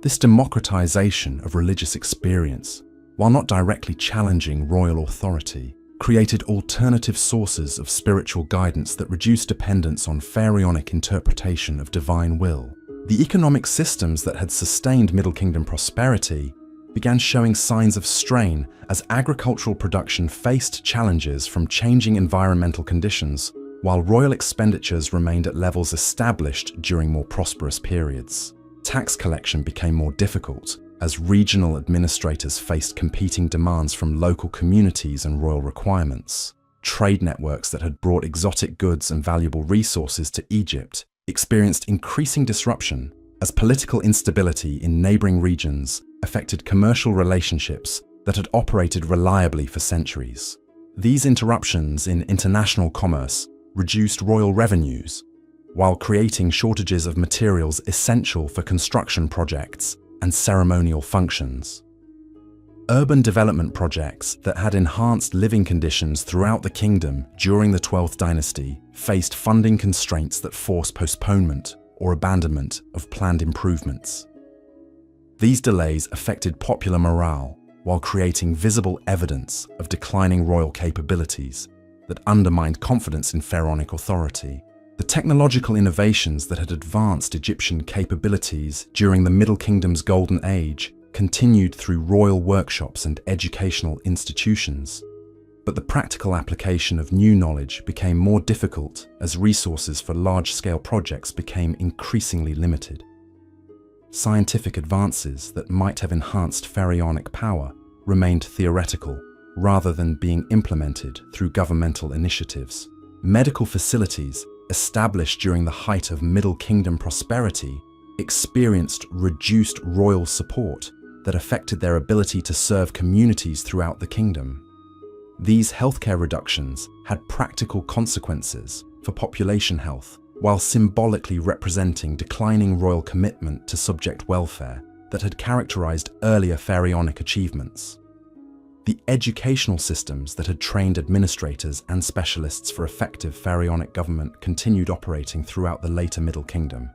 A: This democratization of religious experience, while not directly challenging royal authority, created alternative sources of spiritual guidance that reduced dependence on pharaonic interpretation of divine will. The economic systems that had sustained Middle Kingdom prosperity began showing signs of strain as agricultural production faced challenges from changing environmental conditions, while royal expenditures remained at levels established during more prosperous periods. Tax collection became more difficult as regional administrators faced competing demands from local communities and royal requirements. Trade networks that had brought exotic goods and valuable resources to Egypt experienced increasing disruption as political instability in neighboring regions affected commercial relationships that had operated reliably for centuries. These interruptions in international commerce reduced royal revenues, while creating shortages of materials essential for construction projects and ceremonial functions. Urban development projects that had enhanced living conditions throughout the kingdom during the 12th dynasty faced funding constraints that forced postponement or abandonment of planned improvements. These delays affected popular morale while creating visible evidence of declining royal capabilities that undermined confidence in pharaonic authority. The technological innovations that had advanced Egyptian capabilities during the Middle Kingdom's Golden Age continued through royal workshops and educational institutions. But the practical application of new knowledge became more difficult as resources for large-scale projects became increasingly limited. Scientific advances that might have enhanced pharaonic power remained theoretical rather than being implemented through governmental initiatives. Medical facilities established during the height of Middle Kingdom prosperity experienced reduced royal support that affected their ability to serve communities throughout the kingdom. These healthcare reductions had practical consequences for population health, while symbolically representing declining royal commitment to subject welfare that had characterized earlier pharaonic achievements. The educational systems that had trained administrators and specialists for effective pharaonic government continued operating throughout the later Middle Kingdom.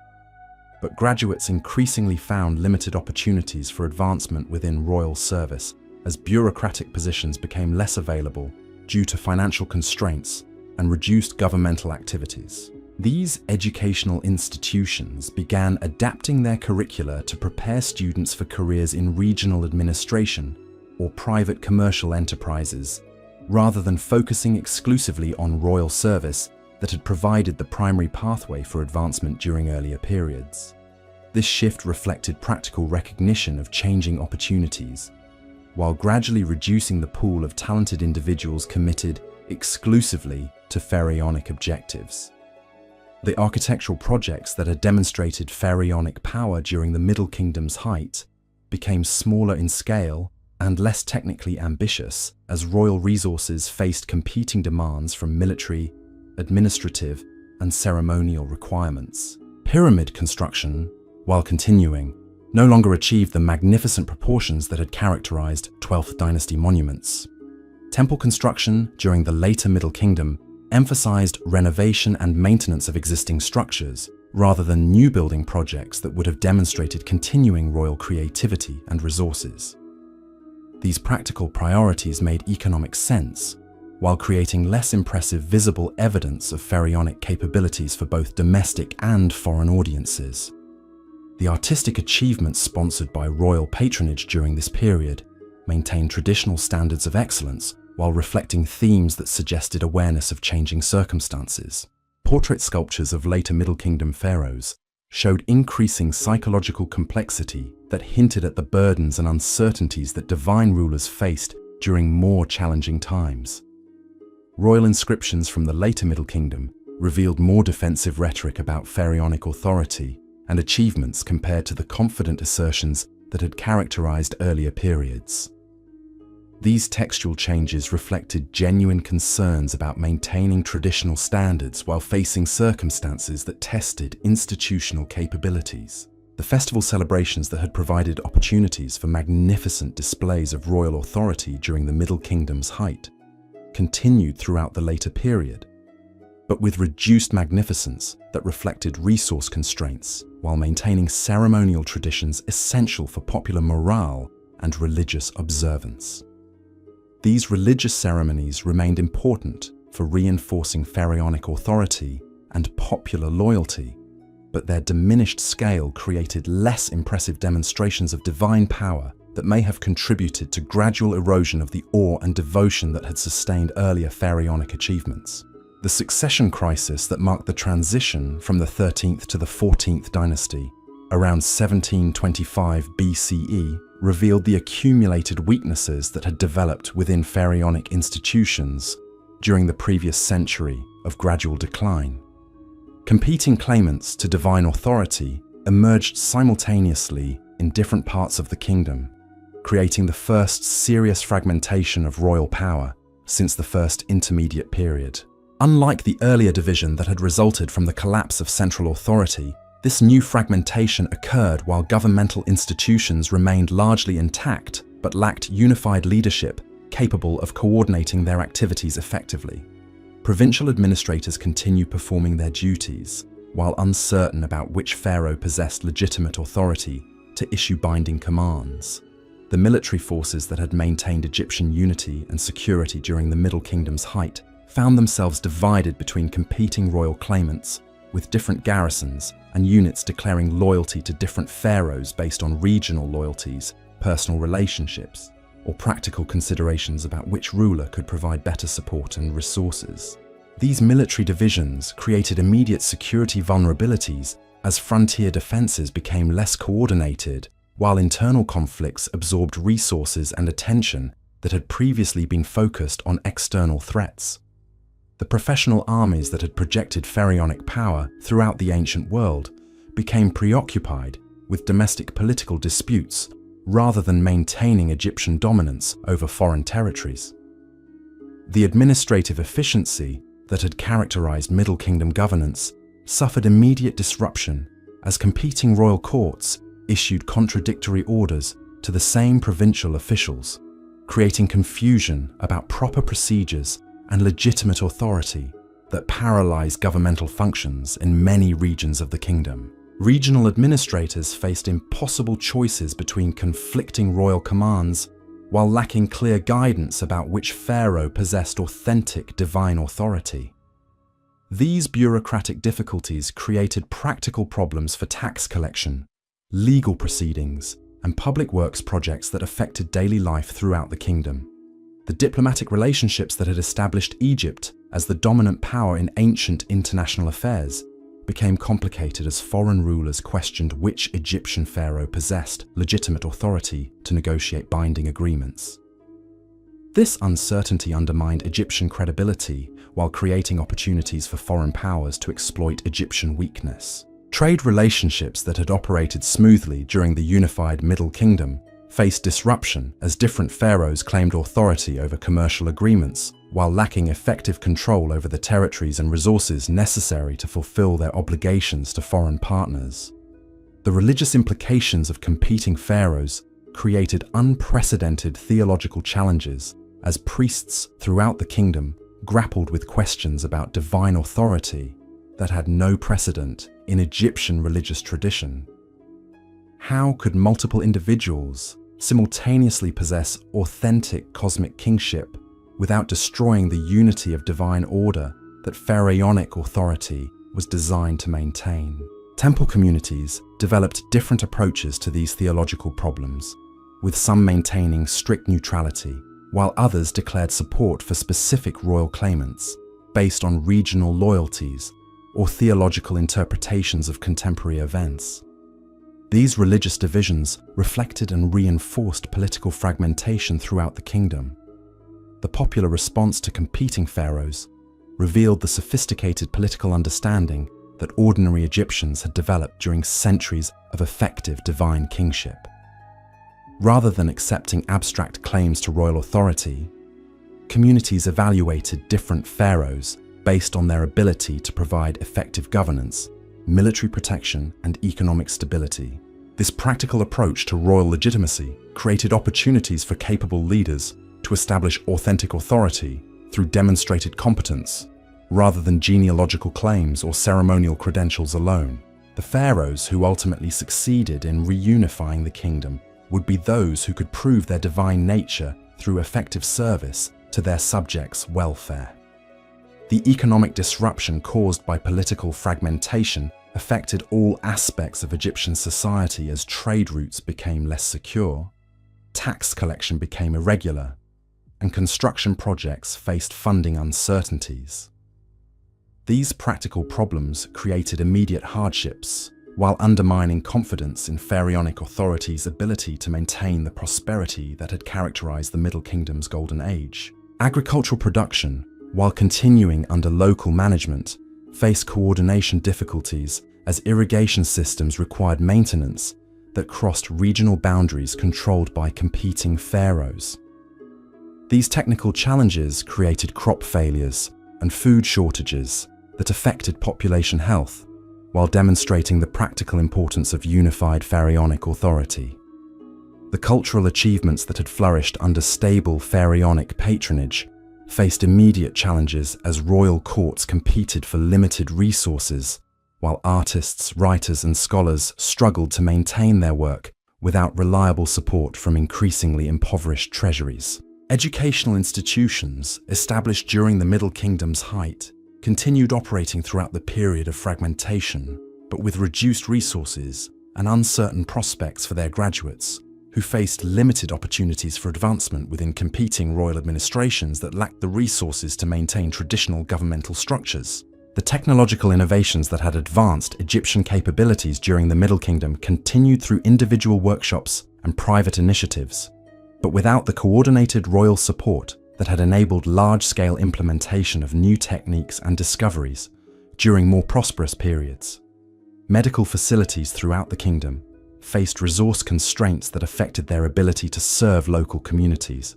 A: But graduates increasingly found limited opportunities for advancement within royal service as bureaucratic positions became less available due to financial constraints and reduced governmental activities. These educational institutions began adapting their curricula to prepare students for careers in regional administration or private commercial enterprises, rather than focusing exclusively on royal service that had provided the primary pathway for advancement during earlier periods. This shift reflected practical recognition of changing opportunities, while gradually reducing the pool of talented individuals committed exclusively to pharaonic objectives. The architectural projects that had demonstrated pharaonic power during the Middle Kingdom's height became smaller in scale and less technically ambitious as royal resources faced competing demands from military, administrative, and ceremonial requirements. Pyramid construction, while continuing, no longer achieved the magnificent proportions that had characterized 12th dynasty monuments. Temple construction during the later Middle Kingdom emphasized renovation and maintenance of existing structures rather than new building projects that would have demonstrated continuing royal creativity and resources. These practical priorities made economic sense, while creating less impressive visible evidence of pharaonic capabilities for both domestic and foreign audiences. The artistic achievements sponsored by royal patronage during this period maintained traditional standards of excellence while reflecting themes that suggested awareness of changing circumstances. Portrait sculptures of later Middle Kingdom pharaohs showed increasing psychological complexity that hinted at the burdens and uncertainties that divine rulers faced during more challenging times. Royal inscriptions from the later Middle Kingdom revealed more defensive rhetoric about pharaonic authority and achievements compared to the confident assertions that had characterized earlier periods. These textual changes reflected genuine concerns about maintaining traditional standards while facing circumstances that tested institutional capabilities. The festival celebrations that had provided opportunities for magnificent displays of royal authority during the Middle Kingdom's height continued throughout the later period, but with reduced magnificence that reflected resource constraints while maintaining ceremonial traditions essential for popular morale and religious observance. These religious ceremonies remained important for reinforcing pharaonic authority and popular loyalty, but their diminished scale created less impressive demonstrations of divine power that may have contributed to gradual erosion of the awe and devotion that had sustained earlier pharaonic achievements. The succession crisis that marked the transition from the 13th to the 14th dynasty, around 1725 BCE, revealed the accumulated weaknesses that had developed within pharaonic institutions during the previous century of gradual decline. Competing claimants to divine authority emerged simultaneously in different parts of the kingdom, creating the first serious fragmentation of royal power since the first intermediate period. Unlike the earlier division that had resulted from the collapse of central authority, this new fragmentation occurred while governmental institutions remained largely intact but lacked unified leadership capable of coordinating their activities effectively. Provincial administrators continue performing their duties, while uncertain about which pharaoh possessed legitimate authority to issue binding commands. The military forces that had maintained Egyptian unity and security during the Middle Kingdom's height found themselves divided between competing royal claimants, with different garrisons and units declaring loyalty to different pharaohs based on regional loyalties, personal relationships, or practical considerations about which ruler could provide better support and resources. These military divisions created immediate security vulnerabilities as frontier defenses became less coordinated, while internal conflicts absorbed resources and attention that had previously been focused on external threats. The professional armies that had projected pharaonic power throughout the ancient world became preoccupied with domestic political disputes rather than maintaining Egyptian dominance over foreign territories. The administrative efficiency that had characterized Middle Kingdom governance suffered immediate disruption as competing royal courts issued contradictory orders to the same provincial officials, creating confusion about proper procedures and legitimate authority that paralyzed governmental functions in many regions of the kingdom. Regional administrators faced impossible choices between conflicting royal commands while lacking clear guidance about which pharaoh possessed authentic divine authority. These bureaucratic difficulties created practical problems for tax collection, legal proceedings, and public works projects that affected daily life throughout the kingdom. The diplomatic relationships that had established Egypt as the dominant power in ancient international affairs became complicated as foreign rulers questioned which Egyptian pharaoh possessed legitimate authority to negotiate binding agreements. This uncertainty undermined Egyptian credibility while creating opportunities for foreign powers to exploit Egyptian weakness. Trade relationships that had operated smoothly during the unified Middle Kingdom faced disruption as different pharaohs claimed authority over commercial agreements while lacking effective control over the territories and resources necessary to fulfill their obligations to foreign partners. The religious implications of competing pharaohs created unprecedented theological challenges as priests throughout the kingdom grappled with questions about divine authority that had no precedent in Egyptian religious tradition. How could multiple individuals simultaneously possess authentic cosmic kingship without destroying the unity of divine order that pharaonic authority was designed to maintain? Temple communities developed different approaches to these theological problems, with some maintaining strict neutrality, while others declared support for specific royal claimants based on regional loyalties or theological interpretations of contemporary events. These religious divisions reflected and reinforced political fragmentation throughout the kingdom. The popular response to competing pharaohs revealed the sophisticated political understanding that ordinary Egyptians had developed during centuries of effective divine kingship. Rather than accepting abstract claims to royal authority, communities evaluated different pharaohs based on their ability to provide effective governance, military protection, and economic stability. This practical approach to royal legitimacy created opportunities for capable leaders to establish authentic authority through demonstrated competence, rather than genealogical claims or ceremonial credentials alone. The pharaohs who ultimately succeeded in reunifying the kingdom would be those who could prove their divine nature through effective service to their subjects' welfare. The economic disruption caused by political fragmentation affected all aspects of Egyptian society as trade routes became less secure, tax collection became irregular, and construction projects faced funding uncertainties. These practical problems created immediate hardships, while undermining confidence in Pharaonic authorities' ability to maintain the prosperity that had characterized the Middle Kingdom's Golden Age. Agricultural production, while continuing under local management, faced coordination difficulties as irrigation systems required maintenance that crossed regional boundaries controlled by competing pharaohs. These technical challenges created crop failures and food shortages that affected population health, while demonstrating the practical importance of unified pharaonic authority. The cultural achievements that had flourished under stable pharaonic patronage faced immediate challenges as royal courts competed for limited resources, while artists, writers, and scholars struggled to maintain their work without reliable support from increasingly impoverished treasuries. Educational institutions, established during the Middle Kingdom's height, continued operating throughout the period of fragmentation, but with reduced resources and uncertain prospects for their graduates, who faced limited opportunities for advancement within competing royal administrations that lacked the resources to maintain traditional governmental structures. The technological innovations that had advanced Egyptian capabilities during the Middle Kingdom continued through individual workshops and private initiatives, but without the coordinated royal support that had enabled large-scale implementation of new techniques and discoveries during more prosperous periods. Medical facilities throughout the kingdom faced resource constraints that affected their ability to serve local communities,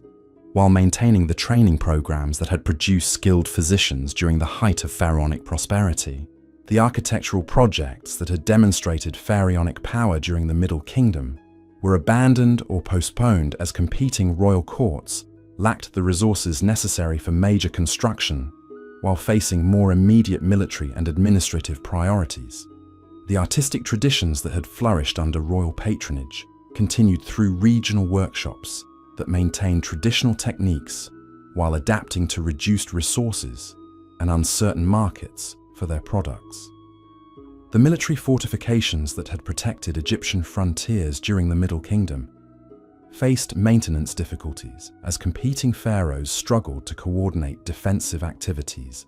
A: while maintaining the training programs that had produced skilled physicians during the height of pharaonic prosperity. The architectural projects that had demonstrated pharaonic power during the Middle Kingdom were abandoned or postponed as competing royal courts lacked the resources necessary for major construction, while facing more immediate military and administrative priorities. The artistic traditions that had flourished under royal patronage continued through regional workshops that maintained traditional techniques while adapting to reduced resources and uncertain markets for their products. The military fortifications that had protected Egyptian frontiers during the Middle Kingdom faced maintenance difficulties as competing pharaohs struggled to coordinate defensive activities,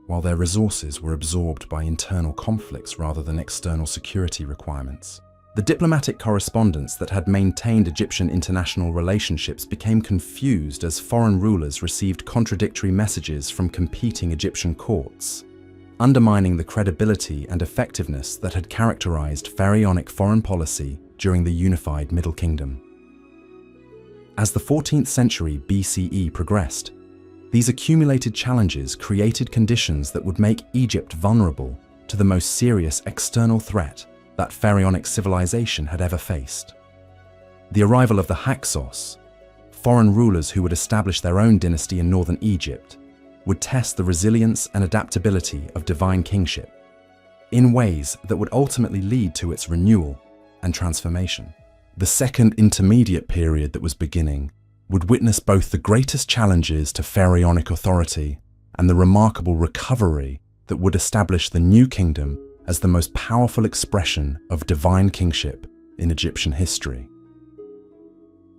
A: while their resources were absorbed by internal conflicts rather than external security requirements. The diplomatic correspondence that had maintained Egyptian international relationships became confused as foreign rulers received contradictory messages from competing Egyptian courts, undermining the credibility and effectiveness that had characterized pharaonic foreign policy during the unified Middle Kingdom. As the 14th century BCE progressed, these accumulated challenges created conditions that would make Egypt vulnerable to the most serious external threat that pharaonic civilization had ever faced. The arrival of the Hyksos, foreign rulers who would establish their own dynasty in northern Egypt, would test the resilience and adaptability of divine kingship in ways that would ultimately lead to its renewal and transformation. The second intermediate period that was beginning would witness both the greatest challenges to pharaonic authority and the remarkable recovery that would establish the new kingdom as the most powerful expression of divine kingship in Egyptian history.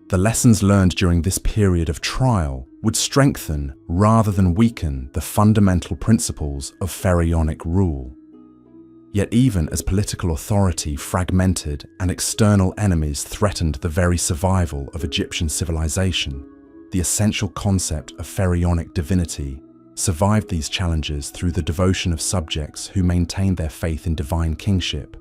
A: The lessons learned during this period of trial would strengthen rather than weaken the fundamental principles of pharaonic rule. Yet even as political authority fragmented and external enemies threatened the very survival of Egyptian civilization, the essential concept of pharaonic divinity survived these challenges through the devotion of subjects who maintained their faith in divine kingship,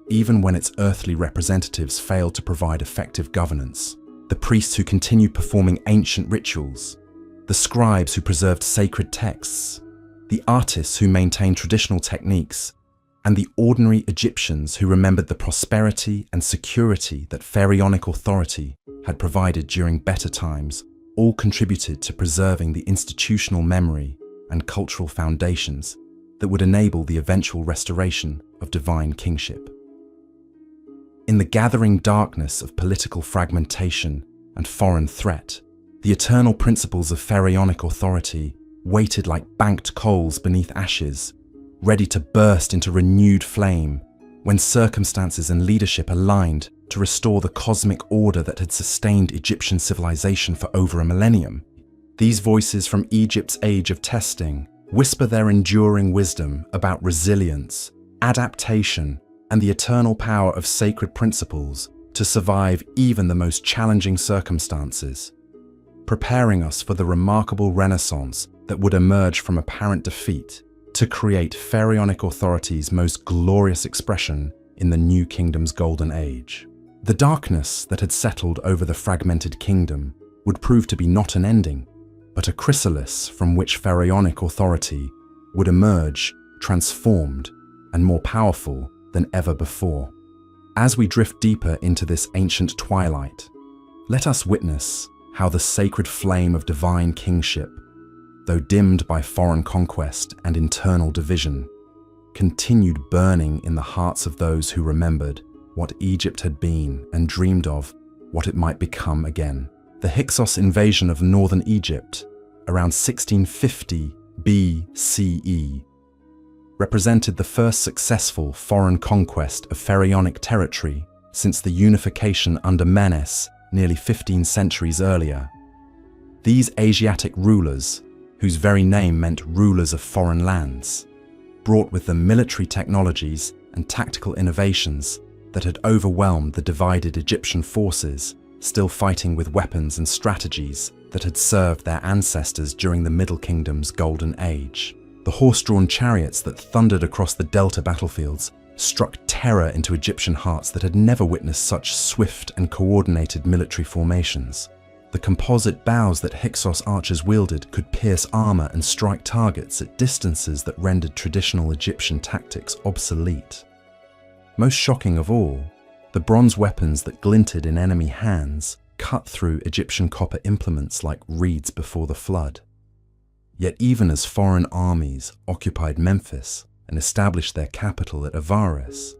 A: even when its earthly representatives failed to provide effective governance. The priests who continued performing ancient rituals, the scribes who preserved sacred texts, the artists who maintained traditional techniques, and the ordinary Egyptians who remembered the prosperity and security that pharaonic authority had provided during better times, all contributed to preserving the institutional memory and cultural foundations that would enable the eventual restoration of divine kingship. In the gathering darkness of political fragmentation and foreign threat, the eternal principles of pharaonic authority waited like banked coals beneath ashes, ready to burst into renewed flame when circumstances and leadership aligned to restore the cosmic order that had sustained Egyptian civilization for over a millennium. These voices from Egypt's age of testing whisper their enduring wisdom about resilience, adaptation, and the eternal power of sacred principles to survive even the most challenging circumstances, preparing us for the remarkable renaissance that would emerge from apparent defeat to create Pharaonic authority's most glorious expression in the New Kingdom's golden age. The darkness that had settled over the fragmented kingdom would prove to be not an ending, but a chrysalis from which Pharaonic authority would emerge transformed and more powerful than ever before. As we drift deeper into this ancient twilight, let us witness how the sacred flame of divine kingship, though dimmed by foreign conquest and internal division, continued burning in the hearts of those who remembered what Egypt had been and dreamed of what it might become again. The Hyksos invasion of northern Egypt, around 1650 BCE, represented the first successful foreign conquest of Pharaonic territory since the unification under Menes nearly 15 centuries earlier. These Asiatic rulers, whose very name meant rulers of foreign lands, brought with them military technologies and tactical innovations that had overwhelmed the divided Egyptian forces, still fighting with weapons and strategies that had served their ancestors during the Middle Kingdom's golden age. The horse-drawn chariots that thundered across the delta battlefields struck terror into Egyptian hearts that had never witnessed such swift and coordinated military formations. The composite bows that Hyksos archers wielded could pierce armor and strike targets at distances that rendered traditional Egyptian tactics obsolete. Most shocking of all, the bronze weapons that glinted in enemy hands cut through Egyptian copper implements like reeds before the flood. Yet even as foreign armies occupied Memphis and established their capital at Avaris,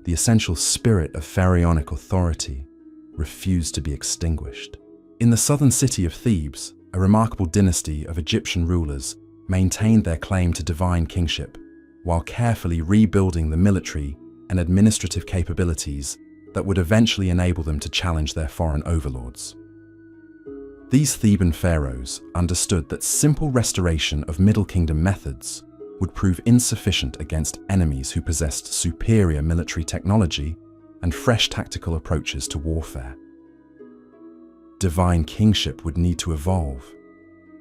A: the essential spirit of Pharaonic authority refused to be extinguished. In the southern city of Thebes, a remarkable dynasty of Egyptian rulers maintained their claim to divine kingship while carefully rebuilding the military and administrative capabilities that would eventually enable them to challenge their foreign overlords. These Theban pharaohs understood that simple restoration of Middle Kingdom methods would prove insufficient against enemies who possessed superior military technology and fresh tactical approaches to warfare. Divine kingship would need to evolve,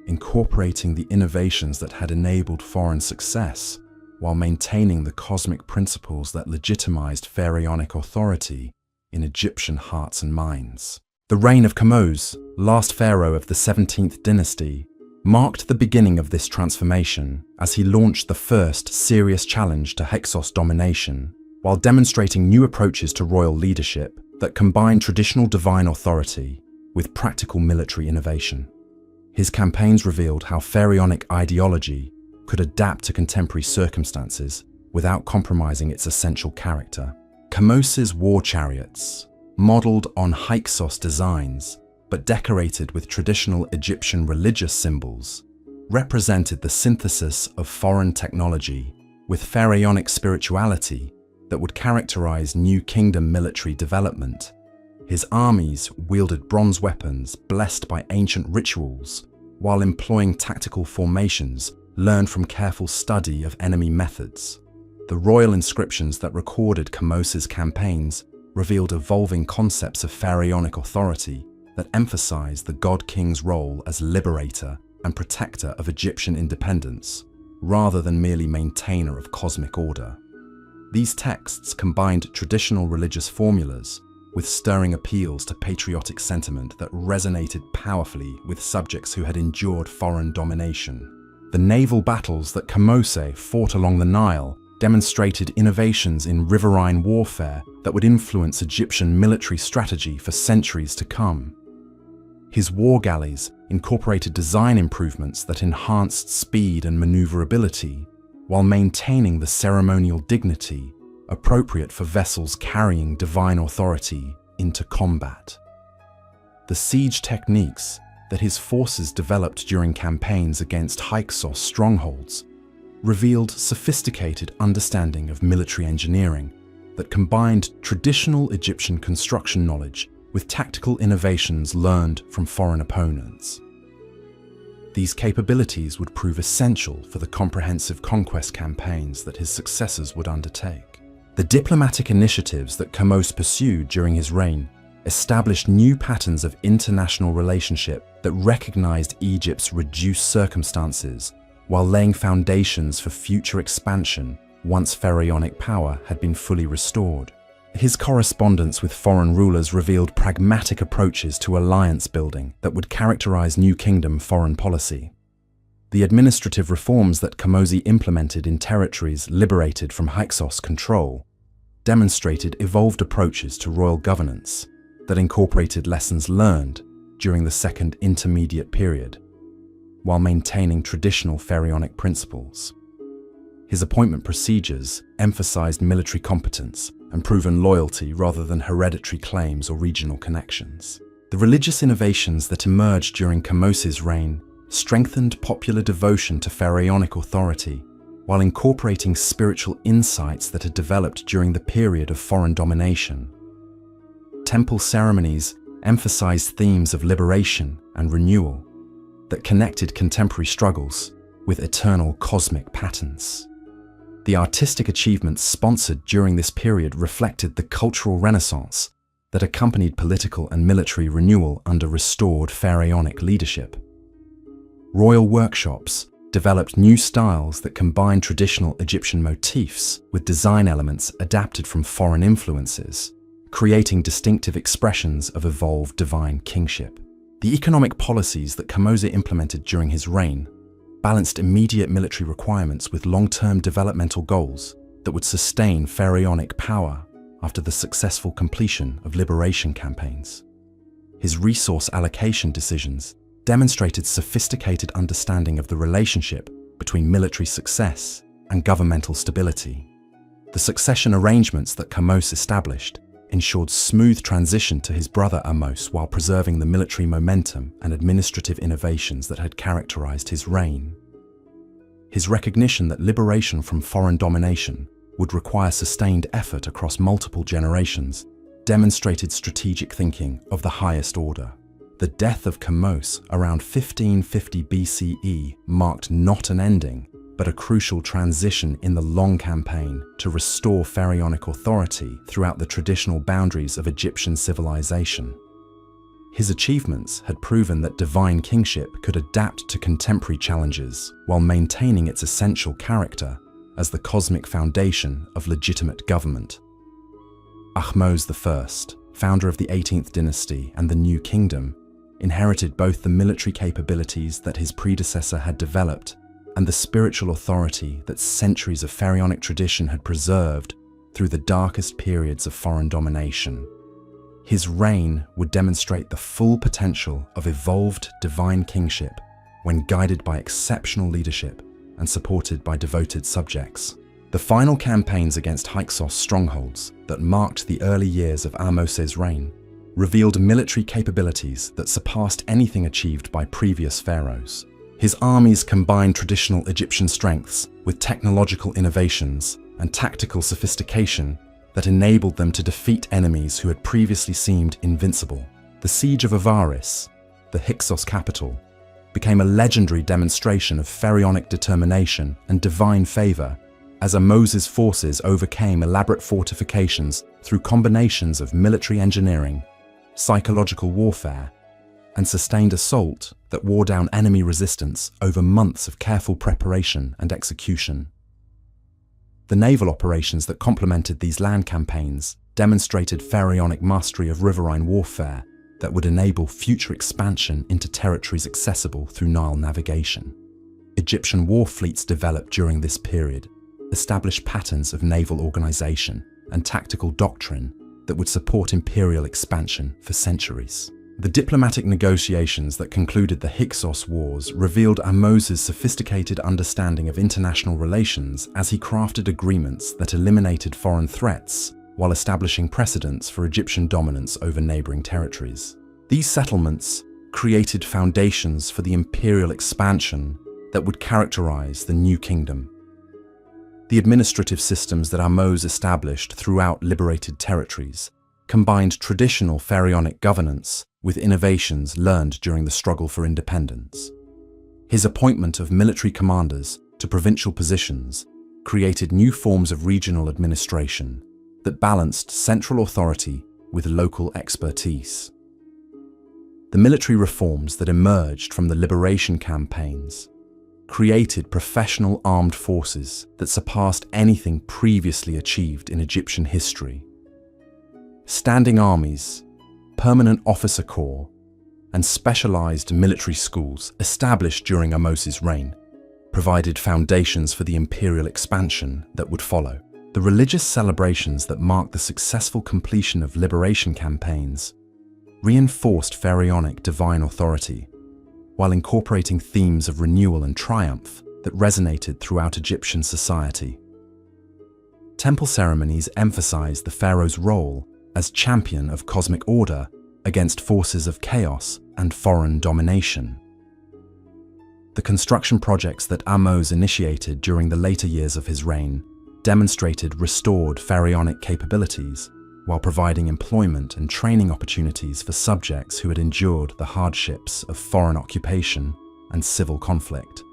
A: incorporating the innovations that had enabled foreign success while maintaining the cosmic principles that legitimized Pharaonic authority in Egyptian hearts and minds. The reign of Kamose, last pharaoh of the 17th dynasty, marked the beginning of this transformation as he launched the first serious challenge to Hyksos domination, while demonstrating new approaches to royal leadership that combined traditional divine authority with practical military innovation. His campaigns revealed how Pharaonic ideology could adapt to contemporary circumstances without compromising its essential character. Kamose's war chariots, modeled on Hyksos designs but decorated with traditional Egyptian religious symbols, represented the synthesis of foreign technology with Pharaonic spirituality that would characterize New Kingdom military development. His armies wielded bronze weapons blessed by ancient rituals, while employing tactical formations learned from careful study of enemy methods. The royal inscriptions that recorded Kamose's campaigns revealed evolving concepts of Pharaonic authority that emphasized the god-king's role as liberator and protector of Egyptian independence, rather than merely maintainer of cosmic order. These texts combined traditional religious formulas with stirring appeals to patriotic sentiment that resonated powerfully with subjects who had endured foreign domination. The naval battles that Kamose fought along the Nile demonstrated innovations in riverine warfare that would influence Egyptian military strategy for centuries to come. His war galleys incorporated design improvements that enhanced speed and maneuverability, while maintaining the ceremonial dignity appropriate for vessels carrying divine authority into combat. The siege techniques that his forces developed during campaigns against Hyksos strongholds revealed sophisticated understanding of military engineering that combined traditional Egyptian construction knowledge with tactical innovations learned from foreign opponents. These capabilities would prove essential for the comprehensive conquest campaigns that his successors would undertake. The diplomatic initiatives that Kamose pursued during his reign established new patterns of international relationship that recognized Egypt's reduced circumstances while laying foundations for future expansion once pharaonic power had been fully restored. His correspondence with foreign rulers revealed pragmatic approaches to alliance building that would characterize New Kingdom foreign policy. The administrative reforms that Kamose implemented in territories liberated from Hyksos control demonstrated evolved approaches to royal governance that incorporated lessons learned during the Second Intermediate Period, while maintaining traditional pharaonic principles. His appointment procedures emphasized military competence and proven loyalty rather than hereditary claims or regional connections. The religious innovations that emerged during Kamose's reign strengthened popular devotion to pharaonic authority while incorporating spiritual insights that had developed during the period of foreign domination. Temple ceremonies emphasized themes of liberation and renewal that connected contemporary struggles with eternal cosmic patterns. The artistic achievements sponsored during this period reflected the cultural renaissance that accompanied political and military renewal under restored pharaonic leadership. Royal workshops developed new styles that combined traditional Egyptian motifs with design elements adapted from foreign influences, creating distinctive expressions of evolved divine kingship. The economic policies that Kamose implemented during his reign balanced immediate military requirements with long-term developmental goals that would sustain pharaonic power after the successful completion of liberation campaigns. His resource allocation decisions demonstrated sophisticated understanding of the relationship between military success and governmental stability. The succession arrangements that Kamose established ensured smooth transition to his brother Ahmose while preserving the military momentum and administrative innovations that had characterized his reign. His recognition that liberation from foreign domination would require sustained effort across multiple generations demonstrated strategic thinking of the highest order. The death of Kamose around 1550 BCE marked not an ending, but a crucial transition in the long campaign to restore pharaonic authority throughout the traditional boundaries of Egyptian civilization. His achievements had proven that divine kingship could adapt to contemporary challenges while maintaining its essential character as the cosmic foundation of legitimate government. Ahmose I, founder of the 18th dynasty and the New Kingdom, inherited both the military capabilities that his predecessor had developed and the spiritual authority that centuries of pharaonic tradition had preserved through the darkest periods of foreign domination. His reign would demonstrate the full potential of evolved divine kingship when guided by exceptional leadership and supported by devoted subjects. The final campaigns against Hyksos strongholds that marked the early years of Ahmose's reign revealed military capabilities that surpassed anything achieved by previous pharaohs. His armies combined traditional Egyptian strengths with technological innovations and tactical sophistication that enabled them to defeat enemies who had previously seemed invincible. The siege of Avaris, the Hyksos capital, became a legendary demonstration of pharaonic determination and divine favor as Ahmose's forces overcame elaborate fortifications through combinations of military engineering, psychological warfare, and sustained assault that wore down enemy resistance over months of careful preparation and execution. The naval operations that complemented these land campaigns demonstrated pharaonic mastery of riverine warfare that would enable future expansion into territories accessible through Nile navigation. Egyptian war fleets developed during this period established patterns of naval organization and tactical doctrine that would support imperial expansion for centuries. The diplomatic negotiations that concluded the Hyksos Wars revealed Ahmose's sophisticated understanding of international relations as he crafted agreements that eliminated foreign threats while establishing precedents for Egyptian dominance over neighboring territories. These settlements created foundations for the imperial expansion that would characterize the New Kingdom. The administrative systems that Ahmose established throughout liberated territories combined traditional pharaonic governance with innovations learned during the struggle for independence. His appointment of military commanders to provincial positions created new forms of regional administration that balanced central authority with local expertise. The military reforms that emerged from the liberation campaigns created professional armed forces that surpassed anything previously achieved in Egyptian history. Standing armies, permanent officer corps, and specialized military schools established during Ahmose's reign provided foundations for the imperial expansion that would follow. The religious celebrations that marked the successful completion of liberation campaigns reinforced pharaonic divine authority, while incorporating themes of renewal and triumph that resonated throughout Egyptian society. Temple ceremonies emphasized the pharaoh's role as champion of cosmic order against forces of chaos and foreign domination. The construction projects that Ahmose initiated during the later years of his reign demonstrated restored pharaonic capabilities while providing employment and training opportunities for subjects who had endured the hardships of foreign occupation and civil conflict.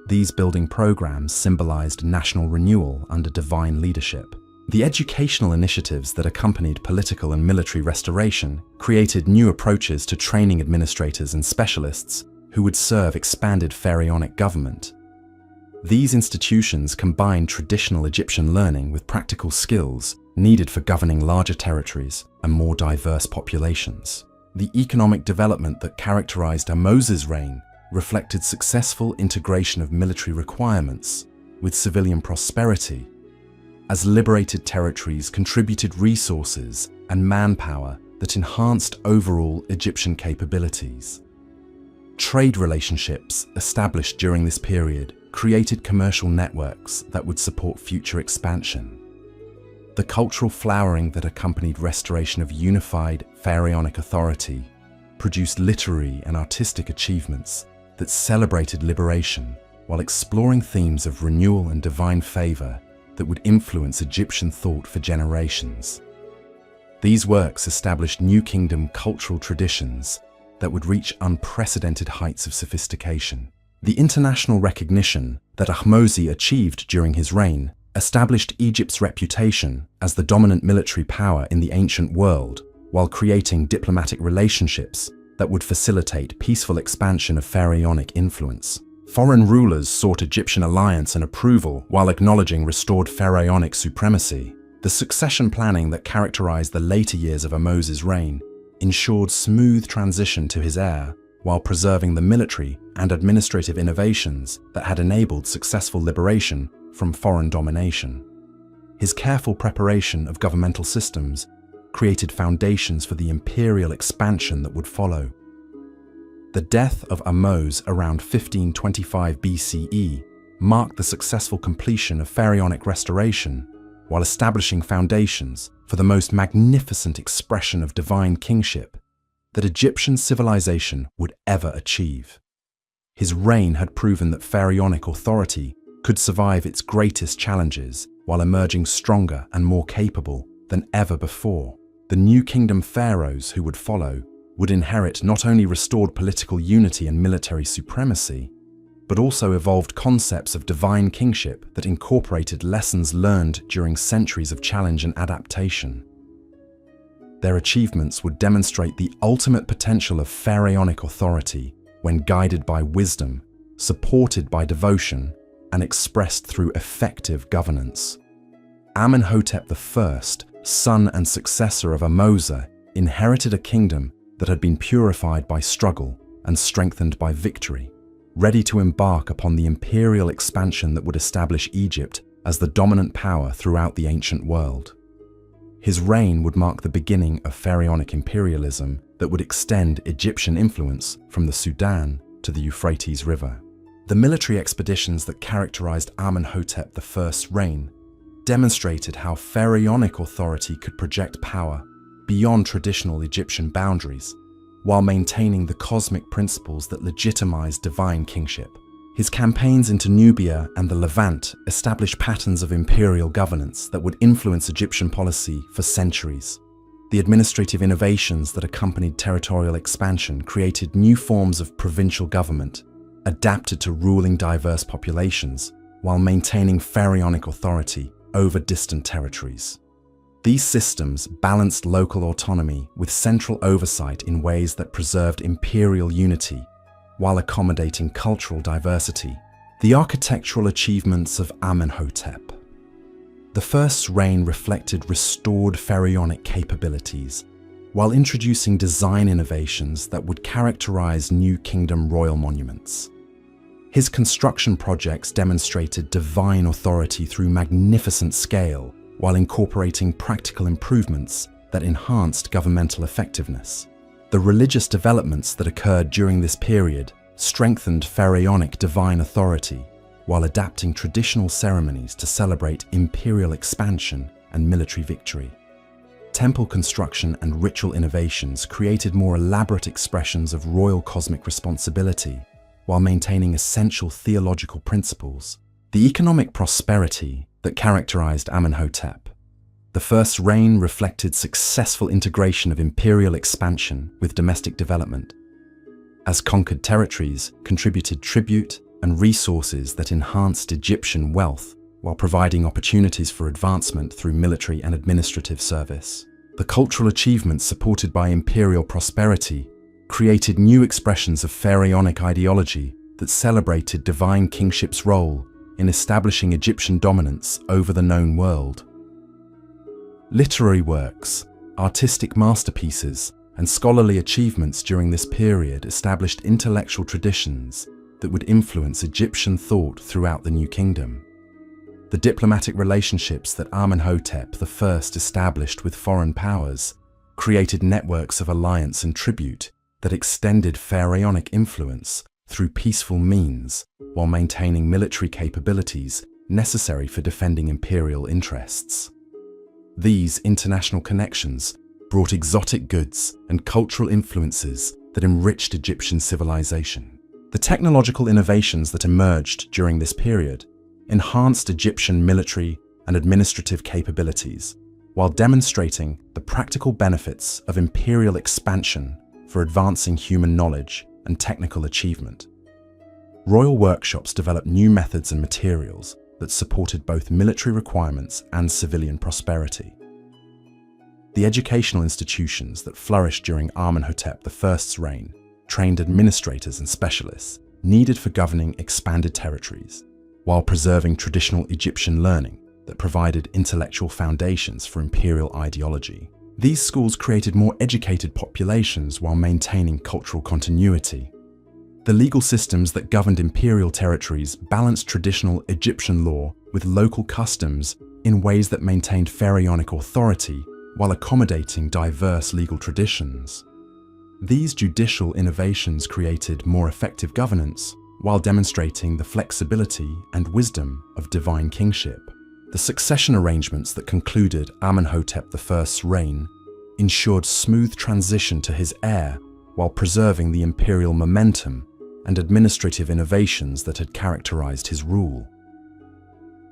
A: These building programs symbolized national renewal under divine leadership. The educational initiatives that accompanied political and military restoration created new approaches to training administrators and specialists who would serve expanded pharaonic government. These institutions combined traditional Egyptian learning with practical skills needed for governing larger territories and more diverse populations. The economic development that characterized Ahmose's reign reflected successful integration of military requirements with civilian prosperity, as liberated territories contributed resources and manpower that enhanced overall Egyptian capabilities. Trade relationships established during this period created commercial networks that would support future expansion. The cultural flowering that accompanied restoration of unified pharaonic authority produced literary and artistic achievements that celebrated liberation while exploring themes of renewal and divine favor that would influence Egyptian thought for generations. These works established New Kingdom cultural traditions that would reach unprecedented heights of sophistication. The international recognition that Ahmose achieved during his reign established Egypt's reputation as the dominant military power in the ancient world, while creating diplomatic relationships that would facilitate peaceful expansion of pharaonic influence. Foreign rulers sought Egyptian alliance and approval while acknowledging restored pharaonic supremacy. The succession planning that characterized the later years of Ahmose's reign ensured smooth transition to his heir, while preserving the military and administrative innovations that had enabled successful liberation from foreign domination. His careful preparation of governmental systems created foundations for the imperial expansion that would follow. The death of Ahmose around 1525 BCE marked the successful completion of pharaonic restoration, while establishing foundations for the most magnificent expression of divine kingship that Egyptian civilization would ever achieve. His reign had proven that pharaonic authority could survive its greatest challenges while emerging stronger and more capable than ever before. The New Kingdom pharaohs who would follow would inherit not only restored political unity and military supremacy, but also evolved concepts of divine kingship that incorporated lessons learned during centuries of challenge and adaptation. Their achievements would demonstrate the ultimate potential of pharaonic authority when guided by wisdom, supported by devotion, and expressed through effective governance. Amenhotep I, son and successor of Ahmose, inherited a kingdom that had been purified by struggle and strengthened by victory, ready to embark upon the imperial expansion that would establish Egypt as the dominant power throughout the ancient world. His reign would mark the beginning of pharaonic imperialism that would extend Egyptian influence from the Sudan to the Euphrates River. The military expeditions that characterized Amenhotep I's reign demonstrated how pharaonic authority could project power beyond traditional Egyptian boundaries, while maintaining the cosmic principles that legitimized divine kingship. His campaigns into Nubia and the Levant established patterns of imperial governance that would influence Egyptian policy for centuries. The administrative innovations that accompanied territorial expansion created new forms of provincial government, adapted to ruling diverse populations, while maintaining pharaonic authority over distant territories. These systems balanced local autonomy with central oversight in ways that preserved imperial unity while accommodating cultural diversity. The architectural achievements of Amenhotep. The first's reign reflected restored pharaonic capabilities, while introducing design innovations that would characterize New Kingdom royal monuments. His construction projects demonstrated divine authority through magnificent scale, while incorporating practical improvements that enhanced governmental effectiveness. The religious developments that occurred during this period strengthened pharaonic divine authority, while adapting traditional ceremonies to celebrate imperial expansion and military victory. Temple construction and ritual innovations created more elaborate expressions of royal cosmic responsibility, while maintaining essential theological principles. The economic prosperity that characterized Amenhotep. The first's reign reflected successful integration of imperial expansion with domestic development, as conquered territories contributed tribute and resources that enhanced Egyptian wealth while providing opportunities for advancement through military and administrative service. The cultural achievements supported by imperial prosperity created new expressions of pharaonic ideology that celebrated divine kingship's role in establishing Egyptian dominance over the known world. Literary works, artistic masterpieces, and scholarly achievements during this period established intellectual traditions that would influence Egyptian thought throughout the New Kingdom. The diplomatic relationships that Amenhotep I established with foreign powers created networks of alliance and tribute that extended pharaonic influence through peaceful means while maintaining military capabilities necessary for defending imperial interests. These international connections brought exotic goods and cultural influences that enriched Egyptian civilization. The technological innovations that emerged during this period enhanced Egyptian military and administrative capabilities, while demonstrating the practical benefits of imperial expansion for advancing human knowledge and technical achievement. Royal workshops developed new methods and materials that supported both military requirements and civilian prosperity. The educational institutions that flourished during Amenhotep I's reign trained administrators and specialists needed for governing expanded territories, while preserving traditional Egyptian learning that provided intellectual foundations for imperial ideology. These schools created more educated populations while maintaining cultural continuity. The legal systems that governed imperial territories balanced traditional Egyptian law with local customs in ways that maintained pharaonic authority while accommodating diverse legal traditions. These judicial innovations created more effective governance while demonstrating the flexibility and wisdom of divine kingship. The succession arrangements that concluded Amenhotep I's reign ensured smooth transition to his heir while preserving the imperial momentum and administrative innovations that had characterized his rule.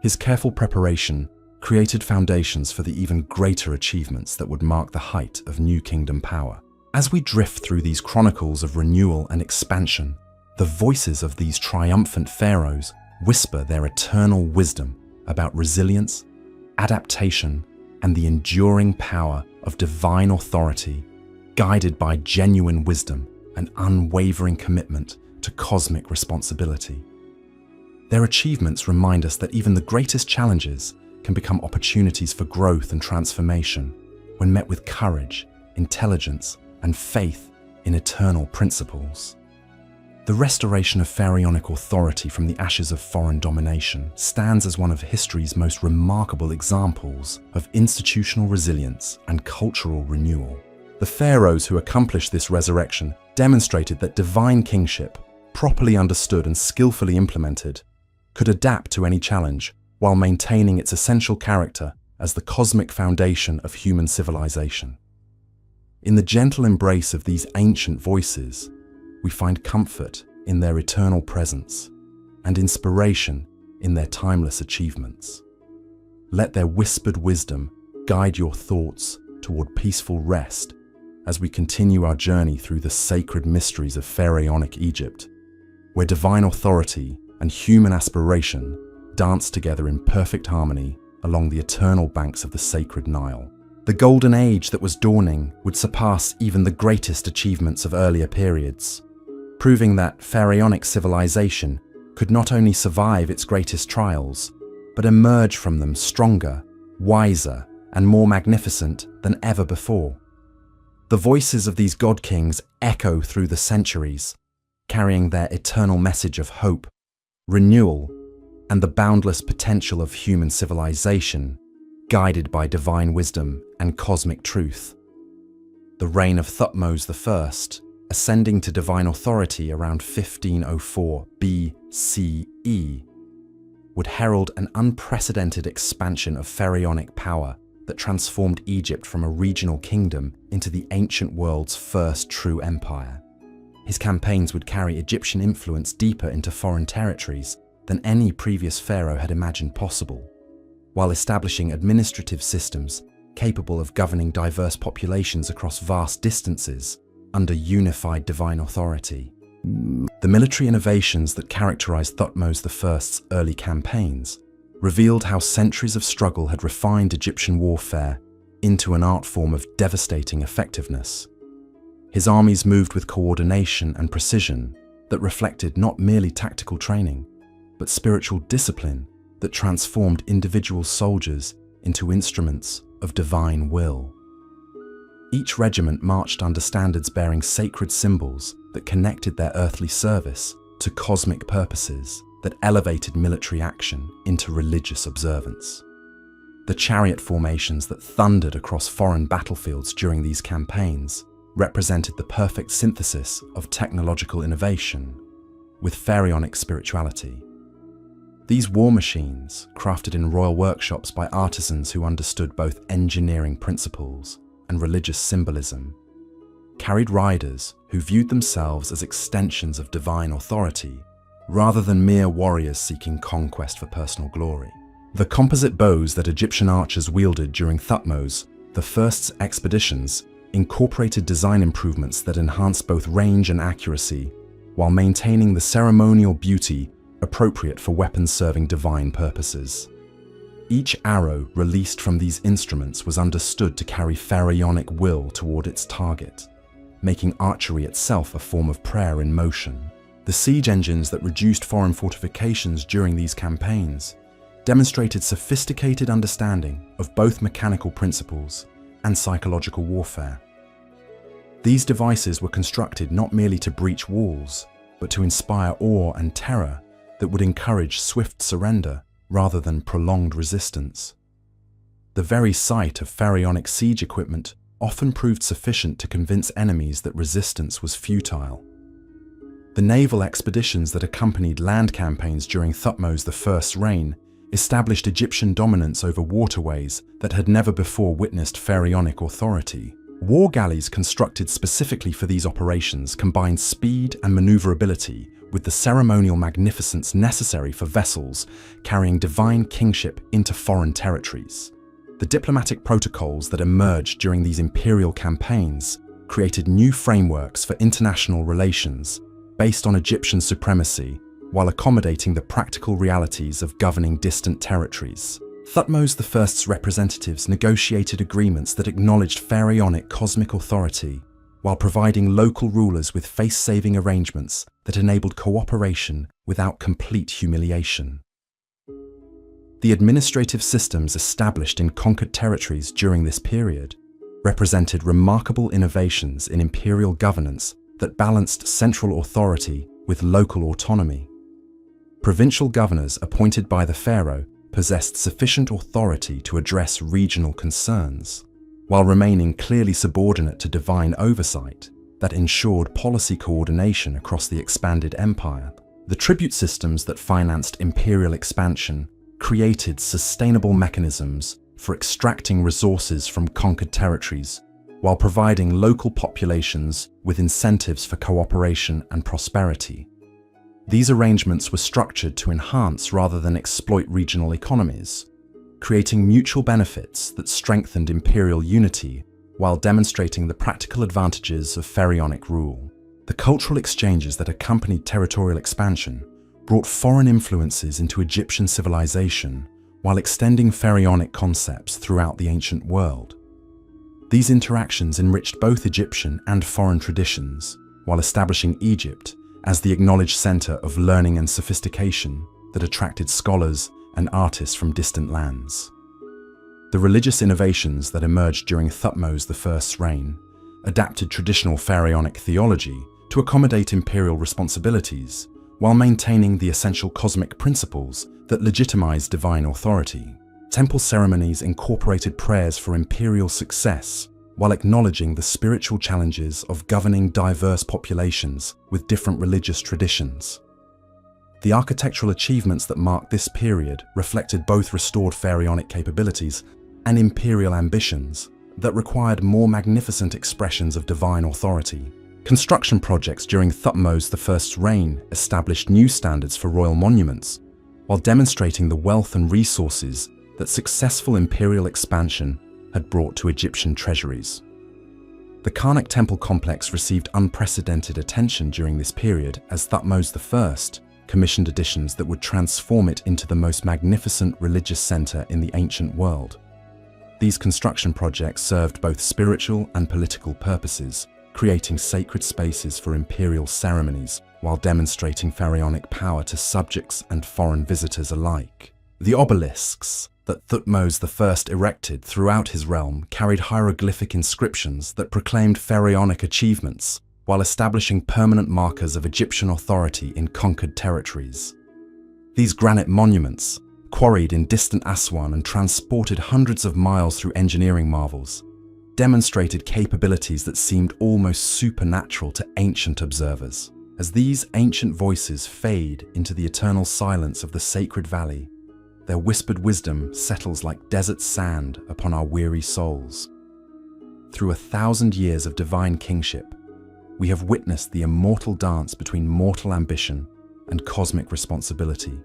A: His careful preparation created foundations for the even greater achievements that would mark the height of New Kingdom power. As we drift through these chronicles of renewal and expansion, the voices of these triumphant pharaohs whisper their eternal wisdom about resilience, adaptation, and the enduring power of divine authority, guided by genuine wisdom and unwavering commitment to cosmic responsibility. Their achievements remind us that even the greatest challenges can become opportunities for growth and transformation when met with courage, intelligence, and faith in eternal principles. The restoration of pharaonic authority from the ashes of foreign domination stands as one of history's most remarkable examples of institutional resilience and cultural renewal. The pharaohs who accomplished this resurrection demonstrated that divine kingship, properly understood and skillfully implemented, could adapt to any challenge while maintaining its essential character as the cosmic foundation of human civilization. In the gentle embrace of these ancient voices, we find comfort in their eternal presence, and inspiration in their timeless achievements. Let their whispered wisdom guide your thoughts toward peaceful rest as we continue our journey through the sacred mysteries of Pharaonic Egypt, where divine authority and human aspiration dance together in perfect harmony along the eternal banks of the sacred Nile. The golden age that was dawning would surpass even the greatest achievements of earlier periods, proving that Pharaonic civilization could not only survive its greatest trials, but emerge from them stronger, wiser, and more magnificent than ever before. The voices of these god kings echo through the centuries, carrying their eternal message of hope, renewal, and the boundless potential of human civilization, guided by divine wisdom and cosmic truth. The reign of Thutmose I, ascending to divine authority around 1504 BCE, would herald an unprecedented expansion of pharaonic power that transformed Egypt from a regional kingdom into the ancient world's first true empire. His campaigns would carry Egyptian influence deeper into foreign territories than any previous pharaoh had imagined possible, while establishing administrative systems capable of governing diverse populations across vast distances under unified divine authority. The military innovations that characterized Thutmose I's early campaigns revealed how centuries of struggle had refined Egyptian warfare into an art form of devastating effectiveness. His armies moved with coordination and precision that reflected not merely tactical training, but spiritual discipline that transformed individual soldiers into instruments of divine will. Each regiment marched under standards bearing sacred symbols that connected their earthly service to cosmic purposes that elevated military action into religious observance. The chariot formations that thundered across foreign battlefields during these campaigns represented the perfect synthesis of technological innovation with pharaonic spirituality. These war machines, crafted in royal workshops by artisans who understood both engineering principles and religious symbolism, carried riders who viewed themselves as extensions of divine authority rather than mere warriors seeking conquest for personal glory. The composite bows that Egyptian archers wielded during Thutmose I's expeditions incorporated design improvements that enhanced both range and accuracy while maintaining the ceremonial beauty appropriate for weapons serving divine purposes. Each arrow released from these instruments was understood to carry pharaonic will toward its target, making archery itself a form of prayer in motion. The siege engines that reduced foreign fortifications during these campaigns demonstrated sophisticated understanding of both mechanical principles and psychological warfare. These devices were constructed not merely to breach walls, but to inspire awe and terror that would encourage swift surrender rather than prolonged resistance. The very sight of pharaonic siege equipment often proved sufficient to convince enemies that resistance was futile. The naval expeditions that accompanied land campaigns during Thutmose I's reign established Egyptian dominance over waterways that had never before witnessed pharaonic authority. War galleys constructed specifically for these operations combined speed and maneuverability with the ceremonial magnificence necessary for vessels carrying divine kingship into foreign territories. The diplomatic protocols that emerged during these imperial campaigns created new frameworks for international relations based on Egyptian supremacy while accommodating the practical realities of governing distant territories. Thutmose I's representatives negotiated agreements that acknowledged pharaonic cosmic authority while providing local rulers with face-saving arrangements that enabled cooperation without complete humiliation. The administrative systems established in conquered territories during this period represented remarkable innovations in imperial governance that balanced central authority with local autonomy. Provincial governors appointed by the pharaoh possessed sufficient authority to address regional concerns, while remaining clearly subordinate to divine oversight that ensured policy coordination across the expanded empire. The tribute systems that financed imperial expansion created sustainable mechanisms for extracting resources from conquered territories, while providing local populations with incentives for cooperation and prosperity. These arrangements were structured to enhance rather than exploit regional economies, creating mutual benefits that strengthened imperial unity while demonstrating the practical advantages of pharaonic rule. The cultural exchanges that accompanied territorial expansion brought foreign influences into Egyptian civilization while extending pharaonic concepts throughout the ancient world. These interactions enriched both Egyptian and foreign traditions, while establishing Egypt as the acknowledged center of learning and sophistication that attracted scholars and artists from distant lands. The religious innovations that emerged during Thutmose I's reign adapted traditional pharaonic theology to accommodate imperial responsibilities while maintaining the essential cosmic principles that legitimize divine authority. Temple ceremonies incorporated prayers for imperial success while acknowledging the spiritual challenges of governing diverse populations with different religious traditions. The architectural achievements that marked this period reflected both restored pharaonic capabilities and imperial ambitions that required more magnificent expressions of divine authority. Construction projects during Thutmose I's reign established new standards for royal monuments, while demonstrating the wealth and resources that successful imperial expansion had brought to Egyptian treasuries. The Karnak temple complex received unprecedented attention during this period as Thutmose I commissioned additions that would transform it into the most magnificent religious center in the ancient world. These construction projects served both spiritual and political purposes, creating sacred spaces for imperial ceremonies while demonstrating pharaonic power to subjects and foreign visitors alike. The obelisks that Thutmose I erected throughout his realm carried hieroglyphic inscriptions that proclaimed pharaonic achievements while establishing permanent markers of Egyptian authority in conquered territories. These granite monuments, quarried in distant Aswan and transported hundreds of miles through engineering marvels, demonstrated capabilities that seemed almost supernatural to ancient observers. As these ancient voices fade into the eternal silence of the sacred valley, their whispered wisdom settles like desert sand upon our weary souls. Through 1,000 years of divine kingship, we have witnessed the immortal dance between mortal ambition and cosmic responsibility,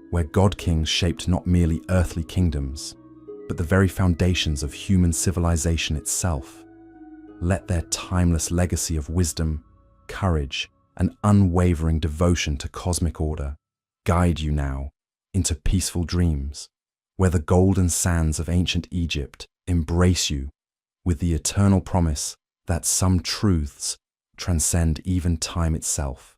A: where God-kings shaped not merely earthly kingdoms, but the very foundations of human civilization itself. Let their timeless legacy of wisdom, courage, and unwavering devotion to cosmic order guide you now into peaceful dreams, where the golden sands of ancient Egypt embrace you with the eternal promise that some truths transcend even time itself.